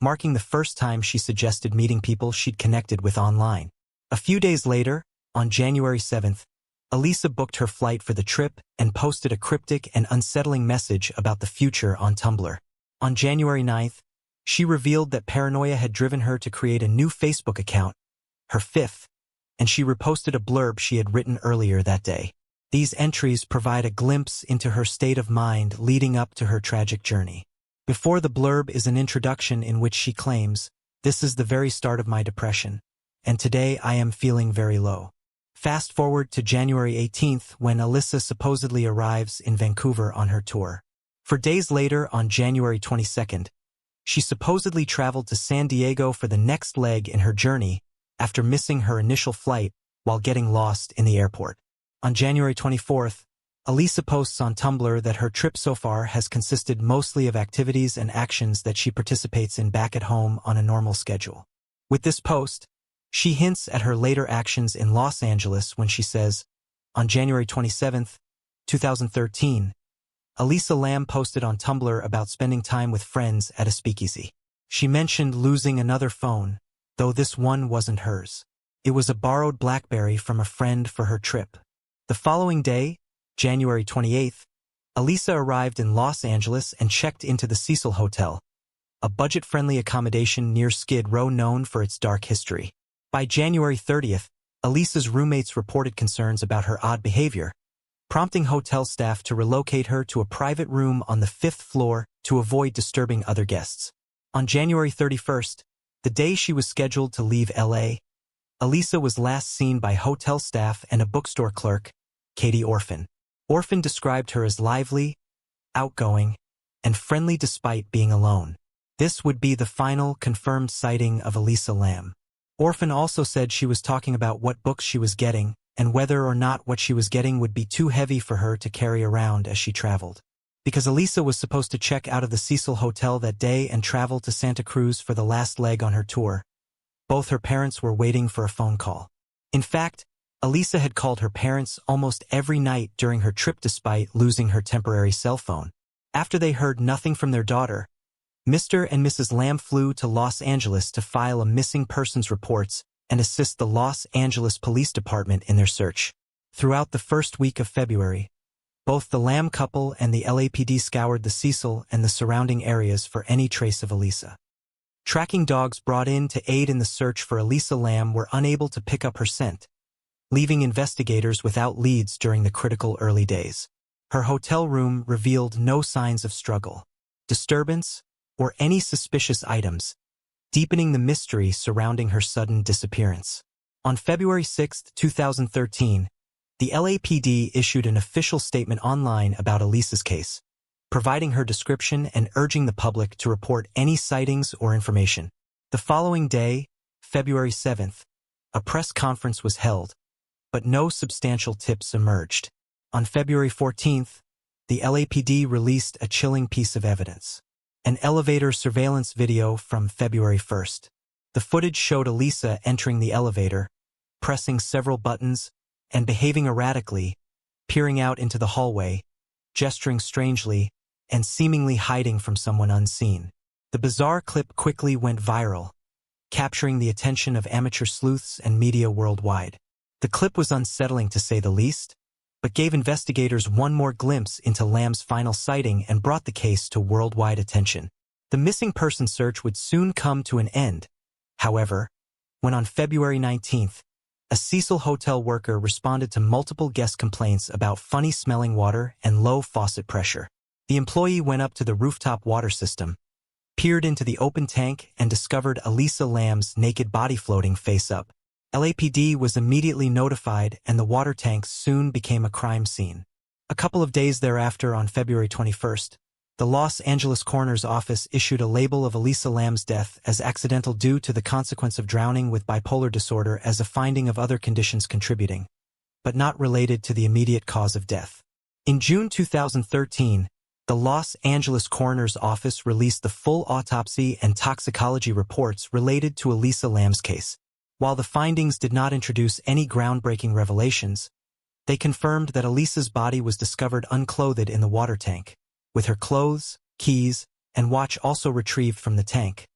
marking the first time she suggested meeting people she'd connected with online. A few days later, on January 7th, Elisa booked her flight for the trip and posted a cryptic and unsettling message about the future on Tumblr. On January 9th, she revealed that paranoia had driven her to create a new Facebook account, her fifth, and she reposted a blurb she had written earlier that day. These entries provide a glimpse into her state of mind leading up to her tragic journey. Before the blurb is an introduction in which she claims, "This is the very start of my depression, and today I am feeling very low." Fast forward to January 18th when Elisa supposedly arrives in Vancouver on her tour. 4 days later, on January 22nd, she supposedly traveled to San Diego for the next leg in her journey after missing her initial flight while getting lost in the airport. On January 24th, Elisa posts on Tumblr that her trip so far has consisted mostly of activities and actions that she participates in back at home on a normal schedule. With this post, she hints at her later actions in Los Angeles when she says, on January 27, 2013, Elisa Lam posted on Tumblr about spending time with friends at a speakeasy. She mentioned losing another phone, though this one wasn't hers. It was a borrowed BlackBerry from a friend for her trip. The following day, January 28th, Elisa arrived in Los Angeles and checked into the Cecil Hotel, a budget-friendly accommodation near Skid Row known for its dark history. By January 30th, Elisa's roommates reported concerns about her odd behavior, prompting hotel staff to relocate her to a private room on the 5th floor to avoid disturbing other guests. On January 31st, the day she was scheduled to leave LA, Elisa was last seen by hotel staff and a bookstore clerk, Katie Orphan. Orphan described her as lively, outgoing, and friendly despite being alone. This would be the final confirmed sighting of Elisa Lam. Orphan also said she was talking about what books she was getting and whether or not what she was getting would be too heavy for her to carry around as she traveled. Because Elisa was supposed to check out of the Cecil Hotel that day and travel to Santa Cruz for the last leg on her tour, both her parents were waiting for a phone call. In fact, Elisa had called her parents almost every night during her trip despite losing her temporary cell phone. After they heard nothing from their daughter, Mr. and Mrs. Lam flew to Los Angeles to file a missing persons reports and assist the Los Angeles Police Department in their search. Throughout the first week of February, both the Lam couple and the LAPD scoured the Cecil and the surrounding areas for any trace of Elisa. Tracking dogs brought in to aid in the search for Elisa Lam were unable to pick up her scent, leaving investigators without leads during the critical early days. Her hotel room revealed no signs of struggle, disturbance, or any suspicious items, deepening the mystery surrounding her sudden disappearance. On February 6, 2013, the LAPD issued an official statement online about Elisa's case, providing her description and urging the public to report any sightings or information. The following day, February 7th, a press conference was held, but no substantial tips emerged. On February 14th, the LAPD released a chilling piece of evidence. An elevator surveillance video from February 1st. The footage showed Elisa entering the elevator, pressing several buttons, and behaving erratically, peering out into the hallway, gesturing strangely, and seemingly hiding from someone unseen. The bizarre clip quickly went viral, capturing the attention of amateur sleuths and media worldwide. The clip was unsettling to say the least, but gave investigators one more glimpse into Lam's final sighting and brought the case to worldwide attention. The missing person search would soon come to an end. However, when on February 19th, a Cecil Hotel worker responded to multiple guest complaints about funny-smelling water and low faucet pressure. The employee went up to the rooftop water system, peered into the open tank, and discovered Elisa Lam's naked body floating face up. LAPD was immediately notified, and the water tank soon became a crime scene. A couple of days thereafter, on February 21st, the Los Angeles coroner's office issued a label of Elisa Lam's death as accidental due to the consequence of drowning with bipolar disorder as a finding of other conditions contributing, but not related to the immediate cause of death. In June 2013, the Los Angeles coroner's office released the full autopsy and toxicology reports related to Elisa Lam's case. While the findings did not introduce any groundbreaking revelations, they confirmed that Elisa's body was discovered unclothed in the water tank, with her clothes, keys, and watch also retrieved from the tank,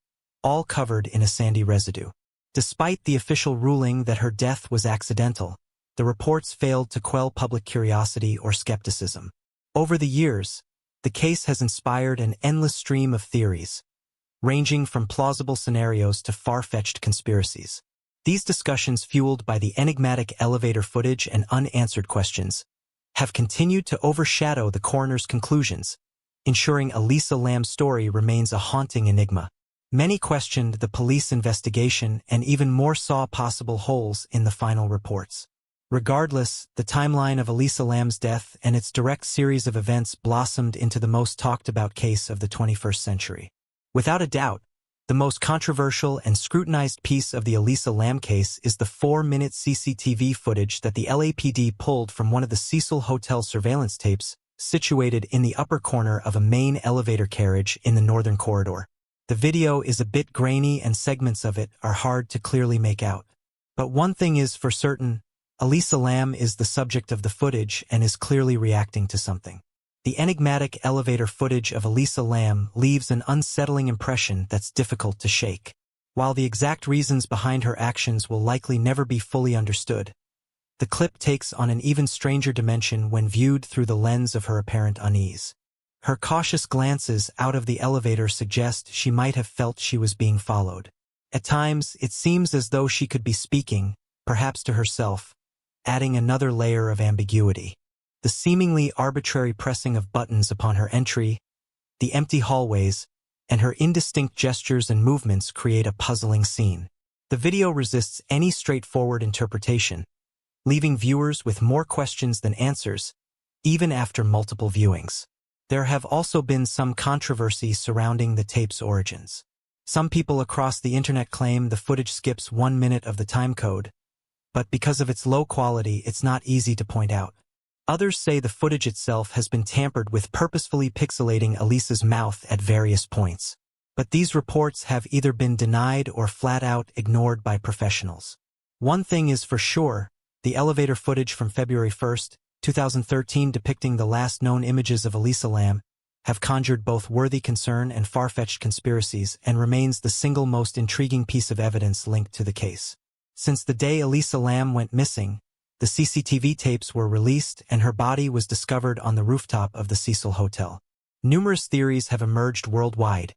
all covered in a sandy residue. Despite the official ruling that her death was accidental, the reports failed to quell public curiosity or skepticism. Over the years, the case has inspired an endless stream of theories, ranging from plausible scenarios to far-fetched conspiracies. These discussions, fueled by the enigmatic elevator footage and unanswered questions, have continued to overshadow the coroner's conclusions, ensuring Elisa Lam's story remains a haunting enigma. Many questioned the police investigation and even more saw possible holes in the final reports. Regardless, the timeline of Elisa Lam's death and its direct series of events blossomed into the most talked-about case of the 21st century. Without a doubt, the most controversial and scrutinized piece of the Elisa Lam case is the 4-minute CCTV footage that the LAPD pulled from one of the Cecil Hotel surveillance tapes situated in the upper corner of a main elevator carriage in the northern corridor. The video is a bit grainy and segments of it are hard to clearly make out. But one thing is for certain, Elisa Lam is the subject of the footage and is clearly reacting to something. The enigmatic elevator footage of Elisa Lam leaves an unsettling impression that's difficult to shake. While the exact reasons behind her actions will likely never be fully understood, the clip takes on an even stranger dimension when viewed through the lens of her apparent unease. Her cautious glances out of the elevator suggest she might have felt she was being followed. At times, it seems as though she could be speaking, perhaps to herself, adding another layer of ambiguity. The seemingly arbitrary pressing of buttons upon her entry, the empty hallways, and her indistinct gestures and movements create a puzzling scene. The video resists any straightforward interpretation, leaving viewers with more questions than answers, even after multiple viewings. There have also been some controversy surrounding the tape's origins. Some people across the internet claim the footage skips 1 minute of the timecode, but because of its low quality, it's not easy to point out. Others say the footage itself has been tampered with, purposefully pixelating Elisa's mouth at various points. But these reports have either been denied or flat-out ignored by professionals. One thing is for sure, the elevator footage from February 1, 2013 depicting the last known images of Elisa Lam have conjured both worthy concern and far-fetched conspiracies and remains the single most intriguing piece of evidence linked to the case. Since the day Elisa Lam went missing, the CCTV tapes were released and her body was discovered on the rooftop of the Cecil Hotel. Numerous theories have emerged worldwide,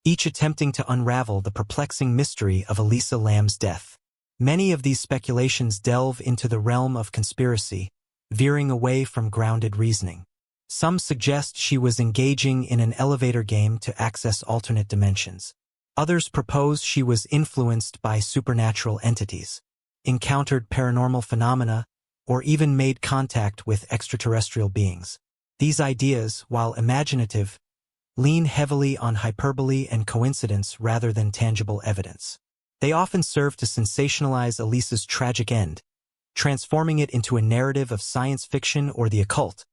each attempting to unravel the perplexing mystery of Elisa Lam's death. Many of these speculations delve into the realm of conspiracy, veering away from grounded reasoning. Some suggest she was engaging in an elevator game to access alternate dimensions. Others propose she was influenced by supernatural entities, encountered paranormal phenomena, or even made contact with extraterrestrial beings. These ideas, while imaginative, lean heavily on hyperbole and coincidence rather than tangible evidence. They often serve to sensationalize Elisa's tragic end, transforming it into a narrative of science fiction or the occult,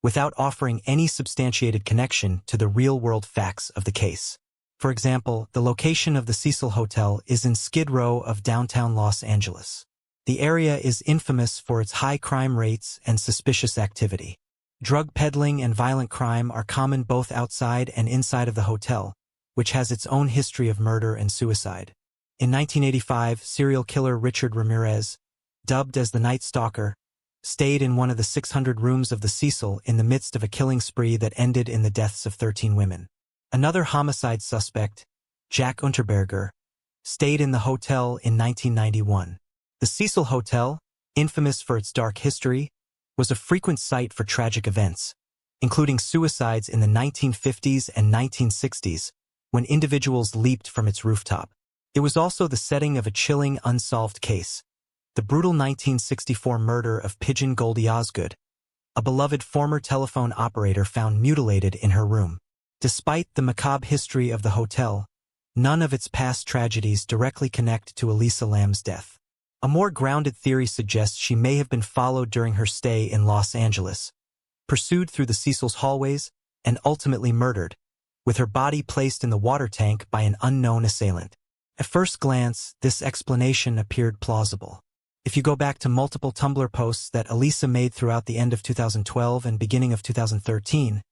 without offering any substantiated connection to the real-world facts of the case. For example, the location of the Cecil Hotel is in Skid Row of downtown Los Angeles. The area is infamous for its high crime rates and suspicious activity. Drug peddling and violent crime are common both outside and inside of the hotel, which has its own history of murder and suicide. In 1985, serial killer Richard Ramirez, dubbed as the Night Stalker, stayed in one of the 600 rooms of the Cecil in the midst of a killing spree that ended in the deaths of 13 women. Another homicide suspect, Jack Unterberger, stayed in the hotel in 1991. The Cecil Hotel, infamous for its dark history, was a frequent site for tragic events, including suicides in the 1950s and 1960s, when individuals leaped from its rooftop. It was also the setting of a chilling unsolved case, the brutal 1964 murder of Pigeon Goldie Osgood, a beloved former telephone operator found mutilated in her room. Despite the macabre history of the hotel, none of its past tragedies directly connect to Elisa Lam's death. A more grounded theory suggests she may have been followed during her stay in Los Angeles, pursued through the Cecil's hallways, and ultimately murdered, with her body placed in the water tank by an unknown assailant. At first glance, this explanation appeared plausible. If you go back to multiple Tumblr posts that Elisa made throughout the end of 2012 and beginning of 2013,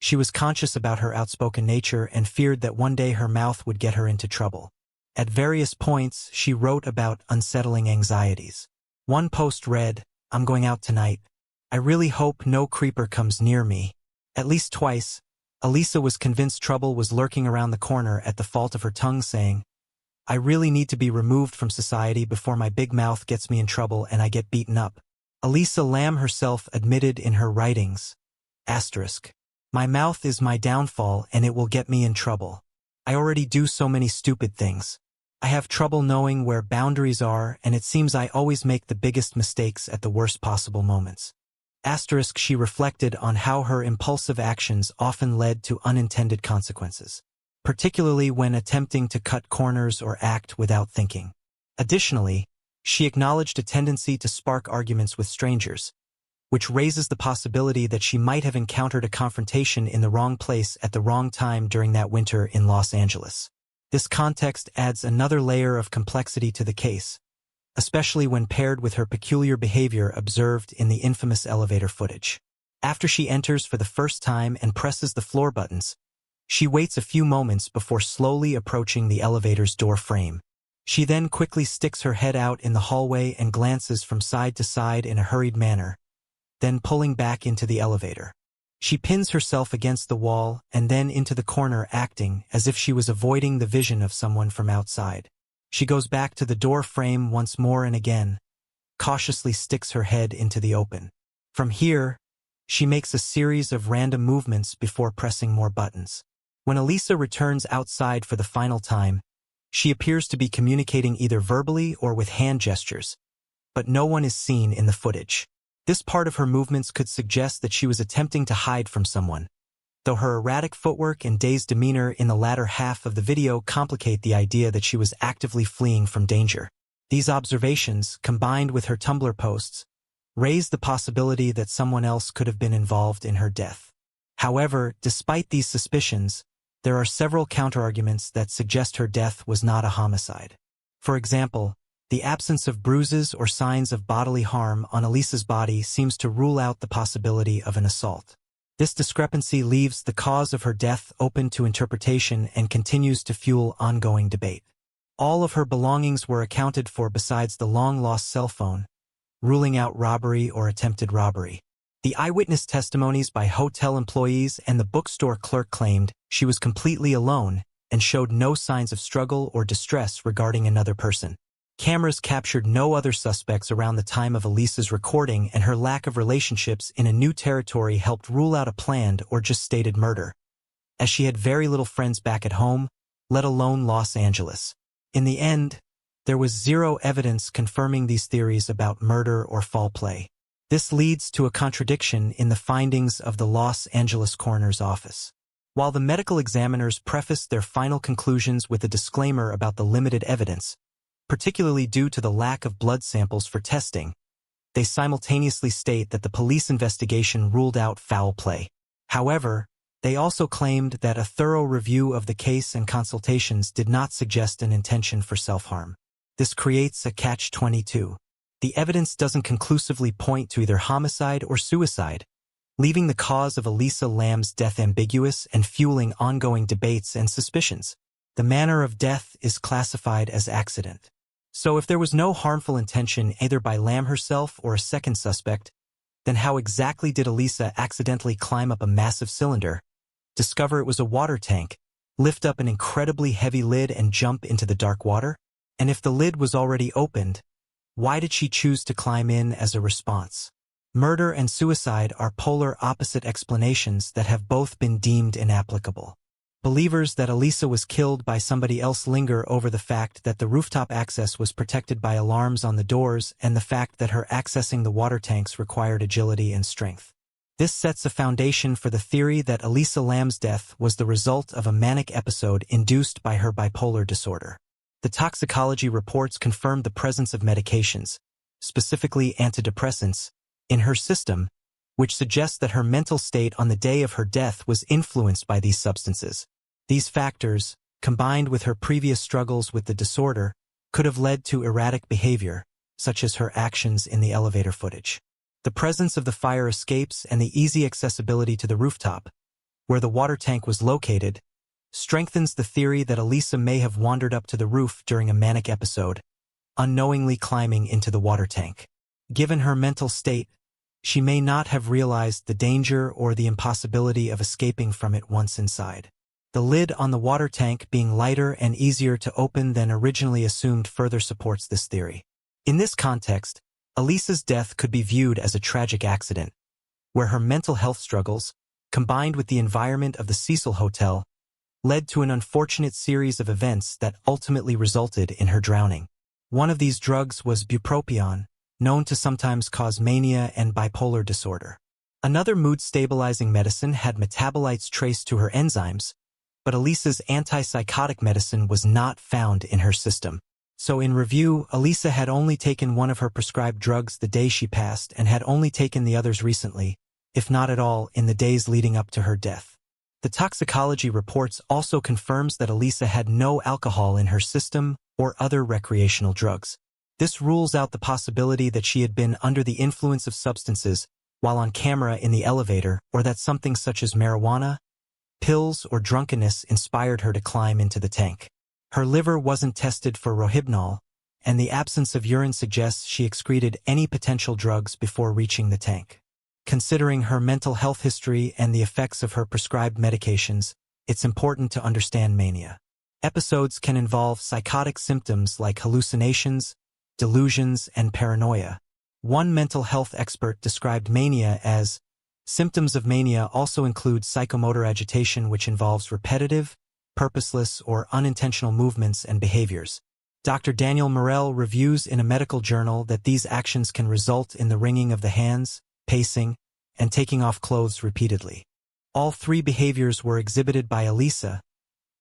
she was conscious about her outspoken nature and feared that one day her mouth would get her into trouble. At various points, she wrote about unsettling anxieties. One post read, "I'm going out tonight. I really hope no creeper comes near me." At least twice, Elisa was convinced trouble was lurking around the corner at the fault of her tongue, saying, "I really need to be removed from society before my big mouth gets me in trouble and I get beaten up." Elisa Lam herself admitted in her writings, "My mouth is my downfall and it will get me in trouble. I already do so many stupid things. I have trouble knowing where boundaries are, and it seems I always make the biggest mistakes at the worst possible moments." She reflected on how her impulsive actions often led to unintended consequences, particularly when attempting to cut corners or act without thinking. Additionally, she acknowledged a tendency to spark arguments with strangers, which raises the possibility that she might have encountered a confrontation in the wrong place at the wrong time during that winter in Los Angeles. This context adds another layer of complexity to the case, especially when paired with her peculiar behavior observed in the infamous elevator footage. After she enters for the first time and presses the floor buttons, she waits a few moments before slowly approaching the elevator's door frame. She then quickly sticks her head out in the hallway and glances from side to side in a hurried manner, then pulling back into the elevator. She pins herself against the wall and then into the corner, acting as if she was avoiding the vision of someone from outside. She goes back to the door frame once more and again, cautiously sticks her head into the open. From here, she makes a series of random movements before pressing more buttons. When Elisa returns outside for the final time, she appears to be communicating either verbally or with hand gestures, but no one is seen in the footage. This part of her movements could suggest that she was attempting to hide from someone, though her erratic footwork and dazed demeanor in the latter half of the video complicate the idea that she was actively fleeing from danger. These observations, combined with her Tumblr posts, raise the possibility that someone else could have been involved in her death. However, despite these suspicions, there are several counterarguments that suggest her death was not a homicide. For example, the absence of bruises or signs of bodily harm on Elisa's body seems to rule out the possibility of an assault. This discrepancy leaves the cause of her death open to interpretation and continues to fuel ongoing debate. All of her belongings were accounted for besides the long-lost cell phone, ruling out robbery or attempted robbery. The eyewitness testimonies by hotel employees and the bookstore clerk claimed she was completely alone and showed no signs of struggle or distress regarding another person. Cameras captured no other suspects around the time of Elisa's recording, and her lack of relationships in a new territory helped rule out a planned or just stated murder, as she had very little friends back at home, let alone Los Angeles. In the end, there was zero evidence confirming these theories about murder or foul play. This leads to a contradiction in the findings of the Los Angeles coroner's office. While the medical examiners prefaced their final conclusions with a disclaimer about the limited evidence, particularly due to the lack of blood samples for testing, they simultaneously state that the police investigation ruled out foul play. However, they also claimed that a thorough review of the case and consultations did not suggest an intention for self-harm. This creates a catch-22. The evidence doesn't conclusively point to either homicide or suicide, leaving the cause of Elisa Lam's death ambiguous and fueling ongoing debates and suspicions. The manner of death is classified as accident. So if there was no harmful intention either by Lam herself or a second suspect, then how exactly did Elisa accidentally climb up a massive cylinder, discover it was a water tank, lift up an incredibly heavy lid and jump into the dark water? And if the lid was already opened, why did she choose to climb in as a response? Murder and suicide are polar opposite explanations that have both been deemed inapplicable. Believers that Elisa was killed by somebody else linger over the fact that the rooftop access was protected by alarms on the doors and the fact that her accessing the water tanks required agility and strength. This sets a foundation for the theory that Elisa Lam's death was the result of a manic episode induced by her bipolar disorder. The toxicology reports confirmed the presence of medications, specifically antidepressants, in her system, which suggests that her mental state on the day of her death was influenced by these substances. These factors, combined with her previous struggles with the disorder, could have led to erratic behavior, such as her actions in the elevator footage. The presence of the fire escapes and the easy accessibility to the rooftop, where the water tank was located, strengthens the theory that Elisa may have wandered up to the roof during a manic episode, unknowingly climbing into the water tank. Given her mental state, she may not have realized the danger or the impossibility of escaping from it once inside. The lid on the water tank being lighter and easier to open than originally assumed further supports this theory. In this context, Elisa's death could be viewed as a tragic accident, where her mental health struggles, combined with the environment of the Cecil Hotel, led to an unfortunate series of events that ultimately resulted in her drowning. One of these drugs was bupropion, known to sometimes cause mania and bipolar disorder. Another mood-stabilizing medicine had metabolites traced to her enzymes, but Elisa's antipsychotic medicine was not found in her system. So in review, Elisa had only taken one of her prescribed drugs the day she passed and had only taken the others recently, if not at all, in the days leading up to her death. The toxicology reports also confirms that Elisa had no alcohol in her system or other recreational drugs. This rules out the possibility that she had been under the influence of substances while on camera in the elevator, or that something such as marijuana, pills, or drunkenness inspired her to climb into the tank. Her liver wasn't tested for rohypnol, and the absence of urine suggests she excreted any potential drugs before reaching the tank. Considering her mental health history and the effects of her prescribed medications, it's important to understand mania. Episodes can involve psychotic symptoms like hallucinations, delusions, and paranoia. One mental health expert described mania as, symptoms of mania also include psychomotor agitation, which involves repetitive, purposeless, or unintentional movements and behaviors. Dr. Daniel Morell reviews in a medical journal that these actions can result in the wringing of the hands, pacing, and taking off clothes repeatedly. All three behaviors were exhibited by Elisa,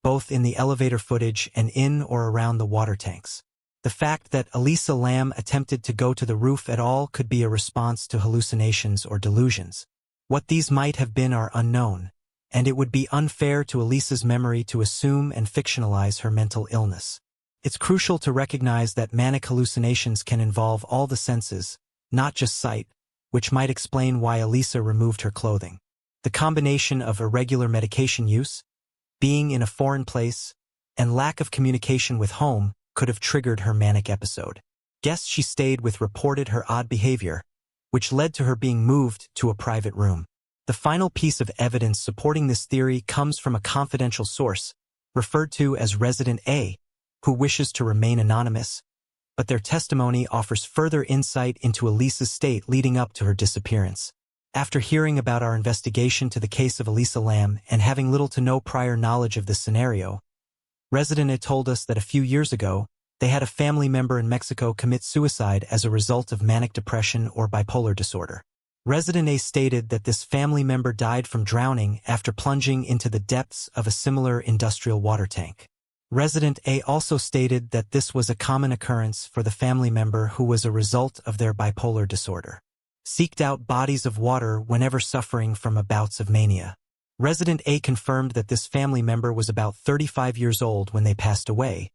both in the elevator footage and in or around the water tanks. The fact that Elisa Lam attempted to go to the roof at all could be a response to hallucinations or delusions. What these might have been are unknown, and it would be unfair to Elisa's memory to assume and fictionalize her mental illness. It's crucial to recognize that manic hallucinations can involve all the senses, not just sight, which might explain why Elisa removed her clothing. The combination of irregular medication use, being in a foreign place, and lack of communication with home could have triggered her manic episode. Guests she stayed with reported her odd behavior, which led to her being moved to a private room. The final piece of evidence supporting this theory comes from a confidential source, referred to as Resident A, who wishes to remain anonymous, but their testimony offers further insight into Elisa's state leading up to her disappearance. After hearing about our investigation to the case of Elisa Lam and having little to no prior knowledge of this scenario, Resident A told us that a few years ago, they had a family member in Mexico commit suicide as a result of manic depression or bipolar disorder. Resident A stated that this family member died from drowning after plunging into the depths of a similar industrial water tank. Resident A also stated that this was a common occurrence for the family member who was a result of their bipolar disorder. Seeked out bodies of water whenever suffering from bouts of mania. Resident A confirmed that this family member was about 35 years old when they passed away,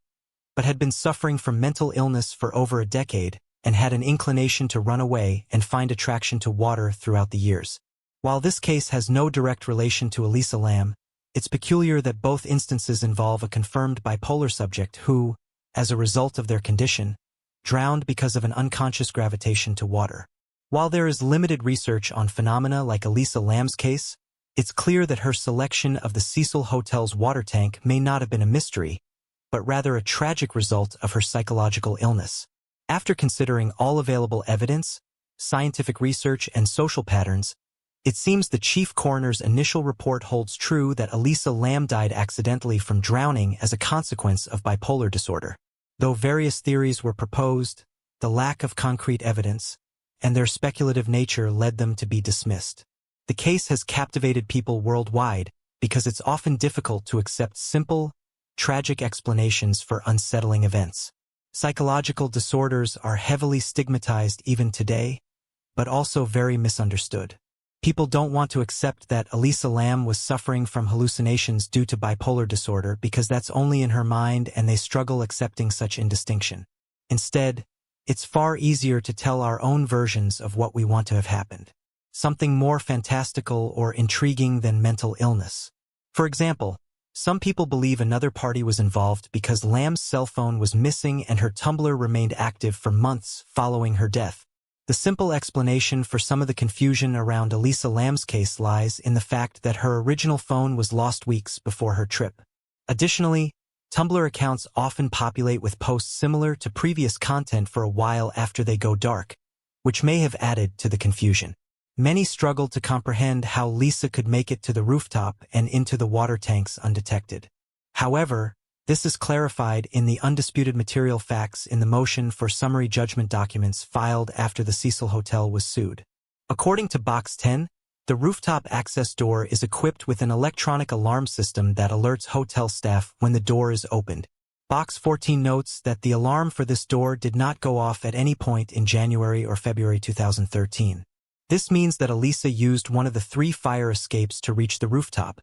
but had been suffering from mental illness for over a decade and had an inclination to run away and find attraction to water throughout the years. While this case has no direct relation to Elisa Lam, it's peculiar that both instances involve a confirmed bipolar subject who, as a result of their condition, drowned because of an unconscious gravitation to water. While there is limited research on phenomena like Elisa Lam's case, It's clear that her selection of the Cecil Hotel's water tank may not have been a mystery, but rather a tragic result of her psychological illness. After considering all available evidence, scientific research, and social patterns, it seems the chief coroner's initial report holds true that Elisa Lam died accidentally from drowning as a consequence of bipolar disorder. Though various theories were proposed, the lack of concrete evidence and their speculative nature led them to be dismissed. The case has captivated people worldwide because it's often difficult to accept simple, tragic explanations for unsettling events. Psychological disorders are heavily stigmatized even today, but also very misunderstood. People don't want to accept that Elisa Lam was suffering from hallucinations due to bipolar disorder because that's only in her mind, and they struggle accepting such indistinction. Instead, it's far easier to tell our own versions of what we want to have happened. Something more fantastical or intriguing than mental illness. For example, some people believe another party was involved because Lam's cell phone was missing and her Tumblr remained active for months following her death. The simple explanation for some of the confusion around Elisa Lam's case lies in the fact that her original phone was lost weeks before her trip. Additionally, Tumblr accounts often populate with posts similar to previous content for a while after they go dark, which may have added to the confusion. Many struggle to comprehend how Lisa could make it to the rooftop and into the water tanks undetected. However, this is clarified in the undisputed material facts in the motion for summary judgment documents filed after the Cecil Hotel was sued. According to Box 10, the rooftop access door is equipped with an electronic alarm system that alerts hotel staff when the door is opened. Box 14 notes that the alarm for this door did not go off at any point in January or February 2013. This means that Elisa used one of the 3 fire escapes to reach the rooftop,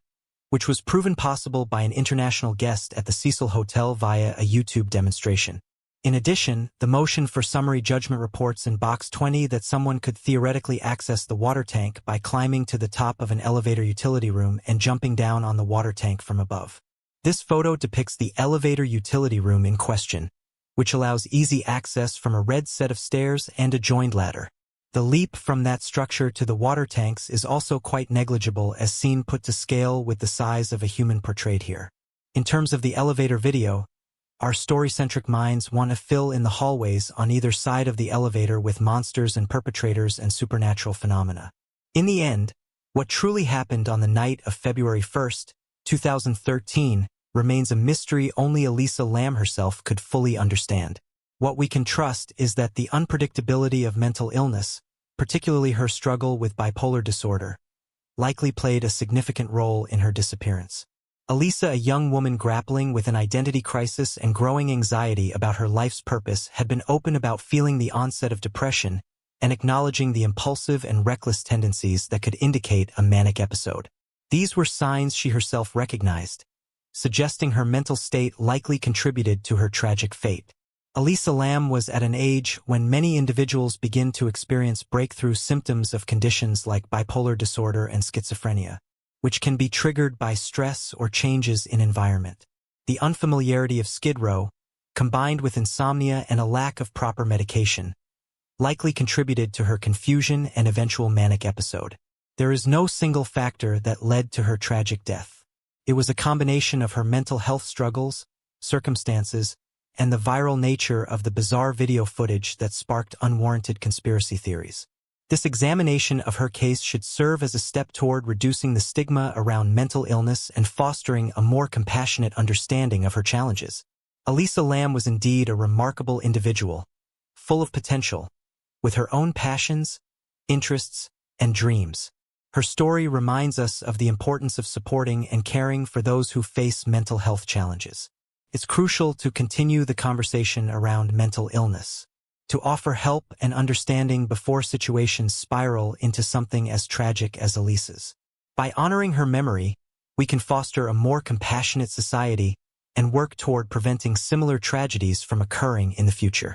which was proven possible by an international guest at the Cecil Hotel via a YouTube demonstration. In addition, the motion for summary judgment reports in Box 20 that someone could theoretically access the water tank by climbing to the top of an elevator utility room and jumping down on the water tank from above. This photo depicts the elevator utility room in question, which allows easy access from a red set of stairs and a joined ladder. The leap from that structure to the water tanks is also quite negligible as seen put to scale with the size of a human portrayed here. In terms of the elevator video, our story-centric minds want to fill in the hallways on either side of the elevator with monsters and perpetrators and supernatural phenomena. In the end, what truly happened on the night of February 1st, 2013, remains a mystery only Elisa Lam herself could fully understand. What we can trust is that the unpredictability of mental illness, particularly her struggle with bipolar disorder, likely played a significant role in her disappearance. Elisa, a young woman grappling with an identity crisis and growing anxiety about her life's purpose, had been open about feeling the onset of depression and acknowledging the impulsive and reckless tendencies that could indicate a manic episode. These were signs she herself recognized, suggesting her mental state likely contributed to her tragic fate. Elisa Lam was at an age when many individuals begin to experience breakthrough symptoms of conditions like bipolar disorder and schizophrenia, which can be triggered by stress or changes in environment. The unfamiliarity of Skid Row, combined with insomnia and a lack of proper medication, likely contributed to her confusion and eventual manic episode. There is no single factor that led to her tragic death. It was a combination of her mental health struggles, circumstances, and the viral nature of the bizarre video footage that sparked unwarranted conspiracy theories. This examination of her case should serve as a step toward reducing the stigma around mental illness and fostering a more compassionate understanding of her challenges. Elisa Lam was indeed a remarkable individual, full of potential, with her own passions, interests, and dreams. Her story reminds us of the importance of supporting and caring for those who face mental health challenges. It's crucial to continue the conversation around mental illness, to offer help and understanding before situations spiral into something as tragic as Elisa's. By honoring her memory, we can foster a more compassionate society and work toward preventing similar tragedies from occurring in the future.